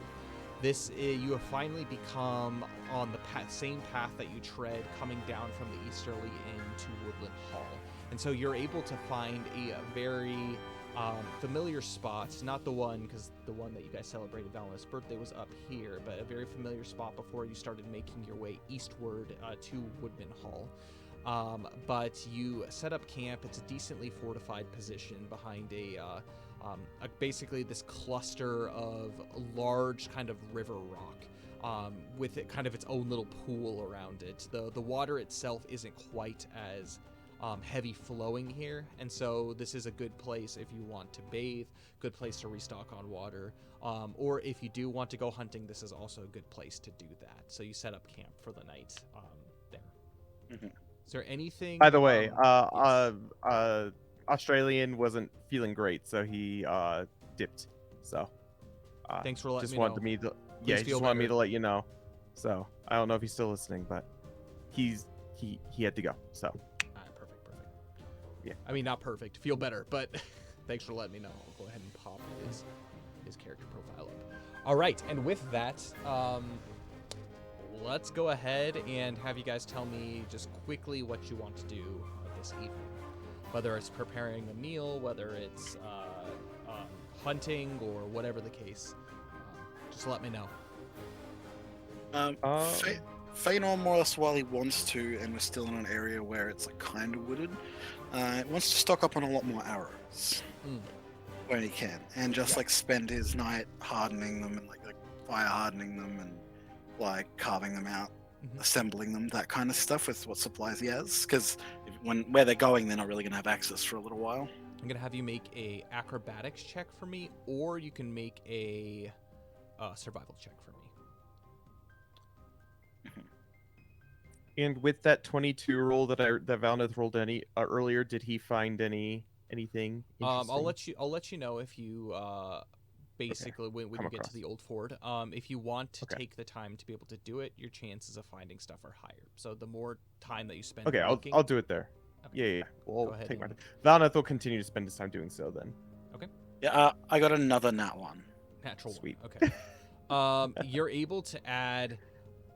You have finally become on the same path that you tread coming down from the Easterly Inn to Woodland Hall. And so you're able to find a very familiar spot, not the one, because the one that you guys celebrated Valina's birthday was up here, but a very familiar spot before you started making your way eastward to Woodman Hall. But you set up camp. It's a decently fortified position behind basically this cluster of large kind of river rock, with it kind of its own little pool around it. The water itself isn't quite as heavy flowing here, and so this is a good place if you want to bathe, good place to restock on water, or if you do want to go hunting, this is also a good place to do that. So you set up camp for the night there. Mhm. Is there anything? By the way, yes. Australian wasn't feeling great, so he dipped. So Thanks for letting just me wanted know. me to Please he feel just wanted me better. to let you know. So I don't know if he's still listening, but he had to go. So All right, perfect. Yeah. I mean, not perfect. Feel better, but thanks for letting me know. I'll go ahead and pop his character profile up. All right, and with that, let's go ahead and have you guys tell me just quickly what you want to do this evening. Whether it's preparing a meal, whether it's hunting, or whatever the case. Just let me know. Feanor, more or less, while he wants to, and we're still in an area where it's like kind of wooded, wants to stock up on a lot more arrows when he can, and just like spend his night hardening them and like fire hardening them and like carving them out, assembling them, that kind of stuff with what supplies he has. Because where they're going, they're not really going to have access for a little while. I'm gonna have you make a acrobatics check for me, or you can make a survival check for me. And with that 22 roll that Valneth rolled earlier, did he find anything interesting? I'll let you know if you basically when you get to the Old Ford. If you want to take the time to be able to do it, your chances of finding stuff are higher. So the more time that you spend. Okay, looking, I'll do it there. Okay. Yeah. We'll Go ahead take my and- time. Valneth will continue to spend his time doing so then. Yeah, I got another nat one. Natural Sweet. one. Okay. You're able to add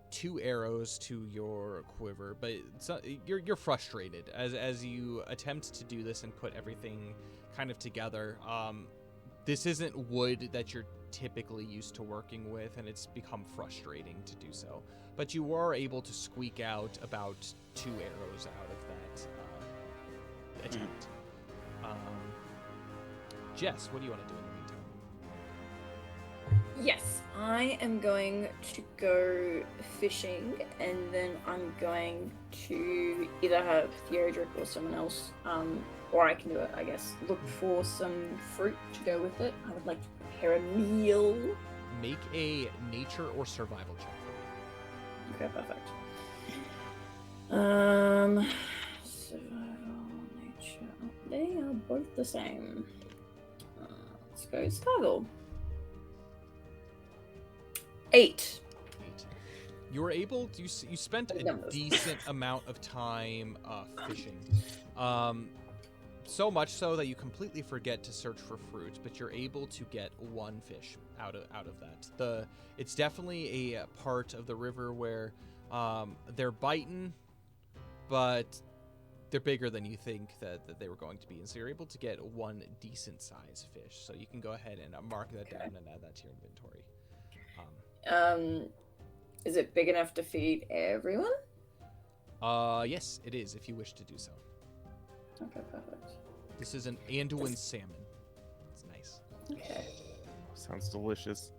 2 arrows to your quiver, but you're frustrated as you attempt to do this and put everything kind of together. This isn't wood that you're typically used to working with, and it's become frustrating to do so. But you are able to squeak out about 2 arrows out of that attempt. Jess, what do you want to do in the meantime? Yes, I am going to go fishing, and then I'm going to either have Theodric or someone else, or I can do it, I guess, look for some fruit to go with it. I would like to prepare a meal. Make a nature or survival check for me. Okay, perfect. Survival, nature. They are both the same. Let's go survival. 8. You were able to, you spent a decent amount of time fishing. So much so that you completely forget to search for fruit, but you're able to get one fish out of that. It's definitely a part of the river where they're biting, but they're bigger than you think that they were going to be, and so you're able to get one decent size fish. So you can go ahead and mark that down and add that to your inventory. Is it big enough to feed everyone? Yes, it is, if you wish to do so. Okay, perfect. This is an Anduin salmon. It's nice. Okay. Sounds delicious.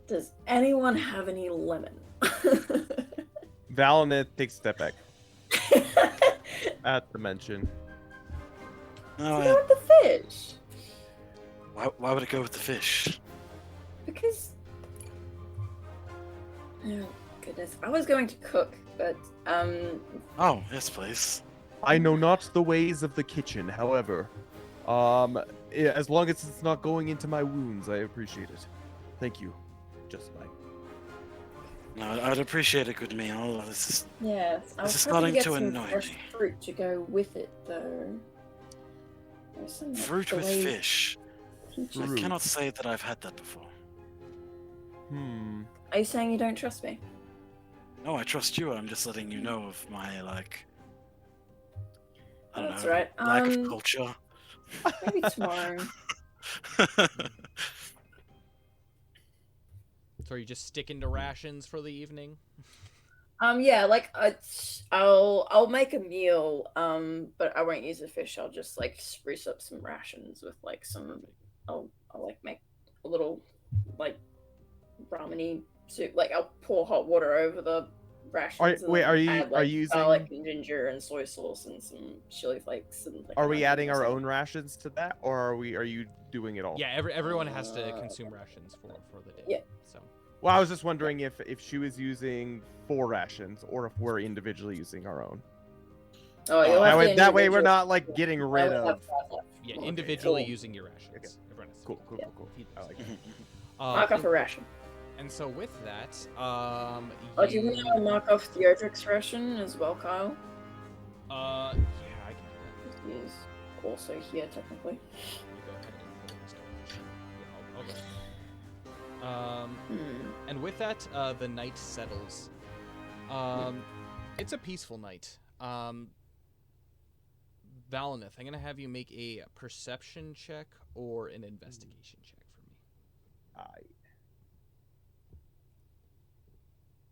Does anyone have any lemon? Valinith takes a step back at the mention. No, Go with the fish. why would it go with the fish? Because. Oh, goodness. I was going to cook, but, Oh, yes, please. I know not the ways of the kitchen, however, as long as it's not going into my wounds, I appreciate it. Thank you. Just fine. No, I'd appreciate a good meal. This yeah. I This was is hoping to starting get to some annoy fresh me. fruit to go with it, though. There's some, like, fruit with delayed fish. peaches. Fruit. I cannot say that I've had that before. Are you saying you don't trust me? No, I trust you. I'm just letting you know of my like. I don't That's know. right. Lack of culture. Maybe tomorrow. So are you just sticking to rations for the evening? Yeah, like I'll make a meal, but I won't use the fish. I'll just like spruce up some rations with like some. I'll like make a little like ramen-y soup. Like I'll pour hot water over the rations. And Wait, then are you add, like, using? garlic and ginger and soy sauce and some chili flakes and. Like, Are we onion adding or our something. own rations to that, or are you doing it all? Yeah, everyone has to consume rations for the day. Yeah. So. Well, I was just wondering if she was using 4 rations or if we're individually using our own. Oh, you'll have to That way we're individually- not like getting I rid only have of. 5 left. Yeah, Okay, individually cool. using your rations. Okay. Everyone has to Cool. feed I like themselves. that. Mark off a ration. And so with that, Oh, do you want to mark off Theodric's ration as well, Kyle? yeah, I can do that. He is also here, technically. Let me go ahead and pull this down. Yeah, I'll go. And with that, the night settles. It's a peaceful night. Valinith, I'm gonna have you make a perception check or an investigation check for me.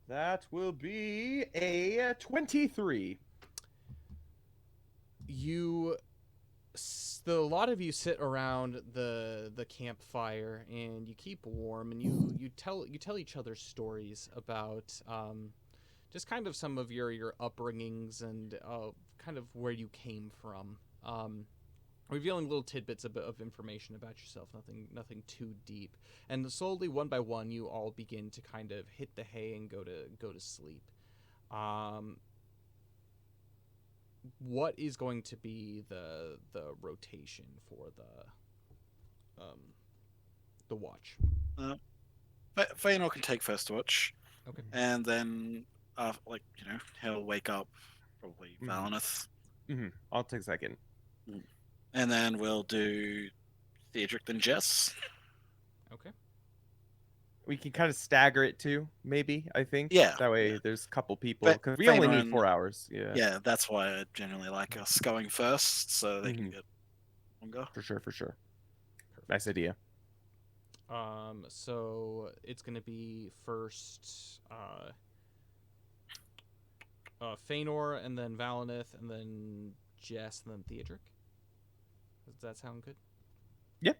That will be a 23. A lot of you sit around the campfire and you keep warm, and you tell each other stories about just kind of some of your upbringings and kind of where you came from, revealing little tidbits of information about yourself, nothing too deep. And slowly, one by one, you all begin to kind of hit the hay and go to sleep. What is going to be the rotation for the watch? Feanor can take first watch. Okay. And then, he'll wake up, probably Valinith. I'll take a second. And then we'll do Theodric, then Jess. Okay. We can kind of stagger it too, maybe, I think. Yeah. That way there's a couple people, because we only need 4 hours. Yeah. Yeah, that's why I generally like us going first, so they can get longer. For sure. Nice idea. So it's gonna be first Feanor, and then Valinith, and then Jess, and then Theodric. Does that sound good? Yeah.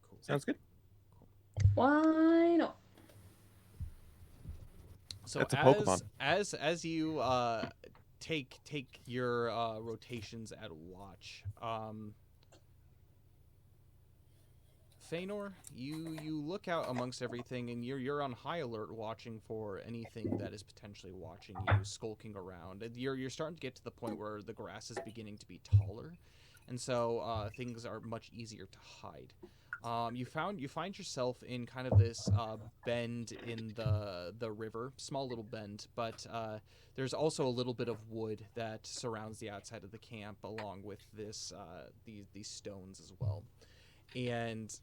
Cool. Sounds good. Why not? So That's a Pokemon. as you take your rotations at watch, Feanor, you look out amongst everything, and you're on high alert, watching for anything that is potentially watching you, skulking around. And you're starting to get to the point where the grass is beginning to be taller, and so things are much easier to hide. You find yourself in kind of this bend in the river, small little bend, but there's also a little bit of wood that surrounds the outside of the camp, along with this these stones as well. And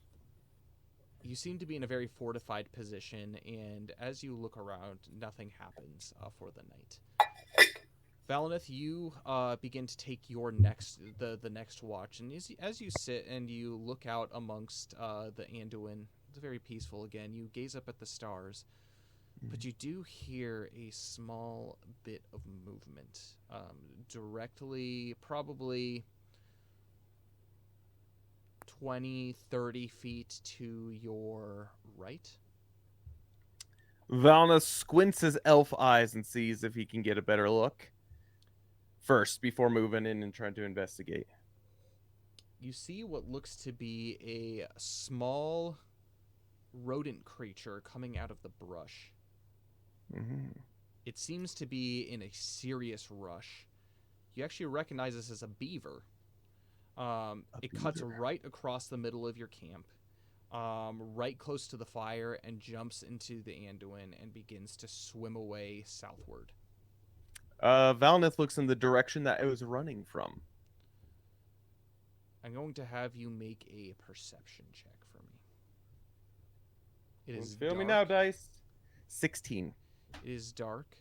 you seem to be in a very fortified position, and as you look around, nothing happens for the night. Valineth, you begin to take your the next watch, and as you sit and you look out amongst the Anduin, it's very peaceful again. You gaze up at the stars, but you do hear a small bit of movement, directly, probably 20, 30 feet to your right. Valna squints his elf eyes and sees if he can get a better look first before moving in and trying to investigate. You see what looks to be a small rodent creature coming out of the brush. Mm-hmm. It seems to be in a serious rush. You actually recognize this as a beaver. It cuts right across the middle of your camp, right close to the fire, and jumps into the Anduin and begins to swim away southward. Valneth looks in the direction that it was running from. I'm going to have you make a perception check for me. It is Feel dark. me now, dice. 16. It is dark,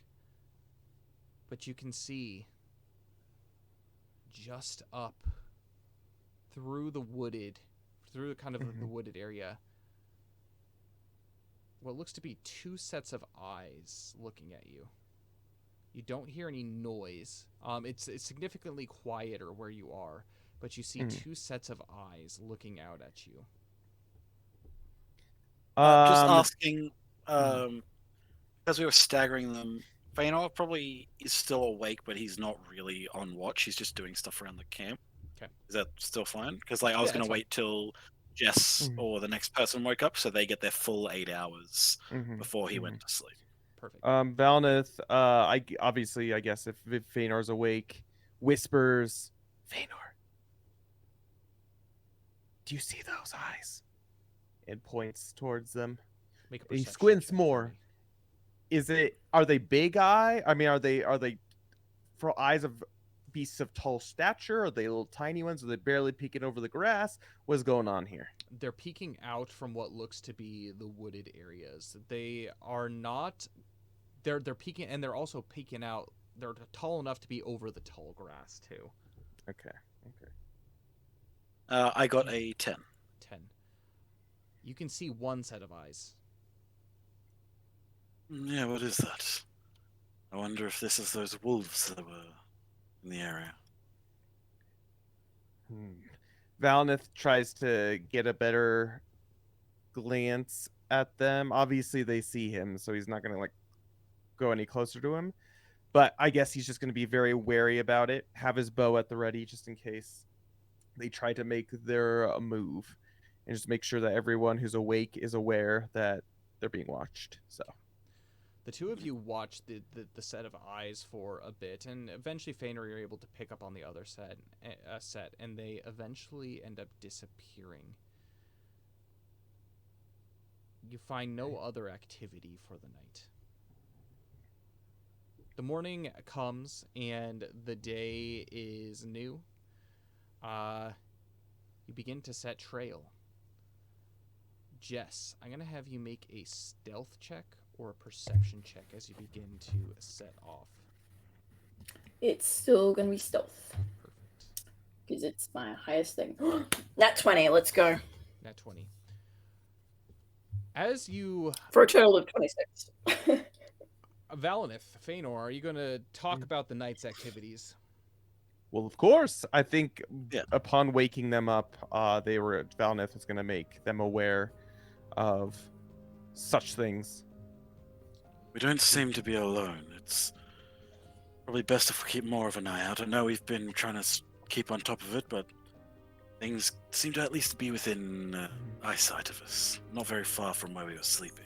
but you can see just up through the kind of the wooded area, what looks to be two sets of eyes looking at you. You don't hear any noise. It's significantly quieter where you are, but you see two sets of eyes looking out at you. Just asking, as we were staggering them, Feanor probably is still awake, but he's not really on watch. He's just doing stuff around the camp. Okay. Is that still fine? Because I was going to wait till Jess or the next person woke up so they get their full 8 hours before he went to sleep. Perfect. Valneth, I guess if Feanor's awake, whispers, Feanor, do you see those eyes? And points towards them. Make a He perception squints check for more. me. Are they big eye? I mean, are they for eyes of beasts of tall stature? Are they little tiny ones? Are they barely peeking over the grass? What's going on here? They're peeking out from what looks to be the wooded areas. They are not. They're peeking, and they're also peeking out. They're tall enough to be over the tall grass too. Okay. I got a 10. 10. You can see one set of eyes. Yeah, what is that? I wonder if this is those wolves that were in the area. Valneth tries to get a better glance at them. Obviously, they see him, so he's not going to go any closer to him. But I guess he's just going to be very wary about it. Have his bow at the ready just in case they try to make their move, and just make sure that everyone who's awake is aware that they're being watched. So the two of you watch the set of eyes for a bit, and eventually Feanor, you're able to pick up on the other set, and they eventually end up disappearing. You find no other activity for the night. The morning comes, and the day is new. You begin to set trail. Jess, I'm going to have you make a stealth check or a perception check as you begin to set off. It's still going to be stealth. Perfect. Because it's my highest thing. Nat 20, let's go. Nat 20. As you... For a total of 26. Valineth, Feanor, are you going to talk about the night's activities? Well, of course. I think upon waking them up, Valneth was going to make them aware of such things. We don't seem to be alone. It's probably best if we keep more of an eye out. I know we've been trying to keep on top of it, but things seem to at least be within eyesight of us. Not very far from where we were sleeping.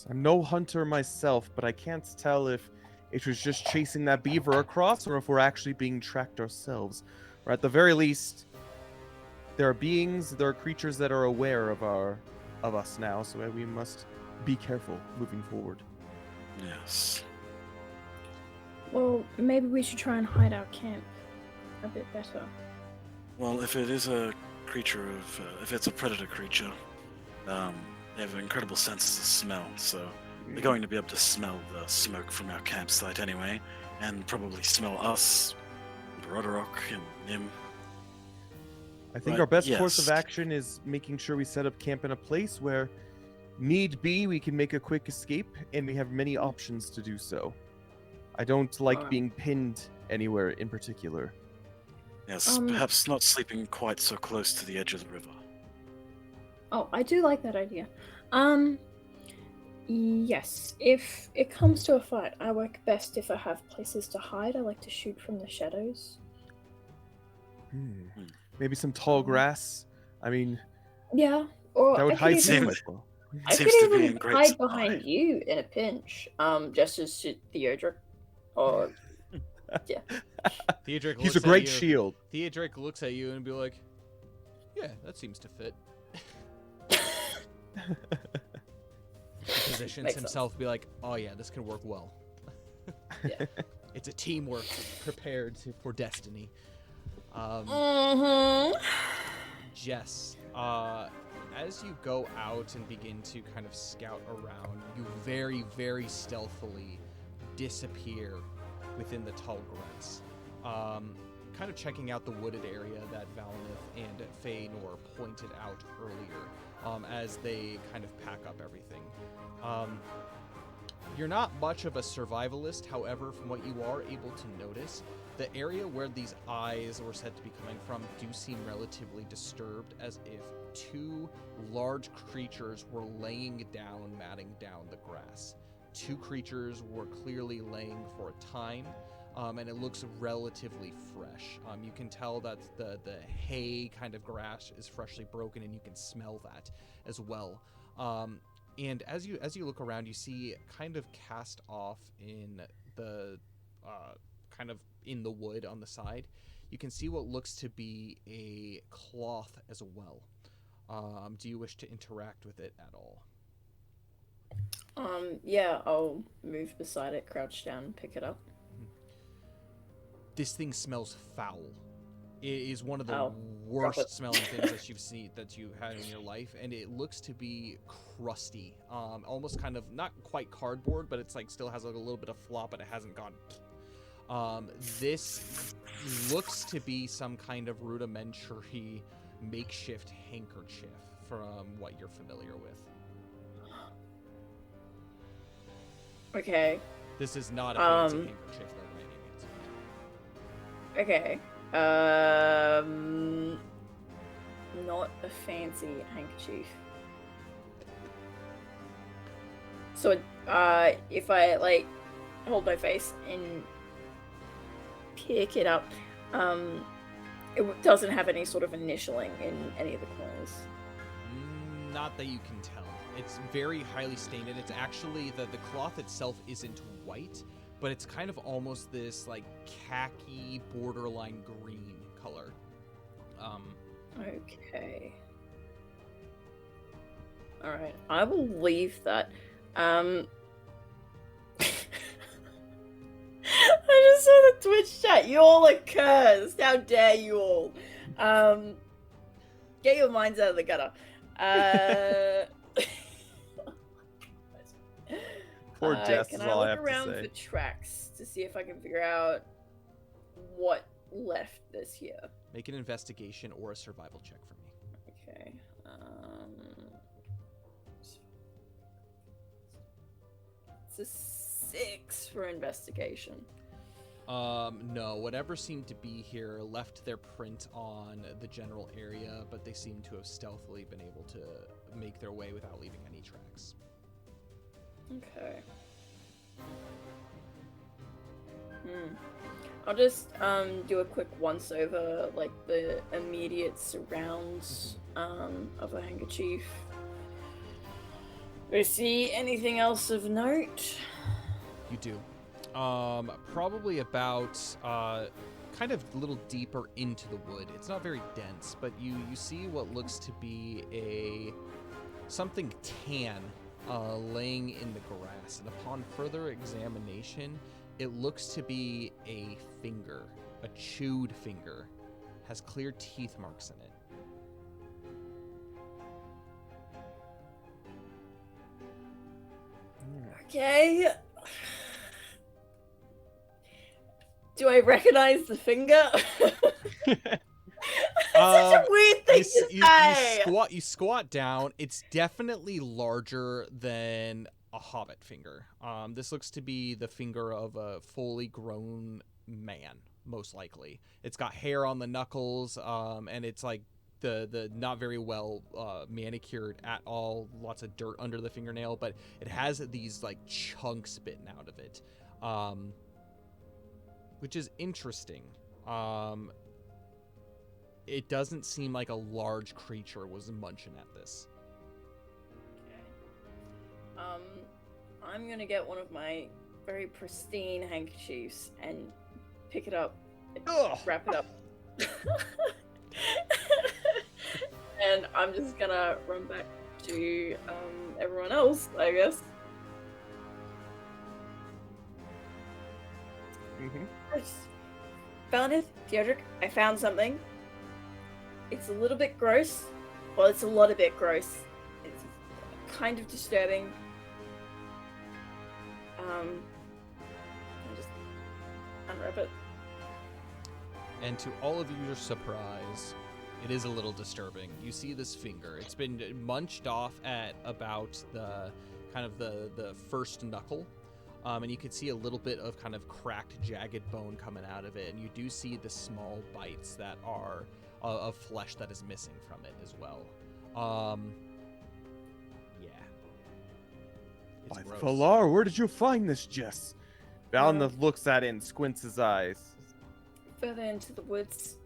I'm no hunter myself, but I can't tell if it was just chasing that beaver across or if we're actually being tracked ourselves. Or at the very least, there are beings, there are creatures that are aware of us now, so we must be careful moving forward. Yes. Well, maybe we should try and hide our camp a bit better. Well, if it is a creature of, if it's a predator creature, they have incredible senses of smell, so they're going to be able to smell the smoke from our campsite anyway, and probably smell us, Roderick and Nim. I think Right, our best course of yes. action is making sure we set up camp in a place where, need be, we can make a quick escape, and we have many options to do so. I don't like Alright. being pinned anywhere in particular. Yes, perhaps not sleeping quite so close to the edge of the river. Oh, I do like that idea. Yes, if it comes to a fight, I work best if I have places to hide. I like to shoot from the shadows. Maybe some tall grass. I mean, Yeah, or that would I could hide even, Sam Seems- as well. I Seems could to be even in great hide supply. behind you in a pinch. Just to shoot Theodric. Or Theodric He's looks a great at you. shield. Theodric looks at you and be like, "Yeah, that seems to fit." He positions Makes himself to be like, "Oh yeah, this can work well." Yeah. It's a teamwork prepared for destiny. Jess, as you go out and begin to kind of scout around, you very, very stealthily disappear within the tall grass. Kind of checking out the wooded area that Valinith and Feanor pointed out earlier, as they kind of pack up everything. You're not much of a survivalist, however, from what you are able to notice, the area where these eyes were said to be coming from do seem relatively disturbed, as if two large creatures were laying down, matting down the grass. Two creatures were clearly laying for a time, and it looks relatively fresh. You can tell that the hay kind of grass is freshly broken, and you can smell that as well. And as you look around, you see kind of cast off in the kind of in the wood on the side, you can see what looks to be a cloth as well. Do you wish to interact with it at all? Yeah, I'll move beside it, crouch down, and pick it up. This thing smells foul. It is one of the Oh, worst drop it. smelling things that you've seen, that you had in your life, and it looks to be crusty. Almost kind of not quite cardboard, but it's like still has like a little bit of flop, but it hasn't gone. This looks to be some kind of rudimentary makeshift handkerchief from what you're familiar with. Okay. This is not a fancy handkerchief though by any means. Okay. Not a fancy handkerchief. So, if I like hold my face and pick it up, it doesn't have any sort of initialing in any of the corners. Not that you can tell. It's very highly stained. It's actually the cloth itself isn't white, but it's kind of almost this like khaki borderline green color. Okay. Alright, I will leave that. I just saw the Twitch chat. You all are cursed. How dare you all? Get your minds out of the gutter. Poor Jess can is I all I look have around to say. for tracks to see if I can figure out what left this here? Make an investigation or a survival check for me. Okay. It's a 6 for investigation. No, whatever seemed to be here left their print on the general area, but they seem to have stealthily been able to make their way without leaving any tracks. Okay. I'll just do a quick once over like the immediate surrounds of the handkerchief. Do you see anything else of note? You do. Probably about kind of a little deeper into the wood. It's not very dense, but you see what looks to be something tan laying in the grass. And upon further examination, it looks to be a finger, a chewed finger, has clear teeth marks in it. Okay. Do I recognize the finger? That's such a weird thing to say. You squat down. It's definitely larger than a hobbit finger. This looks to be the finger of a fully grown man, most likely. It's got hair on the knuckles, and it's like the not very well manicured at all. Lots of dirt under the fingernail, but it has these like chunks bitten out of it, which is interesting. It doesn't seem like a large creature was munching at this. Okay. I'm gonna get one of my very pristine handkerchiefs and pick it up, and wrap it up. And I'm just gonna run back to everyone else, I guess. Valinith, Theodric, I found something. It's a little bit gross. Well, it's a lot of bit gross. It's kind of disturbing. I'll just unwrap it. And to all of your surprise, it is a little disturbing. You see this finger. It's been munched off at about the first knuckle. And you can see a little bit of kind of cracked, jagged bone coming out of it. And you do see the small bites that are of flesh that is missing from it as well. Yeah. It's By gross. Valar, where did you find this, Jess? Valinith looks at it and squints his eyes. Further into the woods,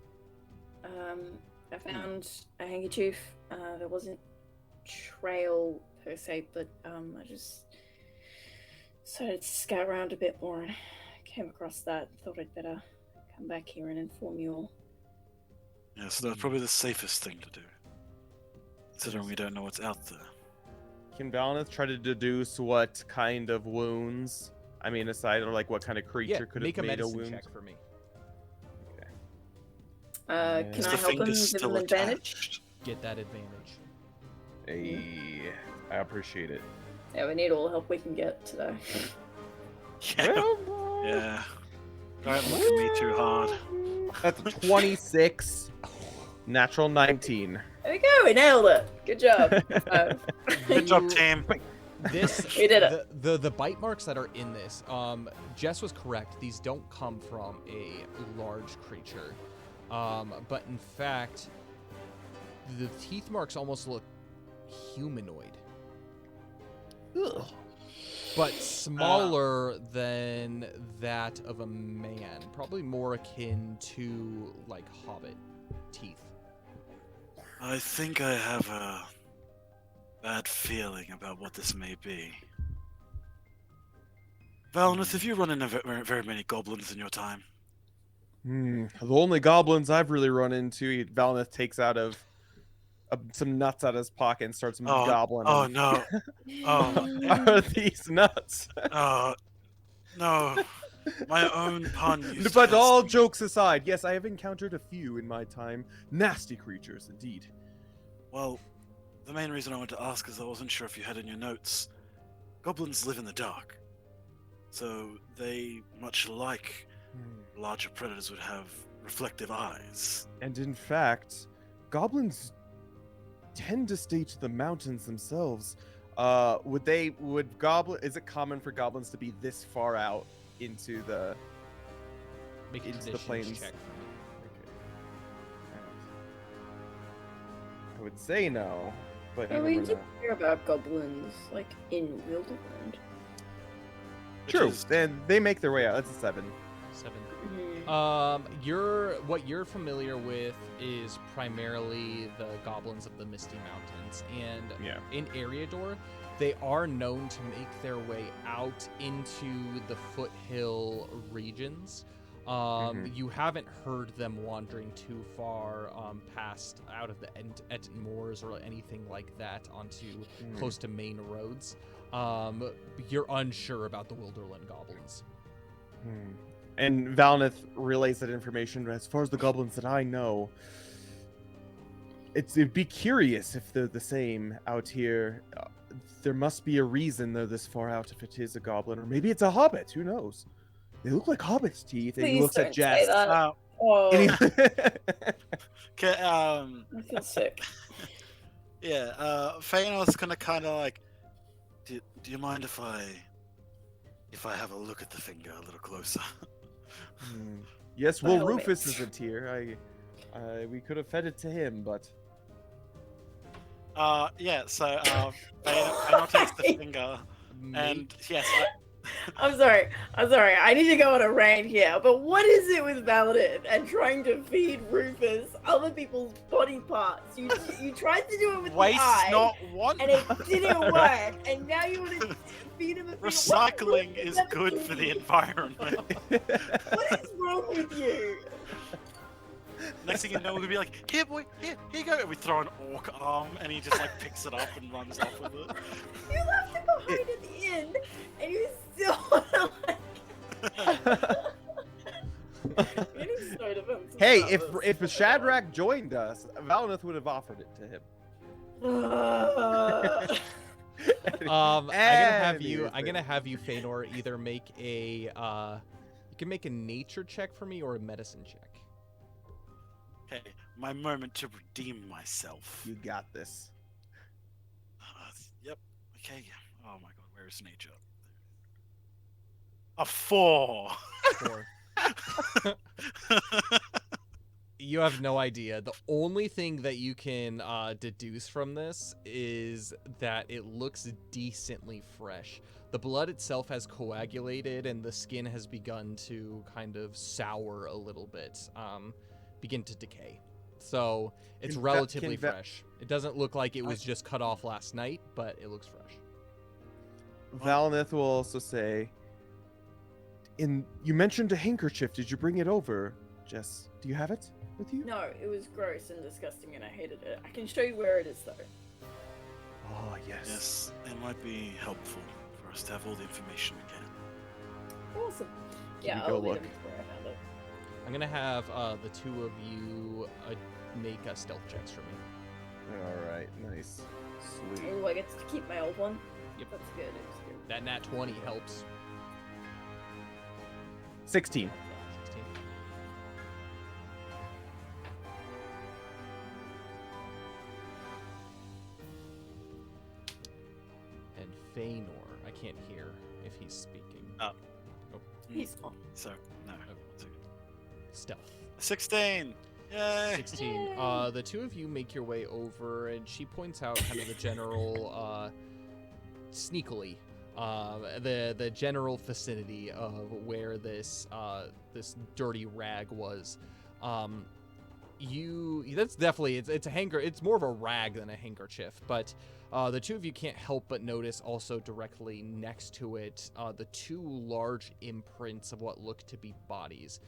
I found a handkerchief. There wasn't trail per se, but I just started to scout around a bit more and came across that. Thought I'd better come back here and inform you all. Yeah, so that's probably the safest thing to do, considering we don't know what's out there. Can Valinith try to deduce what kind of wounds? I mean, aside or like what kind of creature could make have a made a medicine wound? check for me. Can Is I the help him finger's with still an advantage? attached? Get that advantage. Hey, I appreciate it. Yeah, we need all the help we can get today. Yeah. Yeah. Don't look at me too hard. That's a 26. Natural 19. There we go, we nailed it. Good job. Good job, team. This We did it. The bite marks that are in this, Jess was correct. These don't come from a large creature, but in fact, the teeth marks almost look humanoid, but smaller than that of a man. Probably more akin to like Hobbit teeth. I think I have a bad feeling about what this may be. Valinith, have you run into very many goblins in your time? The only goblins I've really run into, Valinith takes out of some nuts out of his pocket and starts gobbling. Oh them. no! Oh, Are these nuts? no! My own pun. used But to all piss me. jokes aside, yes, I have encountered a few in my time. Nasty creatures, indeed. Well, the main reason I wanted to ask is I wasn't sure if you had in your notes. Goblins live in the dark, so they, much like larger predators, would have reflective eyes. And in fact, goblins tend to stay to the mountains themselves. Is it common for goblins to be this far out into the Make a into the conditions plains? check for me. I would say no, but you Well, we never did know. hear about goblins, like, in Wilderland. True, and they make their way out. That's a 7. 7. Mm. What you're familiar with is primarily the goblins of the Misty Mountains, and Yeah. in Eriador, they are known to make their way out into the foothill regions. You haven't heard them wandering too far past out of the Etten Moors or anything like that onto close to main roads. You're unsure about the Wilderland goblins. And Valneth relays that information. As far as the goblins that I know, it'd be curious if they're the same out here. There must be a reason they're this far out if it is a goblin, or maybe it's a hobbit. Who knows? They look like hobbits, Teeth. And he looks at Jess. Oh, And Okay, I feel sick. yeah, Feanor's gonna kind of like, do you mind if I have a look at the finger a little closer? Yes, By well, all Rufus means. isn't here. We could have fed it to him, but Yeah, so Feanor takes the finger, and yes, I'm sorry. I need to go on a rant here. But what is it with Valadin and trying to feed Rufus other people's body parts? You tried to do it with waste the eye, not one. and it didn't work. And now you want to feed him a finger. Recycling is good for the environment. What is wrong with you? Next thing you know, we'll be like, here, boy, here you go. And we throw an orc arm, and he just like picks it up and runs off with it. You left it behind at the end, and you still want to like. Getting so defensive hey, about if this. Shadrach joined us, Valneth would have offered it to him. I'm Anyways. gonna have you, Feanor, either make a you can make a nature check for me or a medicine check. Okay, my moment to redeem myself. You got this. Yep. Okay. Oh my god, where is nature? A 4. 4. You have no idea. The only thing that you can deduce from this is that it looks decently fresh. The blood itself has coagulated and the skin has begun to kind of sour a little bit, begin to decay. So it's relatively fresh. It doesn't look like it was just cut off last night, but it looks fresh. Valneth will also say, you mentioned a handkerchief. Did you bring it over, Jess? Do you have it with you? No, it was gross and disgusting, and I hated it. I can show you where it is, though. Oh, yes. Yes, it might be helpful for us to have all the information again. Awesome. Can Yeah, you go I'll lead look? him to where I found it. I'm gonna have the two of you make stealth checks for me. All right, nice. Sweet. Oh, I get to keep my old one. Yep. That's good. It's good. That nat 20 helps. 16. 16. And Feanor, I can't hear if he's speaking. He's on. So, no. Stealth. 16! Yay! 16. The two of you make your way over, and she points out kind of the general, sneakily, the general vicinity of where this this dirty rag was. That's definitely it's a hanger. It's more of a rag than a handkerchief, but the two of you can't help but notice also directly next to it the two large imprints of what look to be bodies.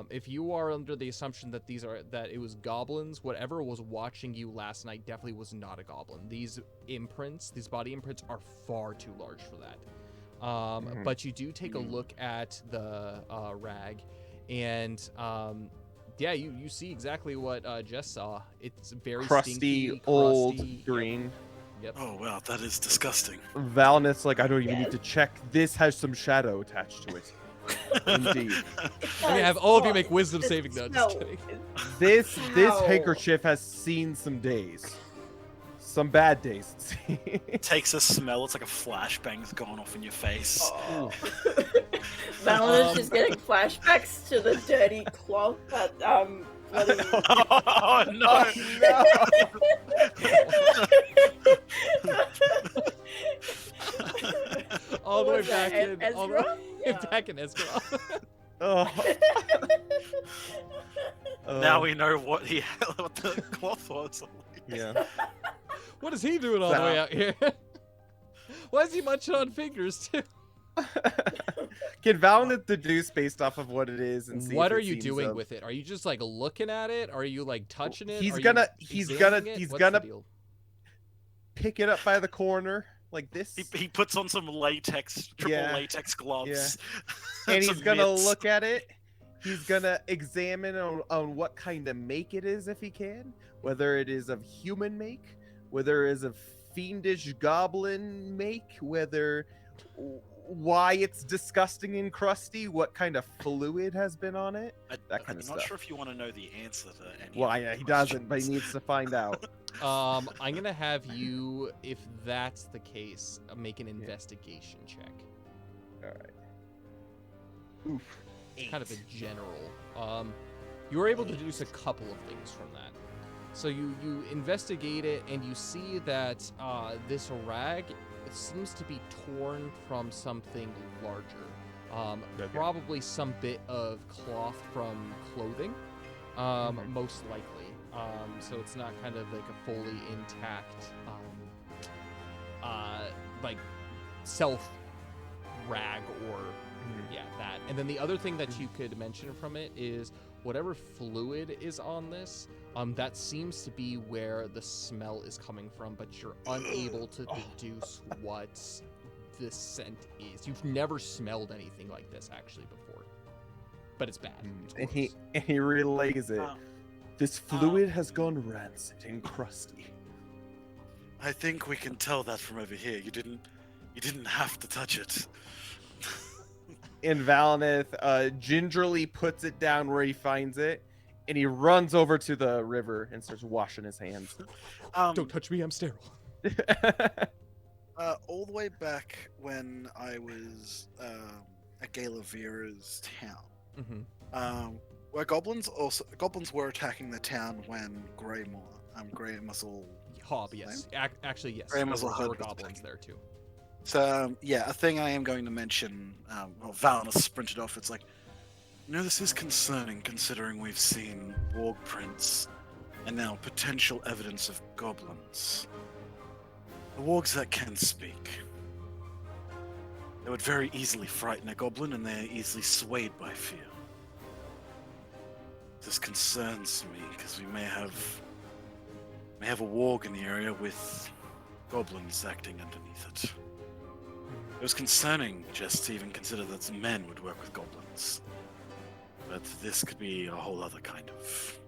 If you are under the assumption that that it was goblins, whatever was watching you last night definitely was not a goblin. These body imprints are far too large for that. But you do take a look at the rag, and yeah, you see exactly what Jess saw. It's very Crusty, stinky, old, crusty. green. Yep. Oh, wow, that is disgusting. Valneth's like, I don't even Yes. need to check. This has some shadow attached to it. Indeed. I'm gonna have all of you make wisdom saving throws. Just kidding. This Ow. handkerchief has seen some days. Some bad days. Takes a smell, it's like a flashbang's gone off in your face. Oh. Valentin's just getting flashbacks to the dirty cloth that bloody Oh, no! All the way What was that, back in. All the way Ezra? Yeah. back in Ezra. Oh. Now we know what the cloth was. Yeah. What is he doing all the way out here? Why is he munching on fingers too? Can Valinith deduce based off of what it is and see What if are it you seems doing of- with it? Are you just like looking at it? Are you like touching it? He's Are you gonna examining it? What's the deal? pick it up by the corner like this, He puts on some triple Yeah, latex gloves. and some he's gonna mitts. look at it. He's gonna examine on what kind of make it is, if he can, whether it is of human make, whether it is of fiendish goblin make, why it's disgusting and crusty, what kind of fluid has been on it, that kind of I'm stuff. not sure if you want to know the answer to any. Well, of yeah, the he doesn't, but he questions. needs to find out. I'm gonna have you, if that's the case, make an investigation check. All right. Oof. Kind of in general. You were able to deduce a couple of things from that. So you investigate it and you see that this rag seems to be torn from something larger. Probably some bit of cloth from clothing, most likely. So it's not kind of like a fully intact, like self rag or that. And then the other thing that you could mention from it is whatever fluid is on this, that seems to be where the smell is coming from, but you're unable to deduce what the scent is. You've never smelled anything like this actually before, but it's bad. And he relays it. This fluid has gone rancid and crusty. I think we can tell that from over here. You didn't have to touch it. And Valinith gingerly puts it down where he finds it, and he runs over to the river and starts washing his hands. Don't touch me, I'm sterile. All the way back when I was at Galavira's town, where goblins were attacking the town when Grey Muzzle. Hob, yes. Actually, yes. Grey Muzzle There were Hob was goblins there too. So a thing I am going to mention. Valinus sprinted off. It's like, this is concerning considering we've seen warg prints and now potential evidence of goblins. The wargs that can speak. They would very easily frighten a goblin, and they're easily swayed by fear. This concerns me because we may have a warg in the area with goblins acting underneath it. It was concerning just to even consider that some men would work with goblins. But this could be a whole other kind of...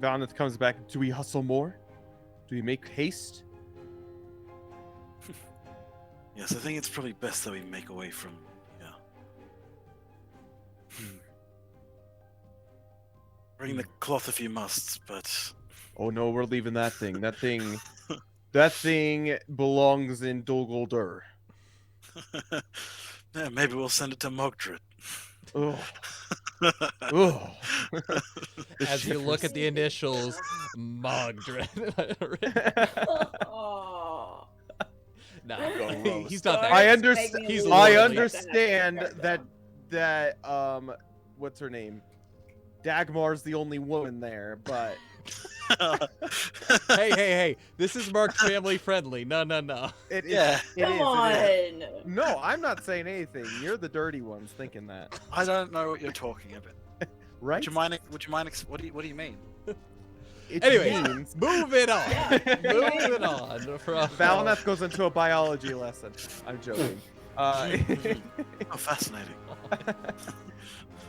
Valinith comes back. Do we hustle more? Do we make haste? Yes, I think it's probably best that we make away from... Bring the cloth if you must, but... Oh no, we're leaving that thing. That thing belongs in Dol Guldur. Yeah, maybe we'll send it to Mogdred. Oh. Oh. As you look at the initials, Mogdred. Oh. Nah, he's not that. I good. understand. He's I literally- understand that what's her name? Dagmar's the only woman there, but Hey, this is marked family friendly. No. it is. Yeah. It Come is, on. it is. No, I'm not saying anything. You're the dirty ones thinking that, I don't know what you're talking about. right? Would you mind? What do you mean? It Anyway, means moving on. Moving on. From... Valineth goes into a biology lesson. I'm joking. Oh, fascinating.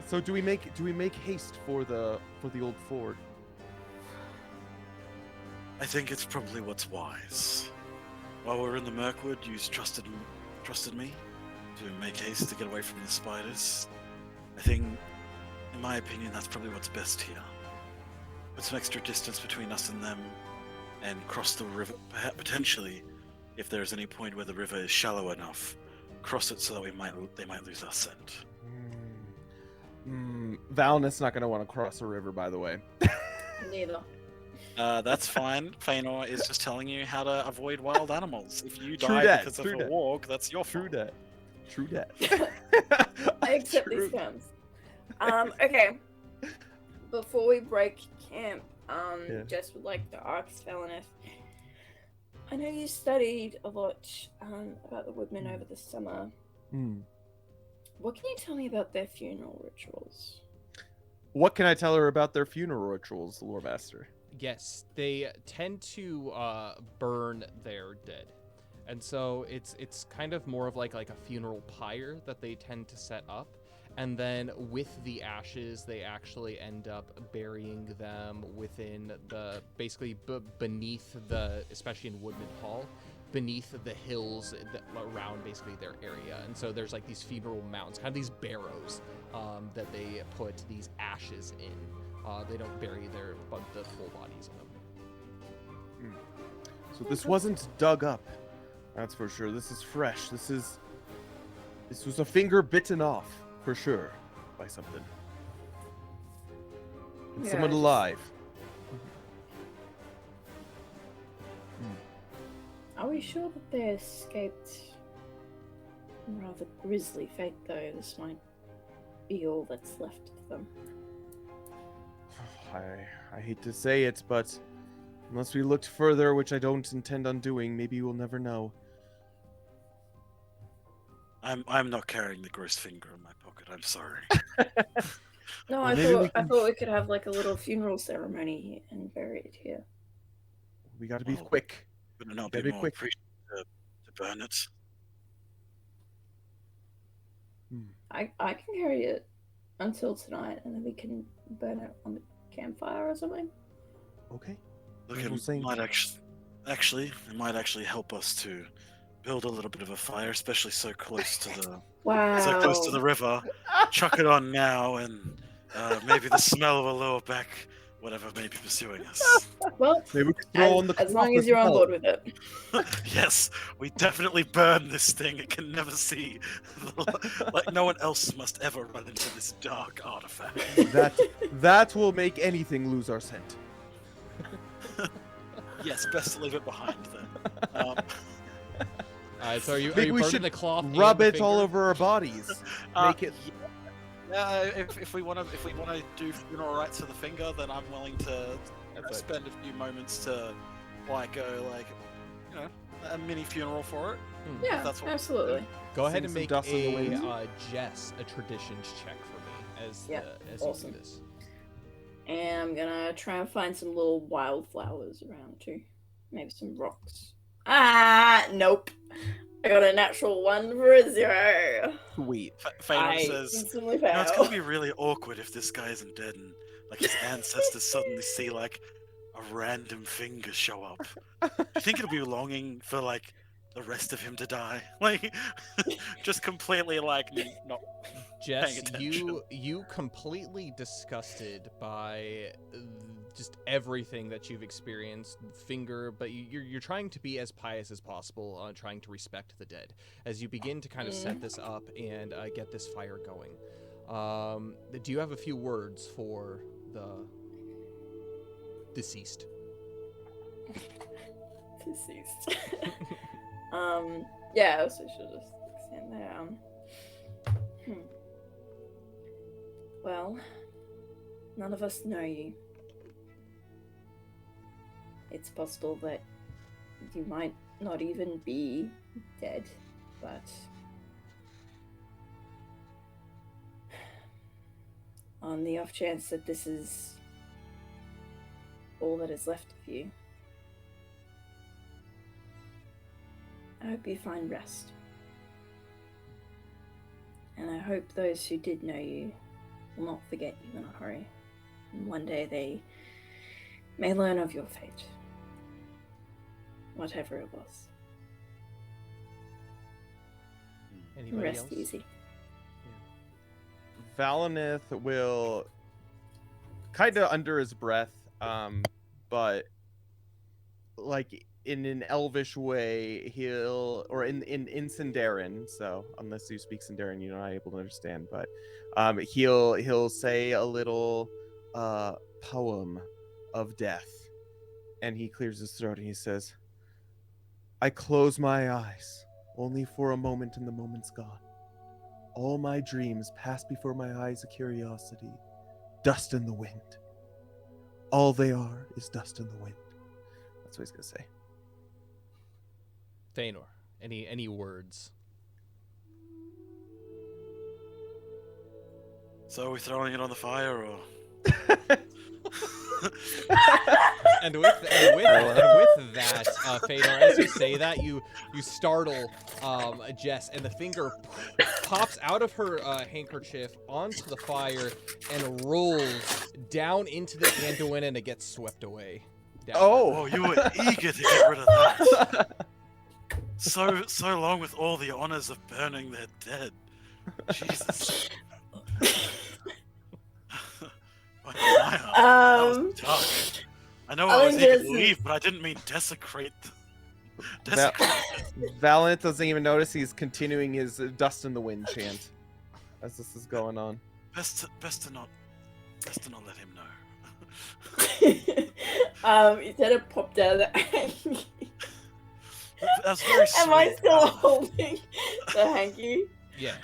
So do we make haste for the old ford? I think it's probably what's wise. While we're in the Mirkwood, you trusted me to make haste to get away from the spiders. I think, in my opinion, that's probably what's best here. Put some extra distance between us and them, and cross the river. Potentially, if there's any point where the river is shallow enough, cross it so that they might lose our scent. Valineth's not going to want to cross a river, by the way. Neither. That's fine. Feanor is just telling you how to avoid wild animals. If you True die that, because of true a that. warg, that's your True fault. that. True that. I accept True. these terms. Okay. Before we break camp, Yeah. just would like to ask Valinith. I know you studied a lot about the woodmen over the summer. Hmm. What can you tell me about their funeral rituals? What can I tell her about their funeral rituals, Lore Master? Yes, they tend to burn their dead, and so it's kind of more of like a funeral pyre that they tend to set up, and then with the ashes, they actually end up burying them within the basically beneath the, especially in Woodman Hall, beneath the hills around basically their area, and so there's like these funeral mounds, kind of these barrows that they put these ashes in. They don't bury the full bodies in them. So this wasn't dug up. That's for sure. This is fresh. This was a finger bitten off, for sure, by something. And Yeah, someone just- alive. Are we sure that they escaped a rather grisly fate, though? This might be all that's left of them. I hate to say it, but unless we looked further, which I don't intend on doing, maybe we'll never know. I'm not carrying the gross finger in my pocket. I'm sorry. No, Well, I maybe we thought I can- thought we could have like a little funeral ceremony and bury it here. We got to be Well, quick. Would it not Gotta be be more quick. appreciative to burn it? I can carry it until tonight, and then we can burn it on the campfire or something. Okay. Look, I it was saying- might it might actually help us to build a little bit of a fire, especially so close to the Wow. so close to the river. Chuck it on now, and maybe the smell of a lower back, whatever may be pursuing us. Well, Maybe we could throw on the as long cloth as you're on well. board with it. Yes, we definitely burn this thing. It can never see. Like no one else must ever run into this dark artifact. That will make anything lose our scent. Yes, best to leave it behind then. All right, so are you Maybe we burning should the cloth? and Rub the it all finger? over our bodies. Make it. Yeah, if we want to do funeral rites for the finger, then I'm willing to spend a few moments to a mini funeral for it. Yeah, That's what- absolutely. Go ahead Sing and some make dust in the wind. a traditions check for me as Yeah, as awesome. you do this. And I'm gonna try and find some little wildflowers around too. Maybe some rocks. Ah, nope. I got a natural 1 for a 0. Sweet. Feynor I says, instantly You know, it's fail. gonna be really awkward if this guy isn't dead and like his ancestors suddenly see like a random finger show up. Do you think it'll be longing for like the rest of him to die? Like just completely like not Jess, attention. you completely disgusted by just everything that you've experienced, finger, but you're trying to be as pious as possible, trying to respect the dead as you begin to kind of set this up and get this fire going. Do you have a few words for the deceased? Deceased. Yeah, so she'll just stand there. Well, none of us know you. It's possible that you might not even be dead, but on the off chance that this is all that is left of you, I hope you find rest. And I hope those who did know you will not forget you in a hurry. And one day they may learn of your fate. Whatever it was. Anybody Rest else? easy. Valinith will kind of under his breath, but like in an elvish way, he'll, or in Sindarin, so unless you speak Sindarin, you're not able to understand, but he'll say a little poem of death, and he clears his throat and he says, I close my eyes only for a moment, and the moment's gone. All my dreams pass before my eyes, a curiosity, dust in the wind. All they are is dust in the wind. That's what he's gonna say. Feynor, any words? So are we throwing it on the fire, or? And with that, Fedor, as you say that, you startle Jess, and the finger pops out of her handkerchief onto the fire and rolls down into the Anduin, and it gets swept away. Down. Oh, you were eager to get rid of that. So long with all the honors of burning their dead. Jesus. That was tough. I know I was eager to leave, but I didn't mean desecrate. Valiant doesn't even notice he's continuing his dust in the wind chant as this is going on. Best to not let him know. He said it popped out of the hanky. That's very sweet. Am I still holding the hanky? Yeah.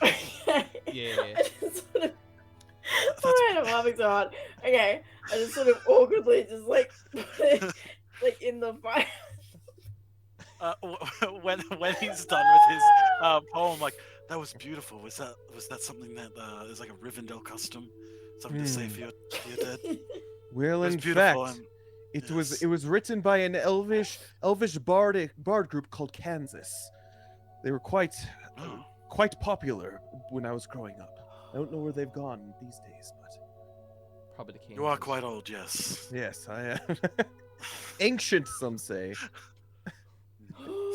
Okay. Yeah. I just sort of... Alright, I'm laughing so hard. Okay, I just sort of awkwardly just like put it like in the fire. When he's done with his poem, like, that was beautiful. Was that something that is like a Rivendell custom? Something to say for your dead? Well, It was in beautiful, fact, and- it was written by an elvish bard group called Kansas. They were quite popular when I was growing up. I don't know where they've gone these days, but Probably the king. You are quite old, yes. yes, I am. Ancient, some say.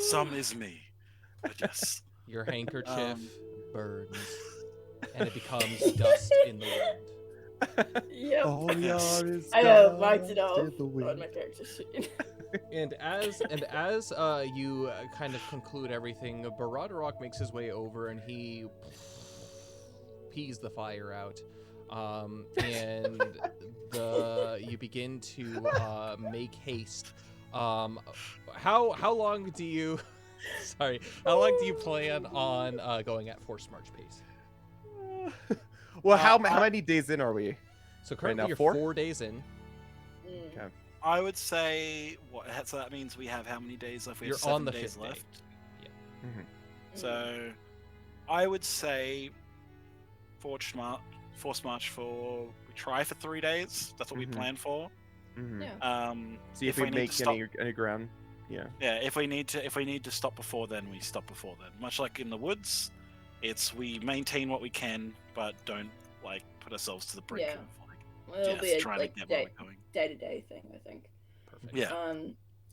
Some is me, but yes. Your handkerchief burns, and it becomes dust in the wind. Yep. All we are is I marked it dust off in the on wind. my character sheet. And as you kind of conclude everything, Baradorok makes his way over and he pees the fire out, and you begin to make haste. How long do you? Sorry, how long do you plan on going at forced march pace? Well, how many days in are we? So currently now, you're 4? 4 days in. Okay. I would say so that means we have how many days left? We have You're 7 on the days 5th day. left. Mhm. So I would say forced march for we try for 3 days. That's what we Mhm. plan for. Mhm. Yeah. See if we we need make to stop, any ground. Yeah. yeah, if we need to stop before then, we stop before then. Much like in the woods, we maintain what we can, but don't like put ourselves to the brink Yeah. of like Well, it'll be just a trying like to get where we're going. day-to-day thing, I think. Perfect. Yeah.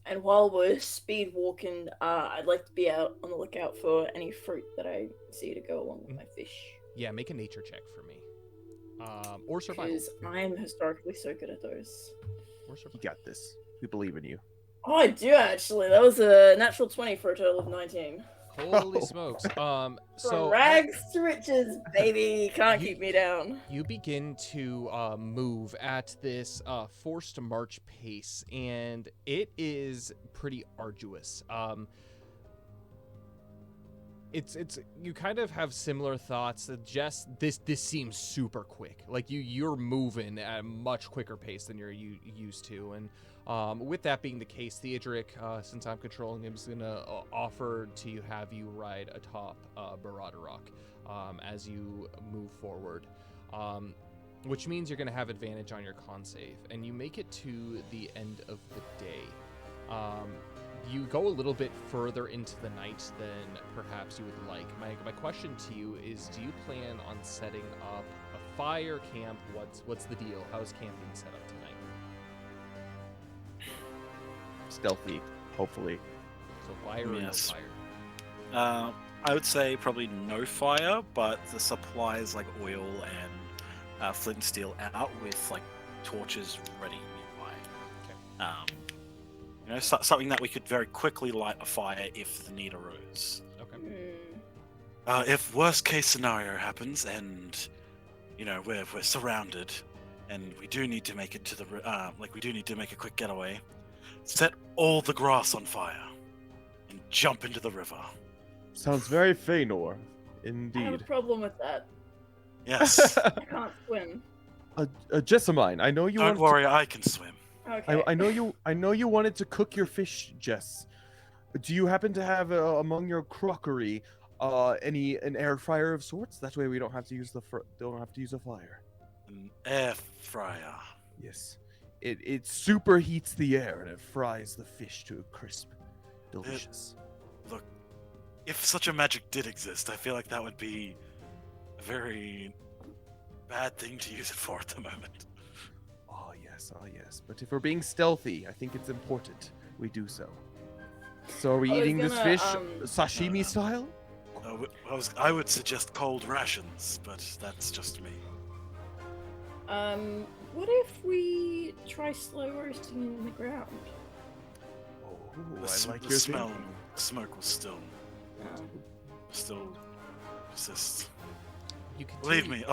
And while we're speed walking, I'd like to be out on the lookout for any fruit that I see to go along with my fish. Yeah, make a nature check for me. Or survival. Because I'm historically so good at those. Or You survival. got this. We believe in you. Oh, I do actually. That was a natural 20 for a total of 19. Holy smokes. From So rags to riches, baby. Can't keep me down. you begin to move at this forced march pace, and it is pretty arduous. It's you kind of have similar thoughts that just this seems super quick. Like you're moving at a much quicker pace than you're used to, and with that being the case, Theodric, since I'm controlling him, is gonna offer to have you ride atop Baradorok as you move forward, which means you're gonna have advantage on your con save, and you make it to the end of the day. You go a little bit further into the night than perhaps you would like. My question to you is, do you plan on setting up a fire camp? What's the deal? How's camping set up tonight? Stealthy, hopefully. So fire or Yes. no fire? I would say probably no fire, but the supplies like oil and flint and steel out with like torches ready nearby. Okay. Something that we could very quickly light a fire if the need arose. Okay. If worst case scenario happens and we're surrounded and we do need to make it to the we do need to make a quick getaway, set all the grass on fire and jump into the river. Sounds very Feanor, I have a indeed. problem with that. Yes. I can't swim. Jessamine, I know you Don't want. worry, I can swim. Okay. I know you wanted to cook your fish, Jess. Do you happen to have among your crockery an air fryer of sorts. That way we don't have to use don't have to use a fire. An air fryer. Yes, it superheats the air and it fries the fish to a crisp, delicious. Look, if such a magic did exist, I feel like that would be a very bad thing to use it for at the moment. Oh yes. But if we're being stealthy, I think it's important we do so. So are we I was eating this gonna, fish No. sashimi style? I would suggest cold rations, but that's just me. What if we try slow roasting in the ground? Oh, The I like the your smell, thinking. smoke will still Um, persist. You can Believe me,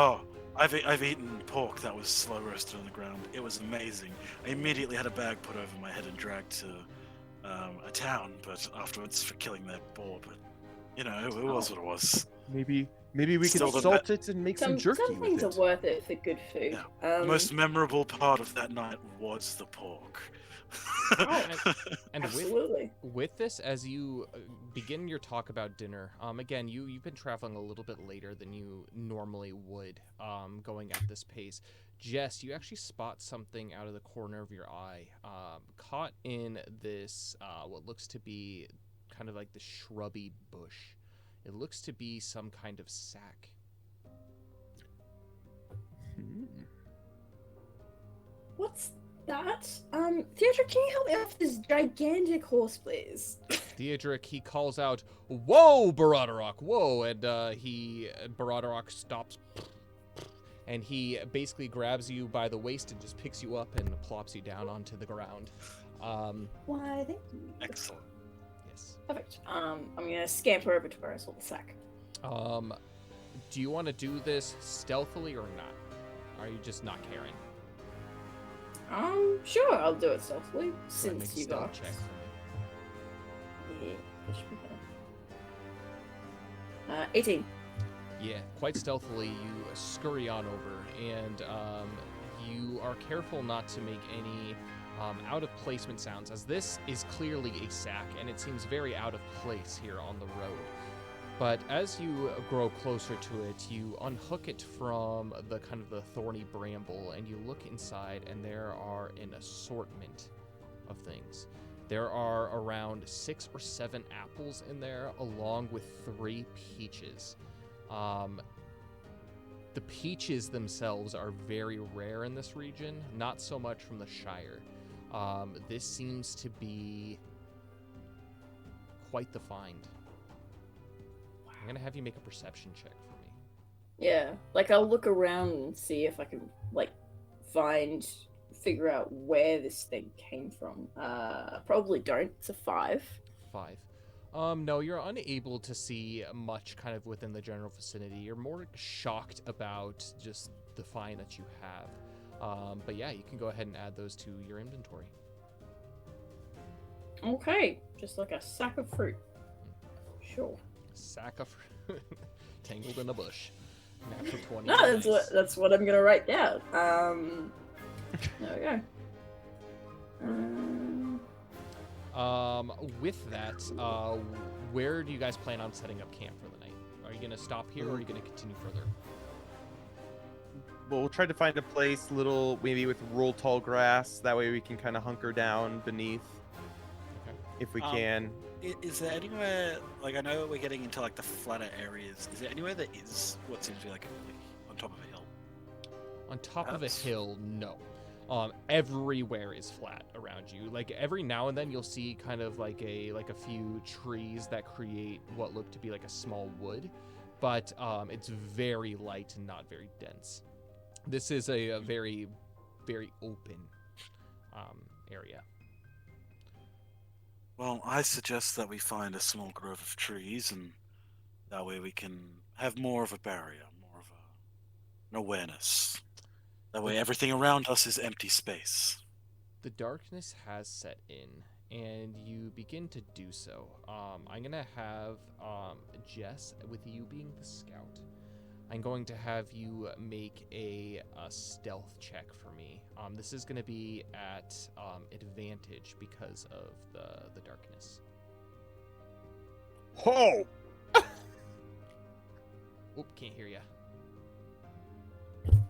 I've eaten pork that was slow roasted on the ground. It was amazing. I immediately had a bag put over my head and dragged to a town, but afterwards for killing that boar. But you know, it was what it was. Maybe we could Still the salt it and make some jerky some with things it. are worth it for good food. Yeah. The most memorable part of that night was the pork. And absolutely. with this, as you begin your talk about dinner, again, you've been traveling a little bit later than you normally would, going at this pace. Jess, you actually spot something out of the corner of your eye, caught in this what looks to be kind of like the shrubby bush. It looks to be some kind of sack. What's that? Theodore, can you help me with this gigantic horse, please? Theodric, he calls out, "Whoa, Baradarok, whoa!" And Baradarok stops, and he basically grabs you by the waist and just picks you up and plops you down onto the ground. Why, thank you. Excellent. Yes. Perfect. I'm gonna scamper over to where I saw the sack. Do you want to do this stealthily or not? Are you just not caring? Sure, I'll do it stealthily, Go ahead and since make a you stealth got. check for me. Yeah, that should be better. 18. Yeah, quite stealthily, you scurry on over, and you are careful not to make any out-of-placement sounds, as this is clearly a sack, and it seems very out of place here on the road. But as you grow closer to it, you unhook it from the kind of the thorny bramble, and you look inside, and there are an assortment of things. There are around 6 or 7 apples in there, along with 3 peaches. The peaches themselves are very rare in this region, not so much from the Shire. This seems to be quite the find. I'm gonna have you make a perception check for me. Yeah, like I'll look around and see if I can figure out where this thing came from. Probably don't. It's a 5. 5. No, you're unable to see much kind of within the general vicinity. You're more shocked about just the find that you have. But yeah, you can go ahead and add those to your inventory. Okay, just like a sack of fruit. Sure. Sack of tangled in a bush. Natural 20. No, that's what I'm gonna write down. There we go. With that, where do you guys plan on setting up camp for the night? Are you gonna stop here, or are you gonna continue further? Well, we'll try to find a place, maybe with real tall grass. That way we can kind of hunker down beneath, Okay. if we can. Is there anywhere, like, I know we're getting into like the flatter areas. Is there anywhere that is what seems to be like on top of a hill? On top of a Perhaps. hill, no. Everywhere is flat around you. Like every now and then you'll see kind of like a few trees that create what look to be like a small wood, but it's very light and not very dense. This is a very, very open area. Well, I suggest that we find a small grove of trees, and that way we can have more of a barrier, more of an awareness. That way everything around us is empty space. The darkness has set in, and you begin to do so. I'm going to have Jess, with you being the scout, I'm going to have you make a stealth check for me. This is going to be at advantage because of the darkness. Ho! Oop, can't hear you.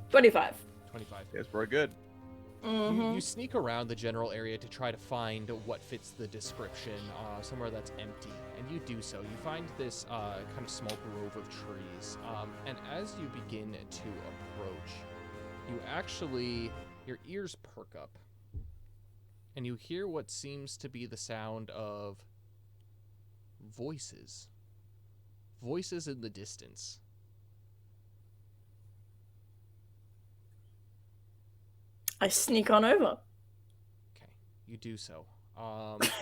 25. 25. Yes, we're good. You sneak around the general area to try to find what fits the description, somewhere that's empty, and you do so. You find this kind of small grove of trees, and as you begin to approach, you actually, your ears perk up, and you hear what seems to be the sound of voices. Voices in the distance. I sneak on over. Okay, you do so.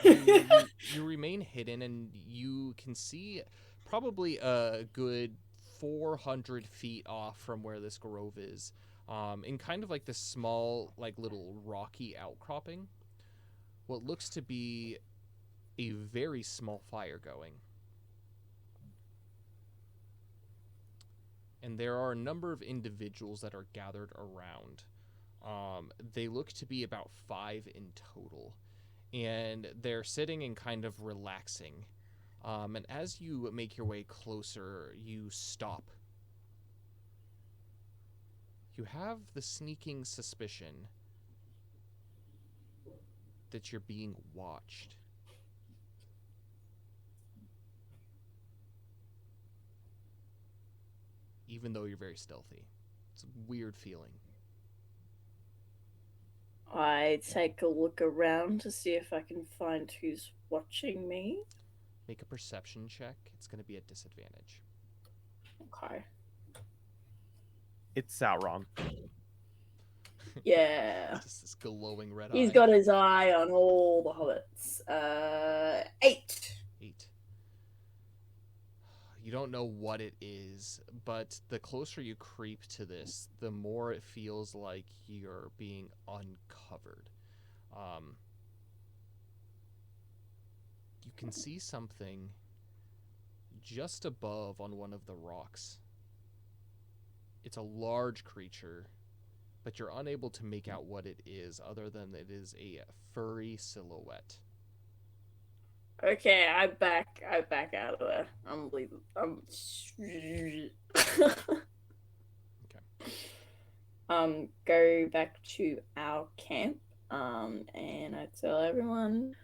You remain hidden, and you can see probably a good 400 feet off from where this grove is, in kind of like this small, like little rocky outcropping, what looks to be a very small fire going. And there are a number of individuals that are gathered around. They look to be about 5 in total, and they're sitting and kind of relaxing. And as you make your way closer, you stop. You have the sneaking suspicion that you're being watched. Even though you're very stealthy. It's a weird feeling. I take a look around to see if I can find who's watching me. Make a perception check. It's going to be at disadvantage. Okay. It's Sauron. Yeah. Just this glowing red He's eye. got his eye on all the hobbits. 8. 8. You don't know what it is, but the closer you creep to this, the more it feels like you're being uncovered. You can see something just above on one of the rocks. It's a large creature, but you're unable to make out what it is, other than it is a furry silhouette. Okay, I back out of there. I'm leaving. Go back to our camp. And I tell everyone,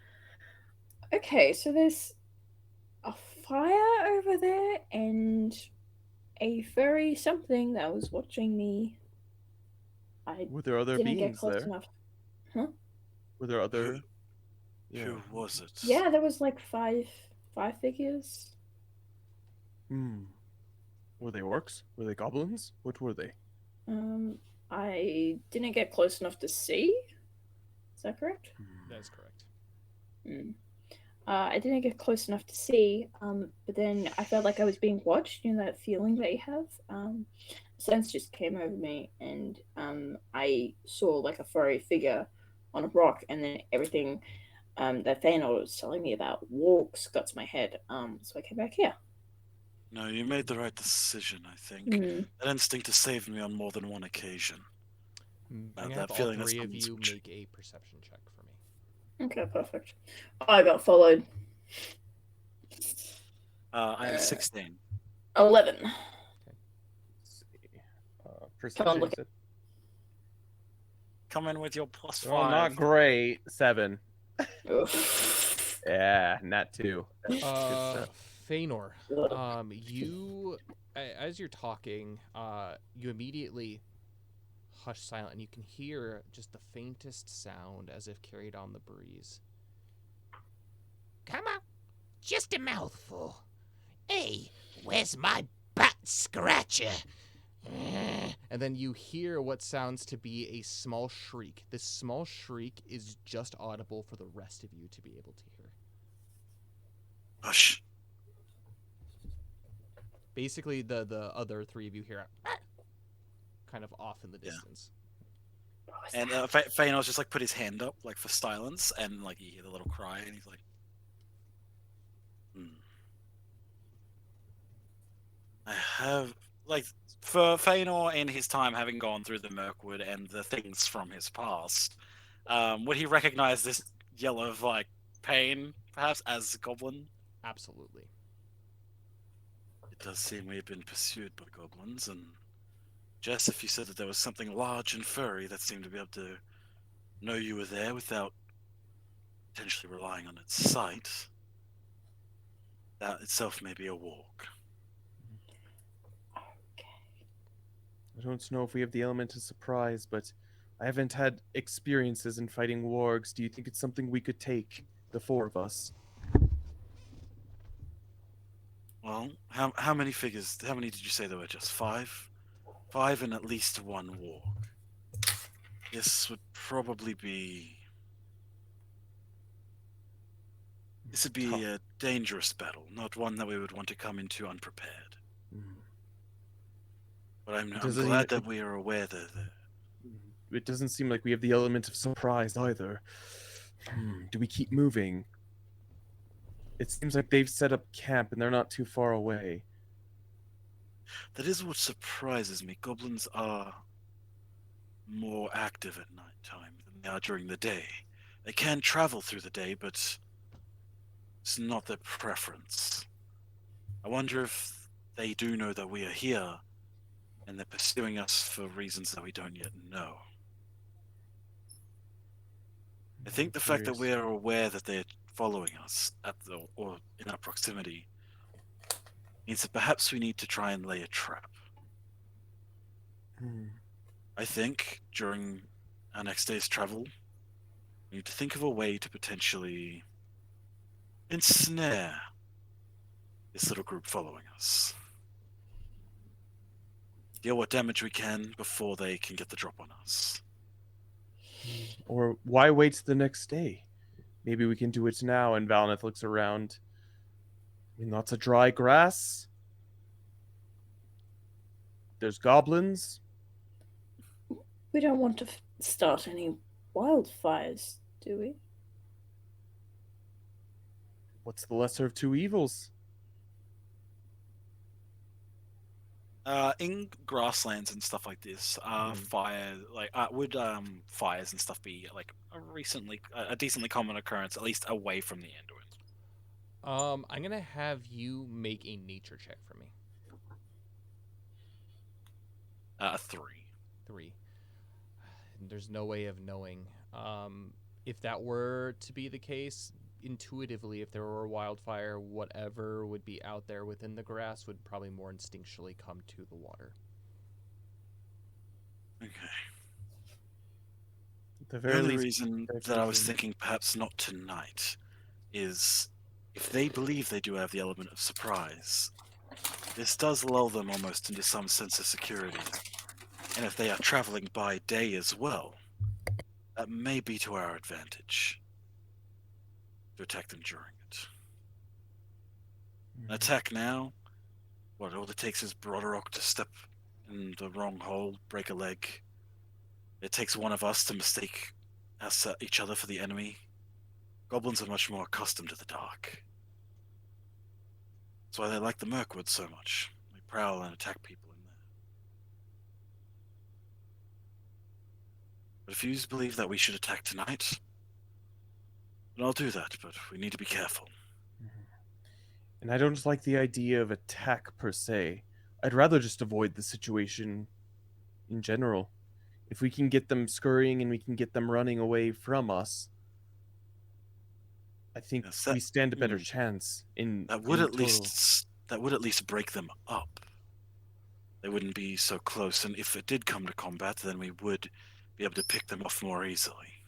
okay, so there's a fire over there and a furry something that was watching me. I Were there other didn't get beings close there? enough. Were there other? Who was it? Yeah, there was like five figures. Were they orcs? Were they goblins? What were they? I didn't get close enough to see. Is that correct? That is correct. I didn't get close enough to see, but then I felt like I was being watched. You know that feeling that you have? Sense just came over me, and I saw like a furry figure on a rock, and then everything that Thanos was telling me about walks got to my head. So I came back here. No, you made the right decision, I think. That instinct has saved me on more than one occasion. I'm That gonna have all feeling has 3 of come you switch. make a perception check for me. Okay, perfect. I got followed. I have 16. 11. Let's see. Perception. look you said? Come in with your +5. Well, not great. 7. Oof. Yeah, nat 2. Good stuff. Feanor, you, as you're talking, you immediately hush silent, and you can hear just the faintest sound as if carried on the breeze. Come on, just a mouthful. Hey, where's my butt scratcher? And then you hear what sounds to be a small shriek. This small shriek is just audible for the rest of you to be able to hear. Hush. Basically, the other 3 of you hear kind of off in the distance. And Feanor's just like put his hand up like for silence, and like you hear the little cry, and he's like, I have like for Feanor in his time having gone through the Mirkwood and the things from his past, would he recognize this yell of like pain perhaps as a goblin? Absolutely. It does seem we've been pursued by goblins, and Jess, if you said that there was something large and furry that seemed to be able to know you were there without potentially relying on its sight, that itself may be a walk. I don't know if we have the element of surprise, but I haven't had experiences in fighting wargs. Do you think it's something we could take, the four of us? Well, how many figures? How many did you say there were? Just 5? 5 and at least 1 warg. This would probably be. This would be a dangerous battle, not one that we would want to come into unprepared. But I'm glad that we are aware that. It doesn't seem like we have the element of surprise either. Do we keep moving? It seems like they've set up camp and they're not too far away. That is what surprises me. Goblins are more active at night time than they are during the day. They can travel through the day, but it's not their preference. I wonder if they do know that we are here and they're pursuing us for reasons that we don't yet know. I think the fact that we are aware that they're following us or in our proximity means that perhaps we need to try and lay a trap. I think during our next day's travel, we need to think of a way to potentially ensnare this little group following us. Deal what damage we can before they can get the drop on us. Or why wait the next day? Maybe we can do it now. And Valineth looks around. I mean, lots of dry grass. There's goblins. We don't want to start any wildfires, do we? What's the lesser of two evils? In grasslands and stuff like this, fire would fires and stuff be like a decently common occurrence, at least away from the Anduin? I'm gonna have you make a nature check for me. 3. 3. There's no way of knowing. If that were to be the case, intuitively, if there were a wildfire, whatever would be out there within the grass would probably more instinctually come to the water. Okay. The The only reason that I was thinking perhaps not tonight is if they believe they do have the element of surprise, this does lull them almost into some sense of security. And if they are traveling by day as well, that may be to our advantage to attack them during it. An attack now, all it takes is Broderick to step in the wrong hole, break a leg. It takes one of us to mistake each other for the enemy. Goblins are much more accustomed to the dark. That's why they like the Mirkwood so much. They prowl and attack people in there. But if you believe that we should attack tonight, then I'll do that, but we need to be careful. And I don't like the idea of attack per se. I'd rather just avoid the situation in general. If we can get them scurrying and we can get them running away from us, I think we stand a better chance that would at least break them up. They wouldn't be so close, and if it did come to combat, then we would be able to pick them off more easily.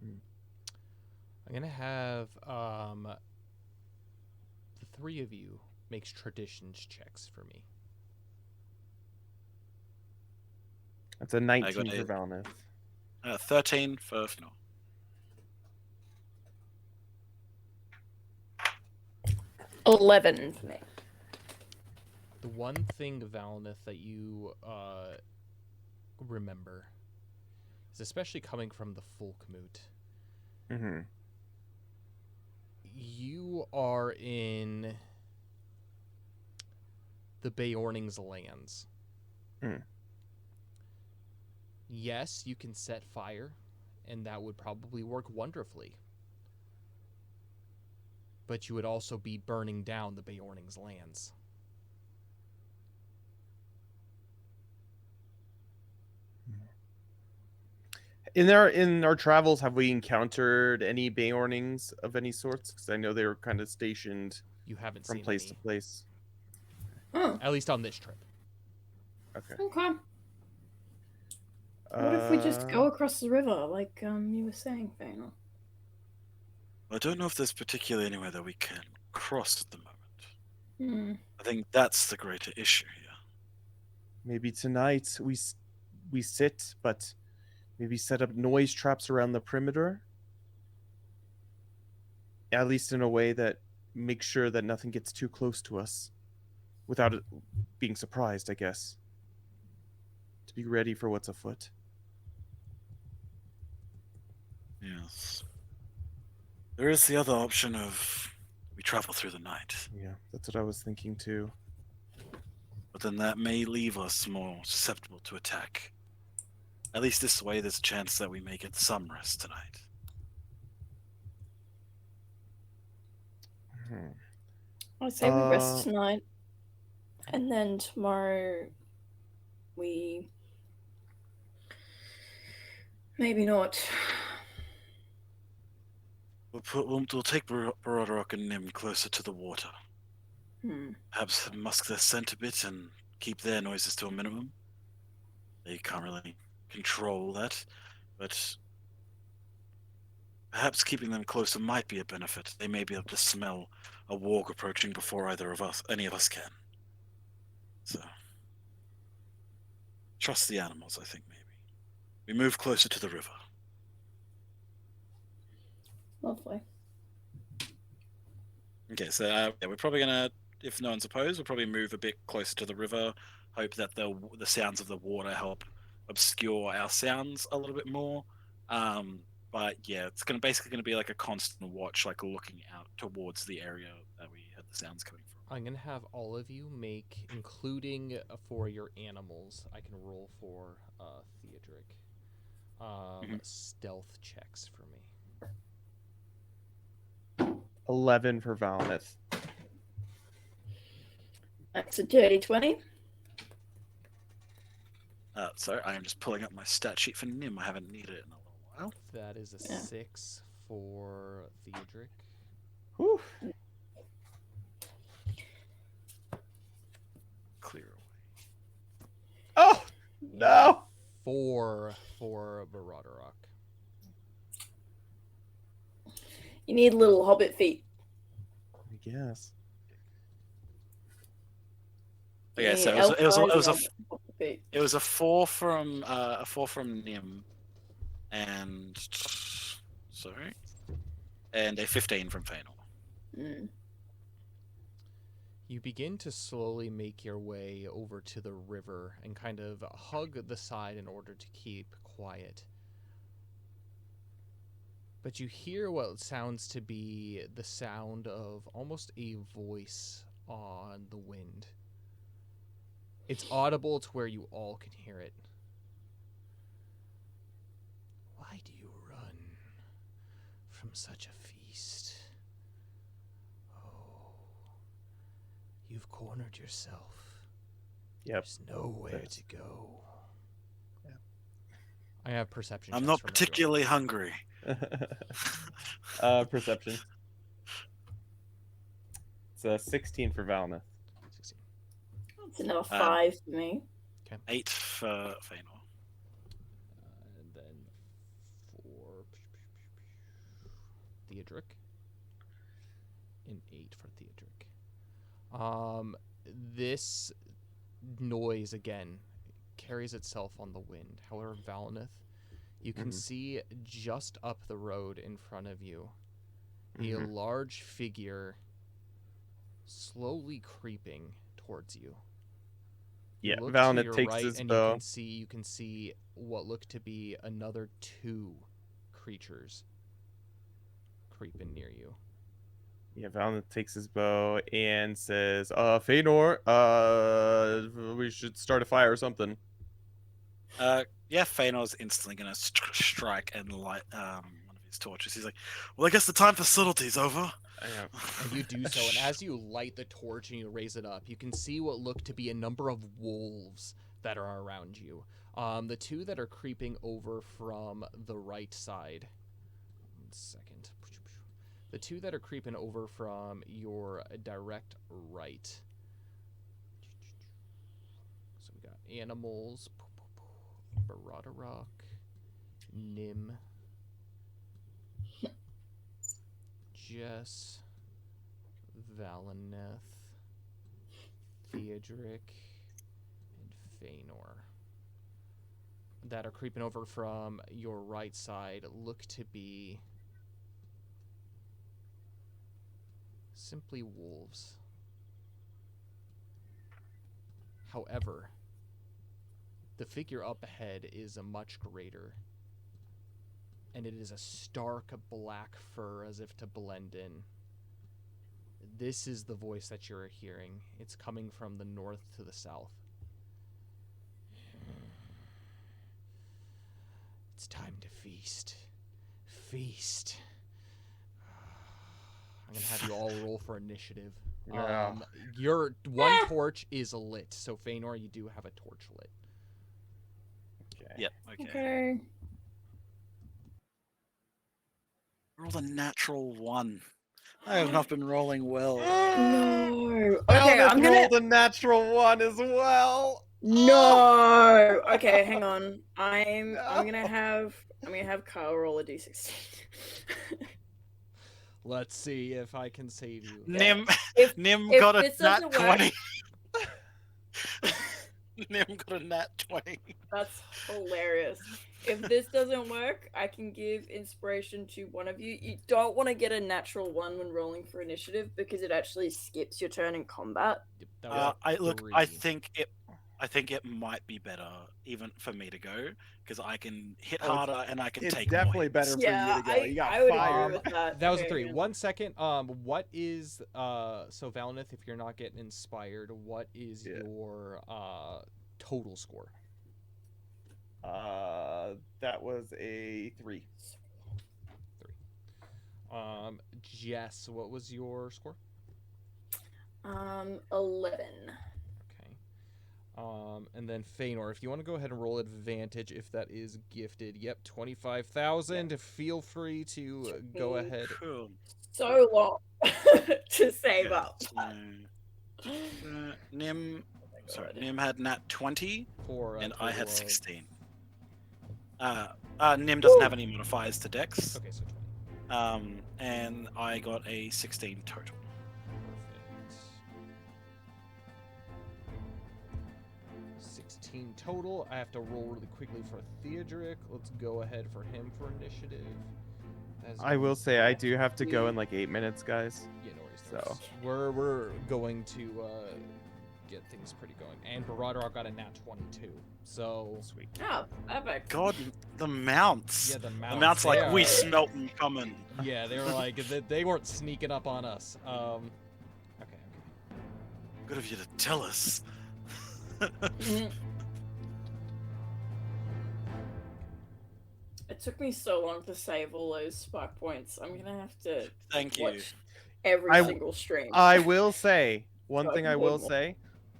I'm gonna have the 3 of you makes traditions checks for me. That's a 19 for Valineth. 13 for Fnor. $11 for me. The one thing, Valineth, that you remember is, especially coming from the Folkmoot, you are in the Beorning's lands. Yes, you can set fire, and that would probably work wonderfully. But you would also be burning down the Beorning's lands. In our travels, have we encountered any Beornings of any sorts? Because I know they were kind of stationed You haven't from seen place any, to place. Oh, at least on this trip. Okay. okay. What if we just go across the river, like you were saying, Fëanor? I don't know if there's particularly anywhere that we can cross at the moment. Hmm. I think that's the greater issue here. Maybe tonight we sit, but maybe set up noise traps around the perimeter. At least in a way that makes sure that nothing gets too close to us, without it being surprised, I guess. To be ready for what's afoot. Yes. There is the other option of we travel through the night, Yeah, that's what I was thinking too. but then that may leave us more susceptible to attack. At least this way, there's a chance that we may get some rest tonight. Hmm. I'd say we rest tonight, and then tomorrow we maybe not. We'll take Barodorok and Nim closer to the water. Perhaps musk their scent a bit and keep their noises to a minimum. They can't really control that, but perhaps keeping them closer might be a benefit. They may be able to smell a warg approaching before any of us can. So, trust the animals, I think, maybe. We move closer to the river. Lovely. Okay, so yeah, we're probably gonna, if no one's opposed, we'll probably move a bit closer to the river. Hope that the sounds of the water help obscure our sounds a little bit more. But yeah, it's basically gonna be like a constant watch, like looking out towards the area that we had the sounds coming from. I'm gonna have all of you make, including for your animals. I can roll for Theodric. Stealth checks for me. 11 for Valnith. That's a dirty 20. Sorry, I am just pulling up my stat sheet for Nim. I haven't needed it in a little while. That is a 6 for Theodric. Whew. Clear away. Oh no! 4 for Barodorok. You need little hobbit feet. I guess. Yeah, so it was a 4 from Nim, and and a 15 from Fëanor. You begin to slowly make your way over to the river and kind of hug the side in order to keep quiet. But you hear what sounds to be the sound of almost a voice on the wind. It's audible to where you all can hear it. Why do you run from such a feast? Oh, you've cornered yourself. Yep. There's nowhere to go. Yep. I have perception. I'm not particularly hungry. Perception. It's a 16 for Valnith. 16. It's another 5 for me. Okay. 8 for Fëanor. And then for Theodric. And 8 for Theodric. This noise again carries itself on the wind. However, Valnith, you can see just up the road in front of you a large figure slowly creeping towards you. Yeah, Look Valnith to your takes right, his and bow. you can see what look to be another 2 creatures creeping near you. Yeah, Valnith takes his bow and says, Fëanor, we should start a fire or something. Yeah, Fëanor's instantly going to strike and light one of his torches. He's like, "Well, I guess the time for subtlety's over." And you do so, and as you light the torch and you raise it up, you can see what look to be a number of wolves that are around you. The two that are creeping over from the right side. 1 second. The two that are creeping over from your direct right. So we got animals, Baradorok, Nim, Jess, Valineth, Theodric, and Feanor that are creeping over from your right side look to be simply wolves. However, the figure up ahead is a much greater, and it is a stark black fur as if to blend in. This is the voice that you're hearing. It's coming from the north to the south. It's time to feast. Feast. I'm going to have you all roll for initiative. Yeah. Your one torch is lit, so Feanor, you do have a torch lit. Okay. Yep. Okay. Okay. Rolled a natural 1. I have not been rolling well. No. Okay, Valineth I'm gonna. rolled a natural 1 as well. No. Okay, hang on. I'm No. gonna have Kyle roll a d16. Let's see if I can save you. Nim If got a this nat doesn't work- 20. Nim got a nat 20. That's hilarious. If this doesn't work, I can give inspiration to one of you. You don't want to get a natural 1 when rolling for initiative because it actually skips your turn in combat. Yep, that was a I 3. think it might be better even for me to go because I can hit Oh, it's- harder and I can It's take definitely more. better Yeah, for you to go. You got I would 5. agree with that. That was a Okay, 3. yeah. 1 second. What is so Valineth, if you're not getting inspired, what is Yeah. your total score? That was a 3. 3. Jess, what was your score? 11. Okay. And then Feanor, if you want to go ahead and roll advantage, if that is gifted. Yep, 25,000. Feel free to go ahead. Cool. So long to save Yeah, up. so, Nim had nat 20 For and total I had of- 16. Nim doesn't have any modifiers to Dex. Okay, so 20. And I got a 16 total. Perfect. 16 total. I have to roll really quickly for Theodric. Let's go ahead for him for initiative. That's I will say I do have to go Mm. in like 8 minutes, guys. Yeah, no worries. So. We're going to get things pretty going. And Baradorok got a nat 22. So Sweet. Oh, perfect. God, the mounts. yeah, the The mounts. mounts like, they we are- smelt them coming. Yeah, they were like they weren't sneaking up on us. Okay. Good of you to tell us. Mhm. It took me so long to save all those spark points. I'm gonna have to Thank you. watch every I- single stream. I will say one So I thing. can I will avoid more. say,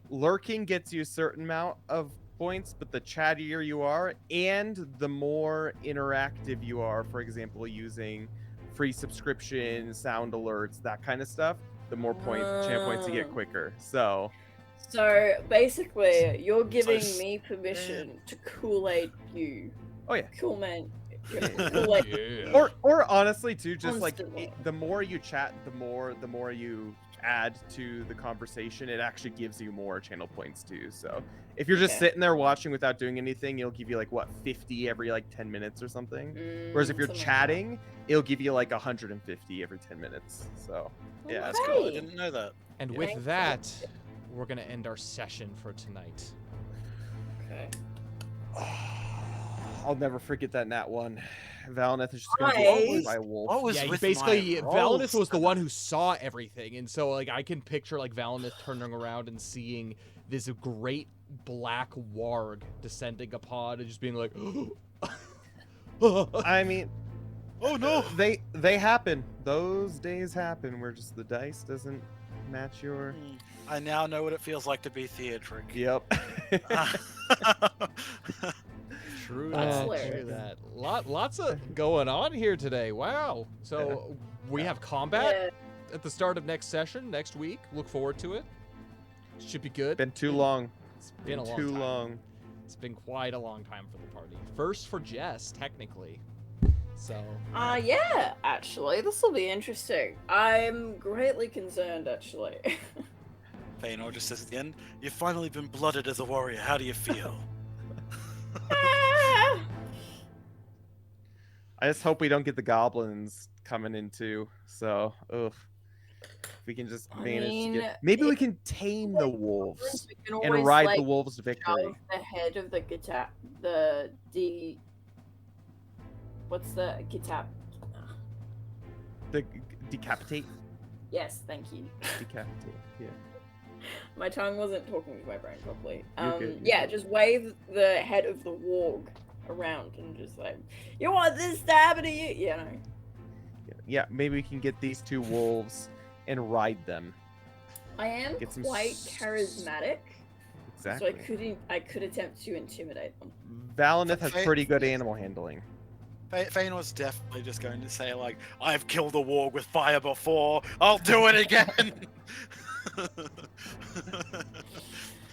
lurking gets you a certain amount of points, but the chattier you are, and the more interactive you are, for example, using free subscription, sound alerts, that kind of stuff, the more champ points you get Ah. quicker. So So basically, you're giving s- me permission to Kool-Aid you. Oh, yeah. Cool man. Kool-Aid. Yeah. or honestly too, just like Constantly. the more you chat, the more you add to the conversation, it actually gives you more channel points too. So if you're just Okay. sitting there watching without doing anything, it'll give you like what, 50 every like 10 minutes or something. Whereas if you're something like that. chatting, it'll give you like 150 every 10 minutes. So yeah, That's cool. I Okay. didn't know that. And Yeah. with Thanks. that, we're gonna end our session for tonight. Okay. I'll never forget that nat one. Valineth is just gonna Why? be by a wolf. What was Yeah, with basically my Valineth rolls? was the one who saw everything, and so like I can picture like Valineth turning around and seeing this great black warg descending upon and just being like, I mean, Oh no! They happen. Those days happen where just the dice doesn't match your. I now know what it feels like to be Theodric. Yep. True That's that. hilarious. True that. Lots of going on here today. Wow. So we have combat Yeah. at the start of next session next week. Look forward to it. Should be good. Been too long. It's been a long Too time. long. It's been quite a long time for the party. First for Jess, technically. So. Yeah, actually, this will be interesting. I'm greatly concerned, actually. Feanor just says at the end, "You've finally been blooded as a warrior. How do you feel?" Ah! I just hope we don't get the goblins coming in too. So, ugh. If we can just I manage mean, to get. Maybe we if- can tame the wolves We can and always, ride like, the wolves to victory. shove the head of the guitar, what's the guitar? The decapitate. Yes, thank you. Decapitate. Yeah. My tongue wasn't talking to my brain properly. You're good, you're Yeah, good. just wave the head of the warg around and just like, you want this to happen to you? Yeah, no. Yeah. Maybe we can get these two wolves and ride them. I am Get some quite s- charismatic, Exactly. so I could attempt to intimidate them. Valineth has Fa- pretty good animal handling. Feanor's definitely just going to say like, "I've killed a warg with fire before. I'll do it again."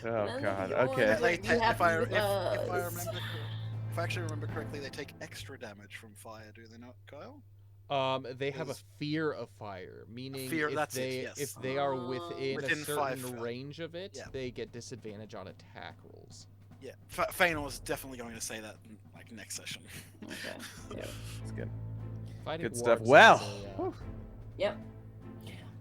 Oh None of god. yours Okay. are- They be ta- happy if I with us. if I actually remember correctly, they take extra damage from fire, do they not, Kyle? They have a Is- fear of fire, meaning Fear, if that's it, they yes. if they are within a Within 5 certain foot. range of it, Yeah. they get disadvantage on attack rolls. Yeah, Feanor's definitely going to say that like next session. Okay. Yeah. That's good. Fighting Good stuff. wargs Well. is a, whew. Yep.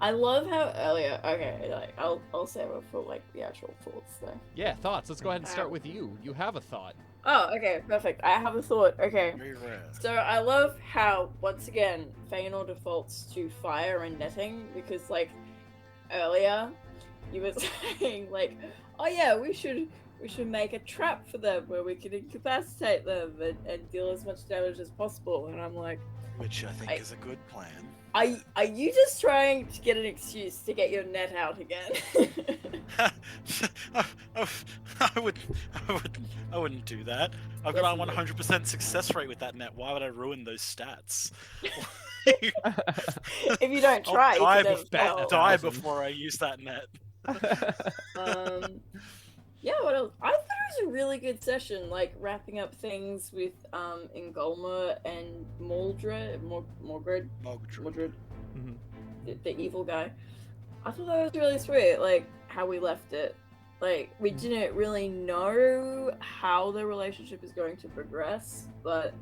I love how earlier. Okay, like I'll save it for like the actual thoughts though. yeah, thoughts. Let's go ahead and start with you. You have a thought. Oh, okay, perfect. I have a thought. Okay. Very rare. So I love how once again Feanor defaults to fire and netting because like earlier you were saying like, oh yeah, we should make a trap for them where we can incapacitate them and deal as much damage as possible. And I'm like, Which I think I- is a good plan. are you just trying to get an excuse to get your net out again? I wouldn't do that. I've got a 100% success rate with that net. Why would I ruin those stats? If you don't try, I'll die, you can never tell. die before I use that net. Yeah, what else? I thought it was a really good session, like wrapping up things with Ingolma and Mordred. Mogdred. Mhm. The evil guy. I thought that was really sweet, like how we left it. Like we didn't really know how the relationship is going to progress, but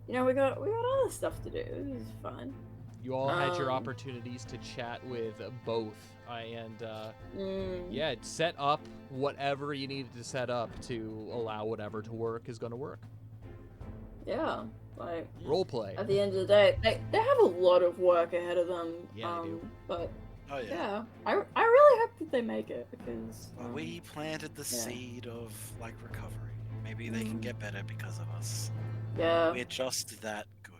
you know we got other stuff to do. It was fun. You all had your Um, opportunities to chat with both, and Mm, yeah, set up whatever you needed to set up to allow whatever to work is going to work. yeah, like Role play. at the end of the day, they have a lot of work ahead of them. Yeah, they do. But Oh yeah. yeah, I really hope that they make it because Well, we planted the yeah. seed of like recovery. Maybe they can get better because of us. yeah. We're just that good.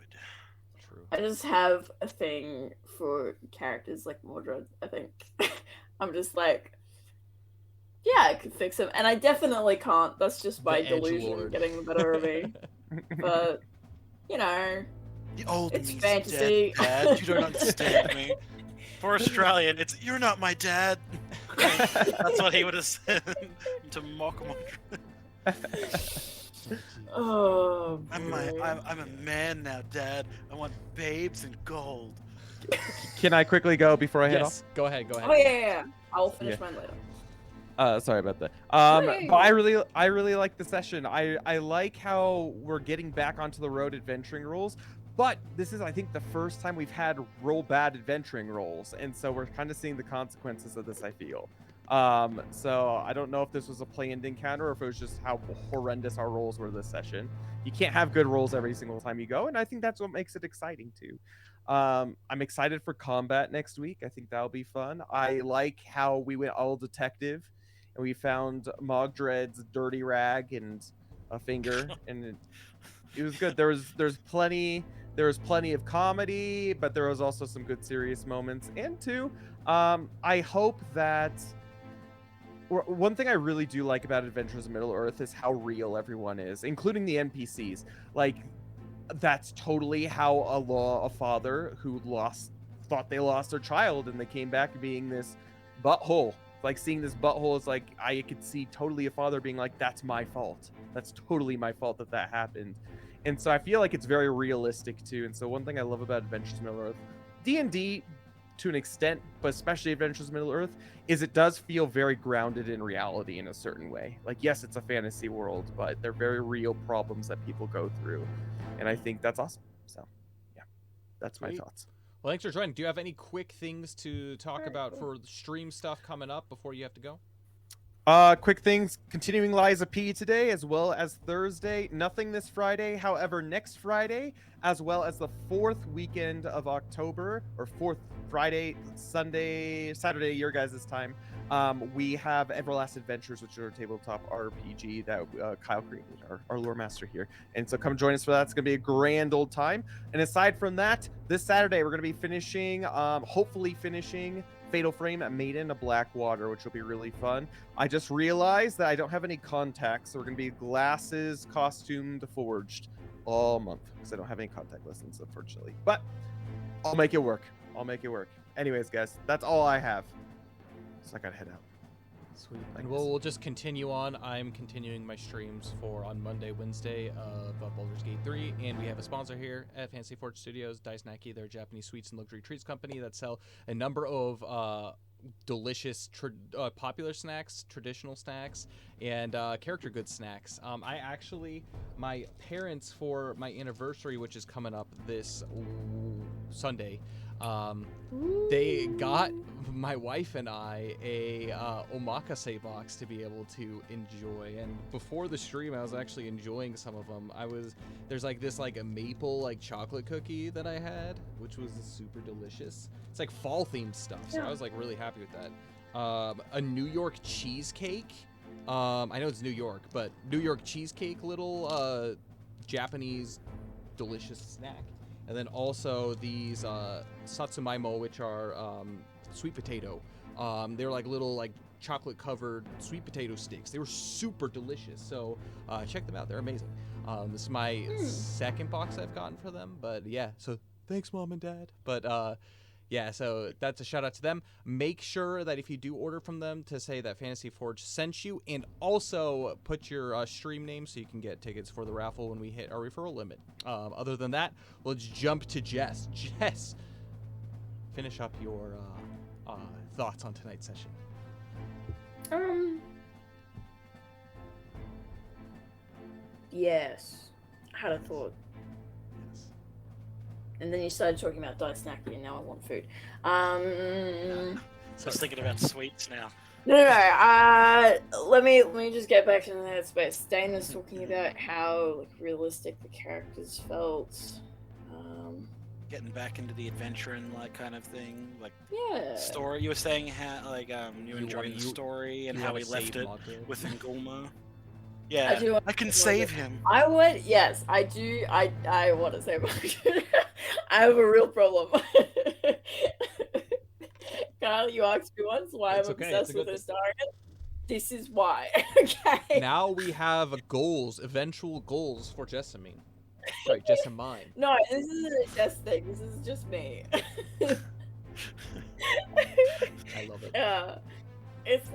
True. I just have a thing for characters like Mordred, I think. I'm just like, yeah, I could fix him. And I definitely can't. That's just my The delusion edgelord. getting the better of me. But, you know, The old It's me's fantasy. dead, Dad. You don't understand me. For Australian, it's "You're not my dad." That's what he would have said to mock Mordred. oh, I'm boy. a man now, Dad. I want babes and gold. Can I quickly go before I head off? Yes, go ahead. Oh, yeah. I'll finish mine later. Sorry about that. Hey. But I really like the session. I like how we're getting back onto the road adventuring rules. But this is, I think, the first time we've had roll bad adventuring rolls, and so we're kind of seeing the consequences of this, I feel. So I don't know if this was a planned encounter or if it was just how horrendous our rolls were this session. You can't have good rolls every single time you go, and I think that's what makes it exciting too. I'm excited for combat next week. I think that'll be fun. I like how we went all detective, and we found Mogdred's dirty rag and a finger, and it was good. There's plenty there was plenty of comedy, but there was also some good serious moments. And two, I hope that one thing I really do like about Adventures in Middle Earth is how real everyone is, including the NPCs. Like, that's totally how a father who thought they lost their child, and they came back being this butthole. Like, seeing this butthole is like, I could see totally a father being like, that's my fault. That's totally my fault that happened. And so I feel like it's very realistic too. And so one thing I love about Adventures in Middle Earth, D&D to an extent, but especially Adventures in Middle Earth, is it does feel very grounded in reality in a certain way. Like, yes, it's a fantasy world, but they're very real problems that people go through. And I think that's awesome. So, yeah, that's my Sweet. thoughts. Well, thanks for joining. Do you have any quick things to talk Alright, about cool. for stream stuff coming up before you have to go? Quick things, continuing Liza P today, as well as Thursday. Nothing this Friday. However, next Friday, as well as the 4th weekend of October, or 4th Friday, Saturday, your guys' time, we have Everlast Adventures, which is our tabletop RPG that Kyle created, our lore master here. And so come join us for that. It's going to be a grand old time. And aside from that, this Saturday, we're going to be finishing, hopefully finishing Fatal Frame at Maiden of Blackwater, which will be really fun. I just realized that I don't have any contacts, so we're going to be glasses, costumed, forged all month, because I don't have any contact lessons, unfortunately. But I'll make it work. Anyways, guys, that's all I have. So I gotta head out. Sweet. And we'll just continue on. I'm continuing my streams for on Monday, Wednesday of Baldur's Gate 3, and we have a sponsor here at Fantasy Forge Studios, Daisnaki. They're a Japanese sweets and luxury treats company that sell a number of delicious, popular snacks, traditional snacks, and character goods snacks. My parents, for my anniversary, which is coming up this Sunday, they got my wife and I a omakase box to be able to enjoy. And before the stream, I was actually enjoying some of them. There's a maple chocolate cookie that I had, which was super delicious. It's like fall themed stuff, so I was really happy with that. A New York cheesecake. I know it's New York, but New York cheesecake, little Japanese delicious snack. And then also these satsumaimo, which are sweet potato. They're like little chocolate covered sweet potato sticks. They were super delicious. So check them out. They're amazing. This is my second box I've gotten for them. But yeah, so thanks, Mom and Dad. But yeah, so that's a shout out to them. Make sure that if you do order from them to say that Fantasy Forge sent you, and also put your stream name so you can get tickets for the raffle when we hit our referral limit. Other than that, let's jump to Jess. Jess, finish up your thoughts on tonight's session. Yes, I had a thought. Yes. And then you started talking about Dice Snacky, and now I want food. So I was thinking about sweets now. No. Let me just get back into that space. Dain was talking about how realistic the characters felt. Getting back into the adventure and kind of thing, Yeah. story. You were saying how you enjoyed the story and how he left it with Ngulma. Yeah, I can save him. I would. Yes, I do. I want to save Margaret. I have a real problem. Kyle, you asked me once why It's I'm okay, obsessed it's a with good Astarion. This is why. Okay. Now we have eventual goals for Jessamine. Sorry, Jessamine. No, this isn't a Jess thing. This is just me. I love it. Yeah, it's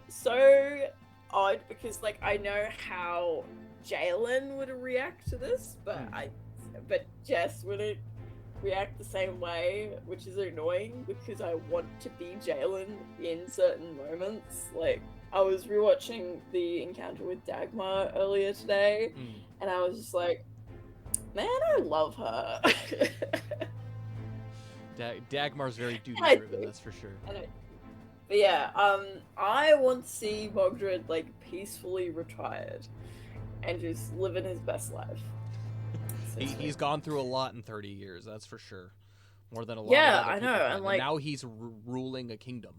so odd because I know how Jalen would react to this, but Jess wouldn't react the same way, which is annoying because I want to be Jalen in certain moments. I was rewatching the encounter with Dagmar earlier today, and I was just like, man, I love her. Dagmar's very duty driven, that's for sure. I know. But yeah, I want to see Mogdred peacefully retired and just living his best life. He's gone through a lot in 30 years, that's for sure. More than a lot. Yeah, of other I people know, have. and And now he's ruling a kingdom.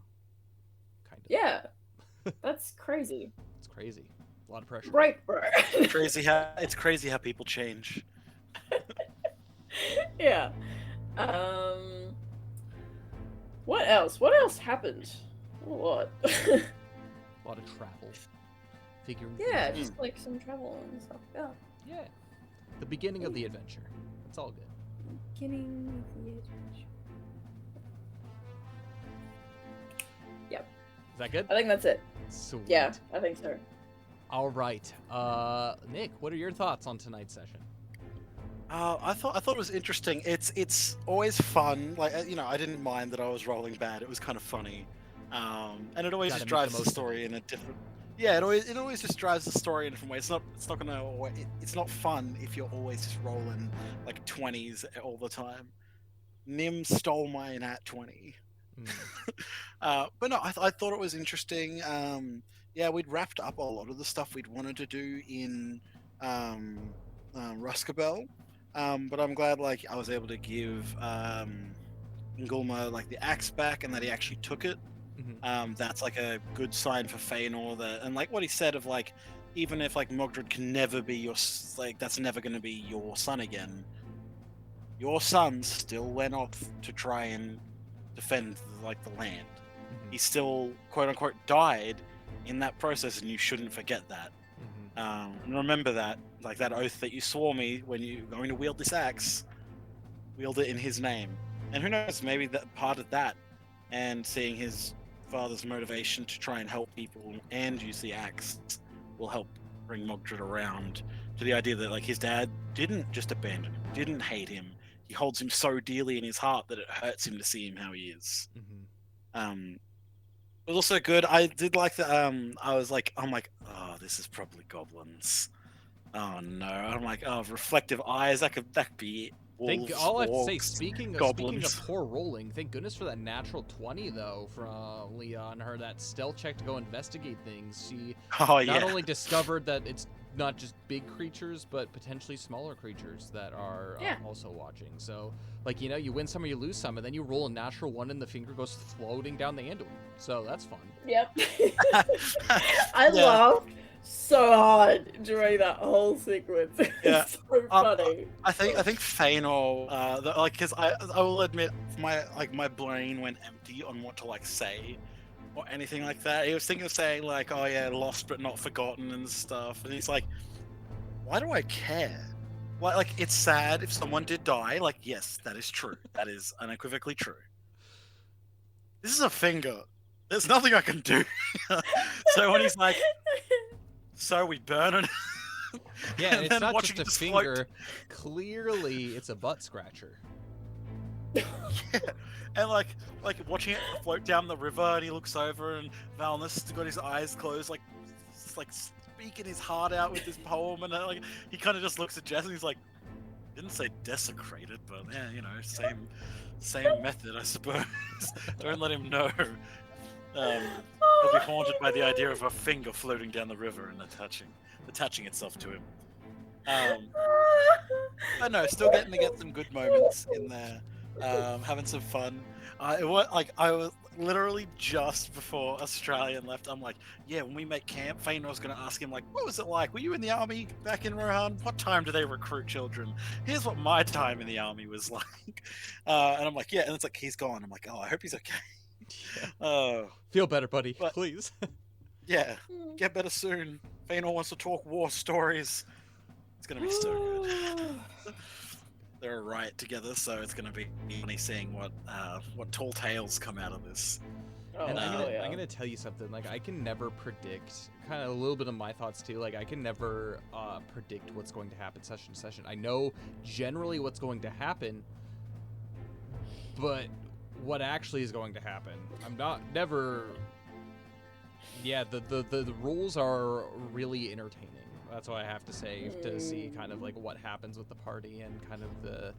Kind of. Yeah, that's crazy. It's crazy. A lot of pressure. Right, bro. It's crazy how people change. Yeah. What else? What else happened? A lot. A lot of travel. Figuring Yeah, things just like some travel and stuff. Yeah. out. Yeah. The beginning of the adventure. It's all good. Beginning of the adventure. Is that good? I think that's it. Sweet. Yeah, I think so. All right. Nick, what are your thoughts on tonight's session? I thought it was interesting. It's always fun. Like I didn't mind that I was rolling bad. It was kind of funny, and it always Gotta just make the drives the most of story in a different. Yeah, it always just drives the story in a different way. It's not fun if you're always just rolling like 20s all the time. Nim stole mine at 20. But no, I thought it was interesting. Yeah, we'd wrapped up a lot of the stuff we'd wanted to do in Ruskabel. But I'm glad like I was able to give Ngulma like the axe back and that he actually took it. That's like a good sign for Feanor that, and like what he said of like, even if like Mogdred can never be that's never going to be your son again. Your son still went off to try and defend like the land. He still quote unquote died in that process, and you shouldn't forget that. And remember that, like that oath that you swore me when you're going to wield this axe, wield it in his name. And who knows, maybe that part of that, and seeing his father's motivation to try and help people and use the axe, will help bring Mogdred around to the idea that like his dad didn't just abandon him, didn't hate him. He holds him so dearly in his heart that it hurts him to see him how he is. It was also good. I did like that. I'm like, oh, this is probably goblins. Oh no! I'm like, oh, reflective eyes. That could be it. Wolves, All I have to say, orcs, speaking goblins. of poor rolling, thank goodness for that natural 20 though from Leah on her that stealth check to go investigate things. She not only discovered that it's not just big creatures, but potentially smaller creatures that are also watching. So, like, you win some or you lose some, and then you roll a natural 1 and the finger goes floating down the Anduin. So that's fun. Yep. I laughed so hard during that whole sequence. Yeah. It's so funny. I think Feanor, because I will admit my brain went empty on what to like say or anything like that. He was thinking of saying like, oh yeah, lost but not forgotten and stuff, and he's like, why do I care? Like it's sad if someone did die. Like yes, that is true. That is unequivocally true. This is a finger. There's nothing I can do. So when he's like, so we burn it. Yeah, and it's not just a finger. Float. Clearly, it's a butt scratcher. Yeah, and like watching it float down the river, and he looks over, and Valnus got his eyes closed, like speaking his heart out with this poem, and like he kind of just looks at Jess, and he's like, didn't say desecrated, but yeah, same method, I suppose. Don't let him know. He'll be haunted by the idea of a finger floating down the river and attaching itself to him. I know, still getting to get some good moments in there, having some fun. I was literally just before Australian left. I'm like, yeah, when we make camp, Feanor's going to ask him like, what was it like? Were you in the army back in Rohan? What time do they recruit children? Here's what my time in the army was like. And I'm like, yeah, and it's like he's gone. I'm like, oh, I hope he's okay. Feel better, buddy. Please. Yeah, get better soon. Feanor wants to talk war stories. It's gonna be so good. They're a riot together, so it's gonna be funny seeing what tall tales come out of this. And I'm gonna tell you something. Like, I can never predict. Kind of a little bit of my thoughts too. Like, I can never predict what's going to happen session to session. I know generally what's going to happen, but what actually is going to happen, I'm never. Yeah, the rules are really entertaining. That's what I have to say, to see kind of like what happens with the party and kind of the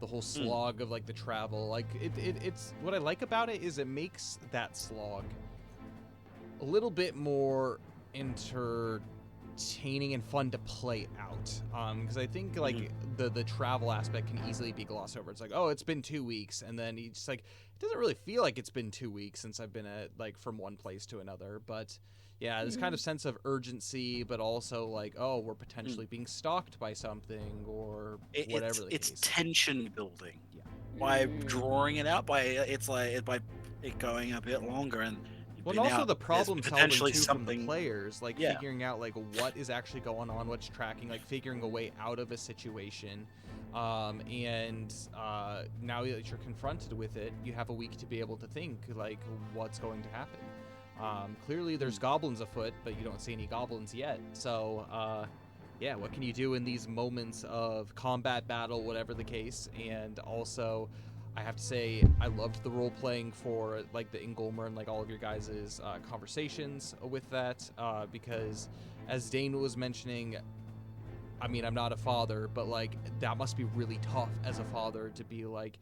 whole slog of like the travel. Like it's what I like about it is it makes that slog a little bit more entertaining and fun to play out. Because I think like the travel aspect can easily be glossed over. It's like, oh, it's been 2 weeks, and then you just like, it doesn't really feel like it's been 2 weeks since I've been from one place to another, but yeah, this kind of sense of urgency, but also like, oh, we're potentially being stalked by something or whatever the it's case. tension building. Yeah. By drawing it out, by it going a bit longer, and Well, and also the problem solving potentially too from the something. players, like Yeah. figuring out like what is actually going on, what's tracking, like figuring a way out of a situation. And now that you're confronted with it, you have a week to be able to think like what's going to happen. Clearly there's goblins afoot, but you don't see any goblins yet. So yeah, what can you do in these moments of combat, battle, whatever the case? And also, I have to say, I loved the role playing for like the Ingolmer and like all of your guys' conversations with that, because as Dain was mentioning, I mean, I'm not a father, but like that must be really tough as a father to be like,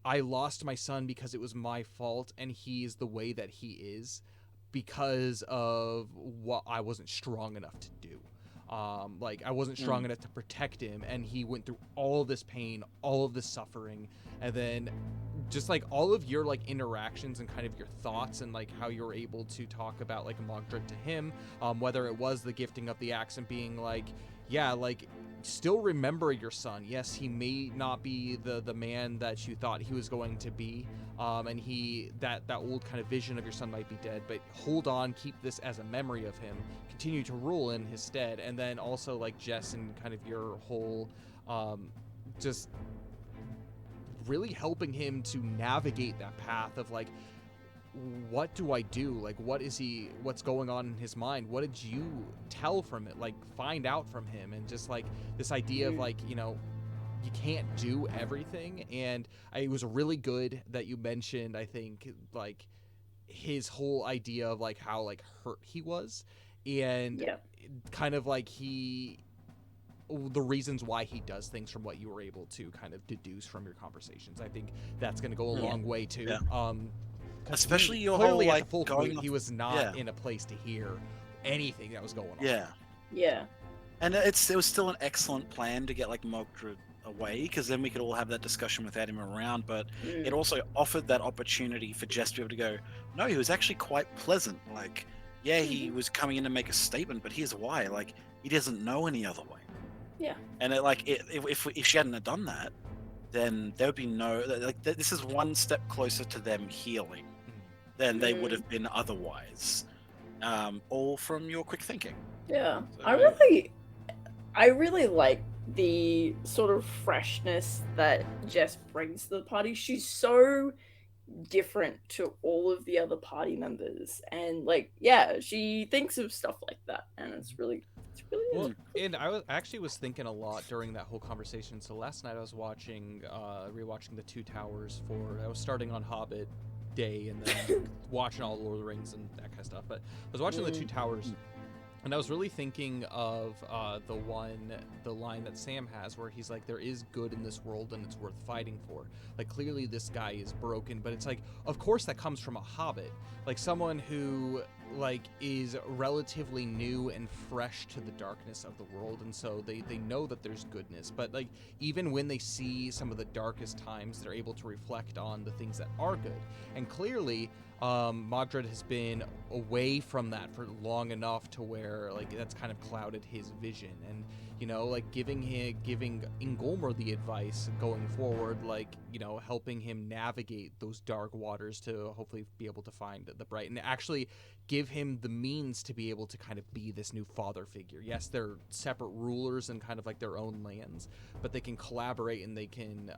I lost my son because it was my fault, and he is the way that he is because of what I wasn't strong enough to do. Like I wasn't strong enough to protect him, and he went through all of this pain, all of this suffering, and then just like all of your like interactions and kind of your thoughts and like how you were able to talk about like Mogdred to him, whether it was the gifting of the axe and being like, yeah, like still remember your son. Yes, he may not be the man that you thought he was going to be, and he that old kind of vision of your son might be dead, but hold on, keep this as a memory of him, continue to rule in his stead. And then also like Jess and kind of your whole just really helping him to navigate that path of like, what do I do? Like, what's going on in his mind? What did you tell from it? Like, find out from him. And just like this idea of like, you know, you can't do everything. And it was really good that you mentioned, I think, like his whole idea of like how like hurt he was, and kind of like the reasons why he does things from what you were able to kind of deduce from your conversations. I think that's going to go a long way too. Yeah. Especially your clearly whole at like the full going moon, he was not in a place to hear anything that was going on. Yeah. And it was still an excellent plan to get like Mogdred away, because then we could all have that discussion without him around. But it also offered that opportunity for Jess to be able to go, no, he was actually quite pleasant. Like, yeah, he was coming in to make a statement, but here's why. Like, he doesn't know any other way. Yeah. And if she hadn't have done that, then there would be no, like, this is one step closer to them healing than they would have been otherwise. All from your quick thinking. Yeah. So, I really like the sort of freshness that Jess brings to the party. She's so different to all of the other party members, and like, yeah, she thinks of stuff like that, and it's really well, and I actually was thinking a lot during that whole conversation. So last night I was rewatching the Two Towers I was starting on Hobbit day and then watching all Lord of the Rings and that kind of stuff. But I was watching the Two Towers, and I was really thinking of the line that Sam has where he's like, there is good in this world and it's worth fighting for. Like, clearly this guy is broken, but it's like, of course that comes from a hobbit, like someone who like is relatively new and fresh to the darkness of the world, and so they know that there's goodness, but like even when they see some of the darkest times, they're able to reflect on the things that are good. And clearly Mogdred has been away from that for long enough to where like that's kind of clouded his vision, and you know, like giving Ingolmer the advice going forward, like, you know, helping him navigate those dark waters to hopefully be able to find the bright, and actually give him the means to be able to kind of be this new father figure. Yes, they're separate rulers and kind of like their own lands, but they can collaborate and they can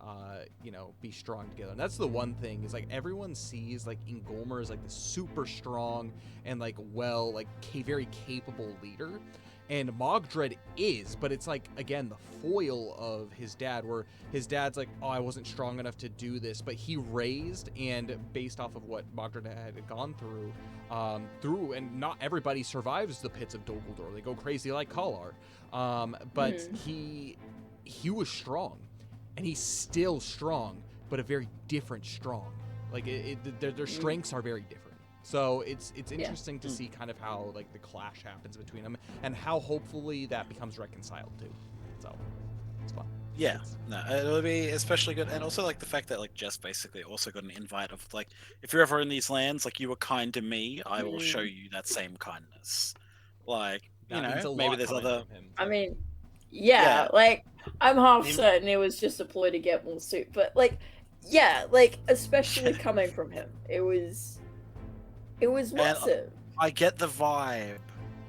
you know, be strong together. And that's the one thing, is like everyone sees like Ingolmer as like the super strong and like very capable leader, and Mogdred is, but it's like, again, the foil of his dad, where his dad's like, oh, I wasn't strong enough to do this, but he raised, and based off of what Mogdred had gone through, and not everybody survives the pits of Dol Guldur. They go crazy like Kalar, but he was strong, and he's still strong, but a very different strong. Like their strengths are very different. So it's interesting to see kind of how like the clash happens between them, and how hopefully that becomes reconciled too. So It's fun. Yeah, no, it'll be especially good, and also like the fact that like Jess basically also got an invite of like, if you're ever in these lands, like you were kind to me, I will show you that same kindness. Like, That means a lot maybe there's coming other. from him. I too. mean, yeah, Yeah. like I'm half Him- certain it was just a ploy to get more suit, but like, yeah, like especially coming from him, it was massive. I get the vibe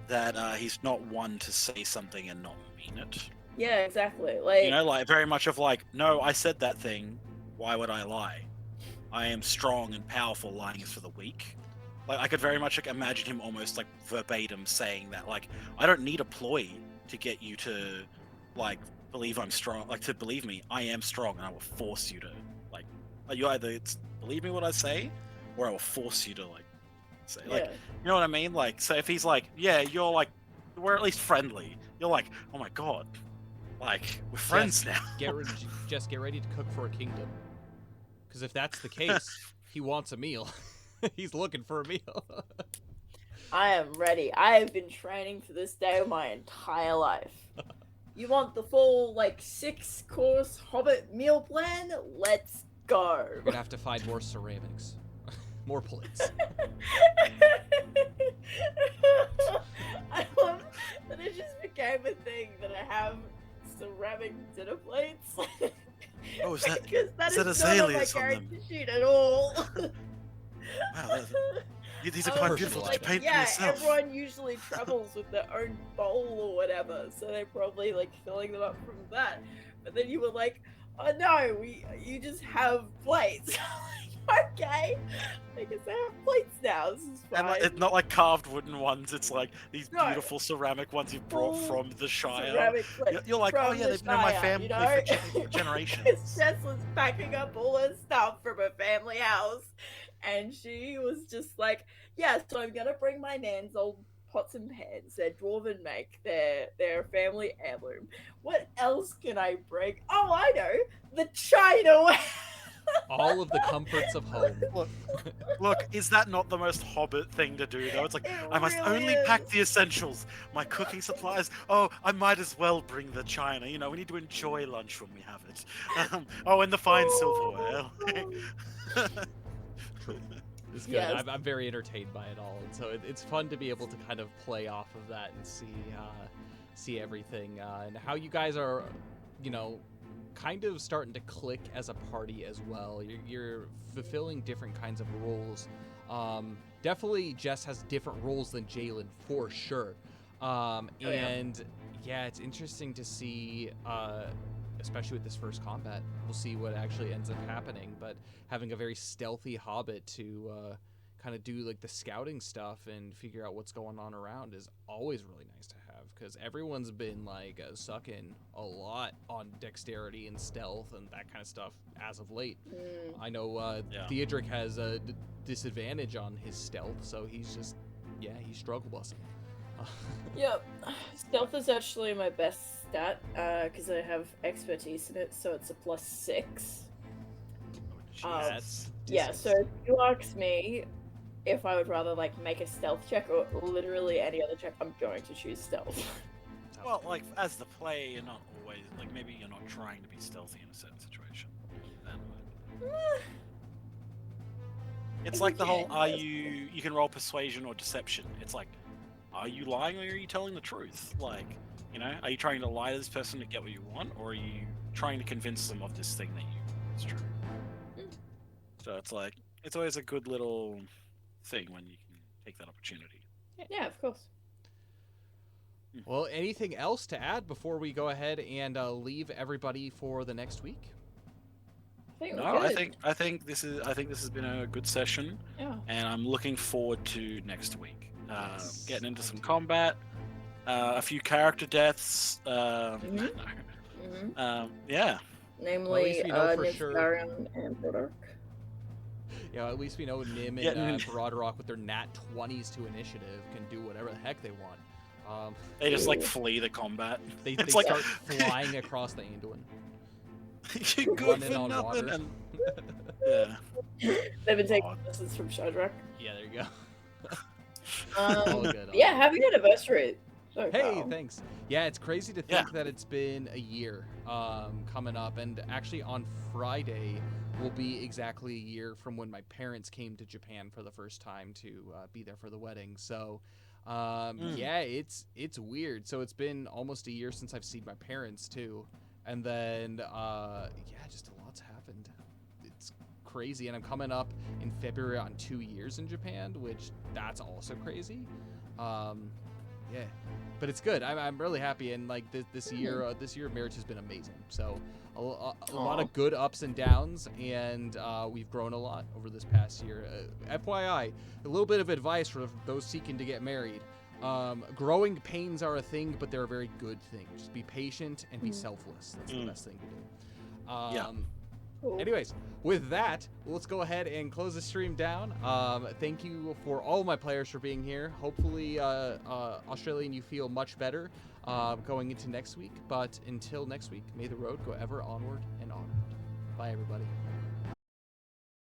that he's not one to say something and not mean it. Yeah, exactly. Like, Like very much of like, no, I said that thing. Why would I lie? I am strong and powerful. Lying is for the weak. Like I could very much like imagine him almost like verbatim saying that. Like I don't need a ploy to get you to like believe I'm strong. Like to believe me, I am strong, and I will force you to like. You either believe me what I say, or I will force you to like say. Like yeah. you know what I mean? Like so if he's like, yeah, you're like, we're at least friendly. You're like, oh my god. Like we're friends now. Just get ready to cook for a kingdom. Because if that's the case, he wants a meal. He's looking for a meal. I am ready. I have been training for this day my entire life. You want the full, like, 6-course Hobbit meal plan? Let's go. We're gonna have to find more ceramics. More plates. I love that it just became a thing that I have ceramic dinner plates. Oh, is that because that is that is not on my azaleas on them? character sheet at all. Wow, these are I quite was beautiful. just Did you paint them yeah, yourself? everyone usually travels with their own bowl or whatever, so they're probably like filling them up from that. But then you were like, oh no, you just have plates. Okay, I guess I have plates now. This is fine. And like, it's not like carved wooden ones. It's like these No. beautiful ceramic ones you've brought Full from the Shire. ceramic plates You're like, oh from yeah, the they've been in my Shire, family you know? for generations. Because Jess was packing up all her stuff from her family house, and she was just like, yeah, so I'm gonna bring my nan's old pots and pans, their dwarven make, their family heirloom. What else can I bring? Oh, I know, the china. All of the comforts of home. Look, is that not the most Hobbit thing to do, though? It's like, It I must really only is. pack the essentials. My cooking supplies. Oh, I might as well bring the china. We need to enjoy lunch when we have it. And the fine silverware. It's good. Yes. I'm very entertained by it all, and so it's fun to be able to kind of play off of that and see everything and how you guys are, kind of starting to click as a party as well. You're fulfilling different kinds of roles. Definitely, Jess has different roles than Jalen for sure. And yeah, it's interesting to see. Especially with this first combat, we'll see what actually ends up happening. But having a very stealthy hobbit to kind of do like the scouting stuff and figure out what's going on around is always really nice to have, because everyone's been like sucking a lot on dexterity and stealth and that kind of stuff as of late. I know Theodric has a disadvantage on his stealth, so he's just he's struggle busing. Yep, stealth is actually my best stat because I have expertise in it, so it's a +6. That's Yeah, so if you ask me if I would rather like make a stealth check or literally any other check, I'm going to choose stealth. Well, like as the player, you're not always like, maybe you're not trying to be stealthy in a certain situation. It's like the whole you can roll persuasion or deception. It's like, are you lying or are you telling the truth? Like, are you trying to lie to this person to get what you want, or are you trying to convince them of this thing that is true? So it's like, it's always a good little thing when you can take that opportunity. Yeah, of course. Well, anything else to add before we go ahead and leave everybody for the next week? I think this has been a good session. Yeah. And I'm looking forward to next week. Getting into some combat, a few character deaths. Yeah. Namely, we know for sure. Nilfgaard and Broderick. Yeah, at least we know Nim and Broderick with their nat 20s to initiative can do whatever the heck they want. They just like flee the combat. They It's start like- flying across the Anduin. You're good Running for on nothing. water. And, yeah. They've been taking God. lessons from Shadrach. Yeah, there you go. All good, all Yeah, good. happy anniversary. Oh, Hey, wow. thanks. Yeah, it's crazy to think that it's been a year coming up, and actually on Friday will be exactly a year from when my parents came to Japan for the first time to be there for the wedding. So, yeah, it's weird. So it's been almost a year since I've seen my parents too, and then yeah, just a lot's happened. It's crazy, and I'm coming up in February on 2 years in Japan, which that's also crazy. Yeah, but it's good. I'm really happy, and like this year of marriage has been amazing. So a lot of good ups and downs, and we've grown a lot over this past year. FYI, a little bit of advice for those seeking to get married. Growing pains are a thing, but they're a very good thing. Just be patient and be selfless. That's the best thing to do. Yeah. Cool. Anyways, with that, let's go ahead and close the stream down. Thank you for all my players for being here. Hopefully, Australian, you feel much better going into next week. But until next week, may the road go ever onward and onward. Bye, everybody.